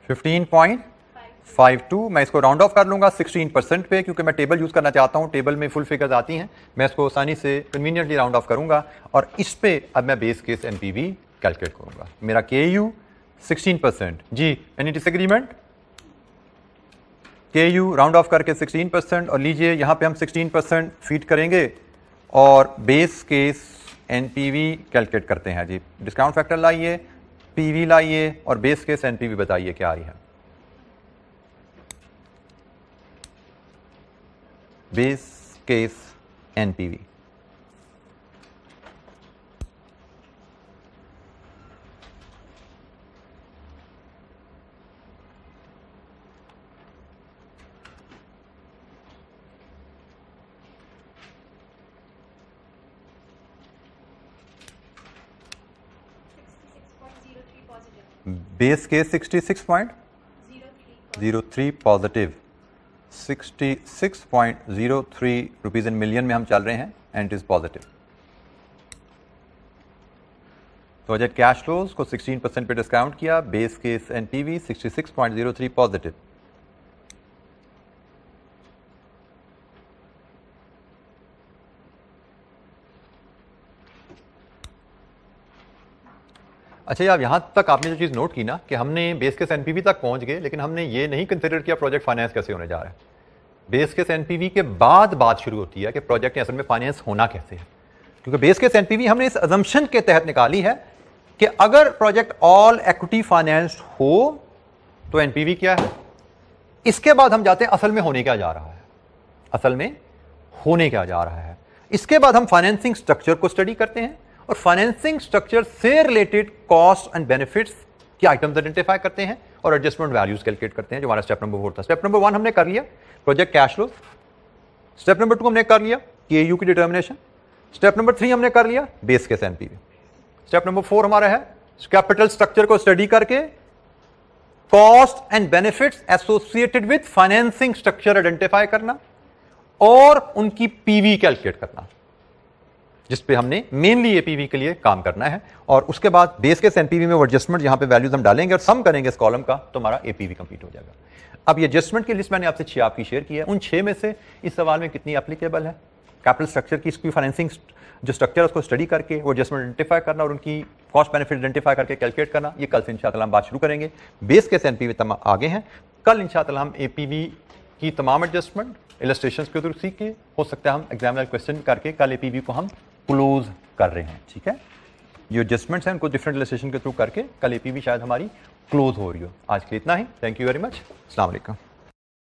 $15.52. 52, मैं इसको राउंड ऑफ कर लूंगा 16% पे, क्योंकि मैं टेबल यूज करना चाहता हूं, टेबल में फुल फिगर्स आती हैं, मैं इसको आसानी से कन्वीनियंटली राउंड ऑफ करूंगा और इस पे अब मैं बेस केस एनपीवी कैलकुलेट करूंगा। मेरा केयू 16%, जी any disagreement? KU round off करके 16%, और लीजिए यहां पे हम 16% फीड करेंगे और बेस केस एनपीवी कैलकुलेट करते हैं। जी डिस्काउंट फैक्टर लाइए, पीवी लाइए और बेस केस एनपीवी बताइए क्या आ रही है। Base case NPV base case 66.03 positive, 66.03 rupees in million में हम चल रहे हैं एंड इट इज पॉजिटिव। तो बजट कैश फ्लोज को 16% पे डिस्काउंट किया, बेस केस एनपीवी 66.03 पॉजिटिव। अच्छा, अब यहां तक आपने जो चीज नोट की ना कि हमने बेस केस एनपीवी तक पहुंच गए, लेकिन हमने ये नहीं कंसीडर किया प्रोजेक्ट फाइनेंस कैसे होने जा रहा है। बेस केस एनपीवी के बाद बात शुरू होती है कि प्रोजेक्ट असल में फाइनेंस होना कैसे है, क्योंकि बेस केस एनपीवी हमने इस अजम्पशन के तहत निकाली है कि अगर प्रोजेक्ट ऑल इक्विटी फाइनेंस्ड हो तो एनपीवी क्या है। इसके बाद हम जाते हैं असल में होने क्या जा रहा है, असल में होने क्या जा रहा है। इसके बाद हम फाइनेंसिंग स्ट्रक्चर को स्टडी करते हैं और फाइनेंसिंग स्ट्रक्चर से रिलेटेड कॉस्ट एंड बेनिफिट्स के आइटम्स आइडेंटिफाई करते हैं और एडजस्टमेंट वैल्यूज कैलकुलेट करते हैं, जो हमारा स्टेप नंबर 4 था। स्टेप नंबर 1 हमने कर लिया project cash flow, step number 2 हमने कर लिया केयू की डिटर्मिनेशन, स्टेप नंबर 3 हमने कर लिया base case NPV, step number 4 हमारा है कैपिटल स्ट्रक्चर को स्टडी करके cost and benefits associated with financing structure identify करना और उनकी पीवी कैलकुलेट करना, जिस पे हमने मेनली एपीवी के लिए काम करना है। और उसके बाद बेस केस एनपीवी में वो एडजस्टमेंट यहां पे वैल्यूज हम डालेंगे और सम करेंगे इस कॉलम का, तो हमारा एपीवी कंप्लीट हो जाएगा। अब ये एडजस्टमेंट की लिस्ट मैंने आपसे 6 आपकी शेयर की है, उन 6 में से इस सवाल में कितनी एप्लीकेबल है, कैपिटल स्ट्रक्चर की इसकी फाइनेंसिंग जो स्ट्रक्चर है उसको स्टडी करके वो एडजस्टमेंट आइडेंटिफाई करना और उनकी कॉस्ट बेनिफिट आइडेंटिफाई करके कैलकुलेट करना। ये कल से इंशाअल्लाह हम बात शुरू करेंगे। बेस केस एनपीवी तक आगे हैं, कल इंशाअल्लाह हम एपीवी की तमाम एडजस्टमेंट इलस्ट्रेशंस के थ्रू सीख के हो सकता है हम एग्जामिनर क्वेश्चन करके कल एपीवी को हम क्लोज कर रहे हैं। ठीक है, ये एडजस्टमेंट्स हैं उनको डिफरेंट इलस्ट्रेशन के थ्रू करके कल एपीवी शायद हमारी क्लोज हो रही हो। आज के लिए इतना ही, थैंक यू वेरी मच, अस्सलाम वालेकुम।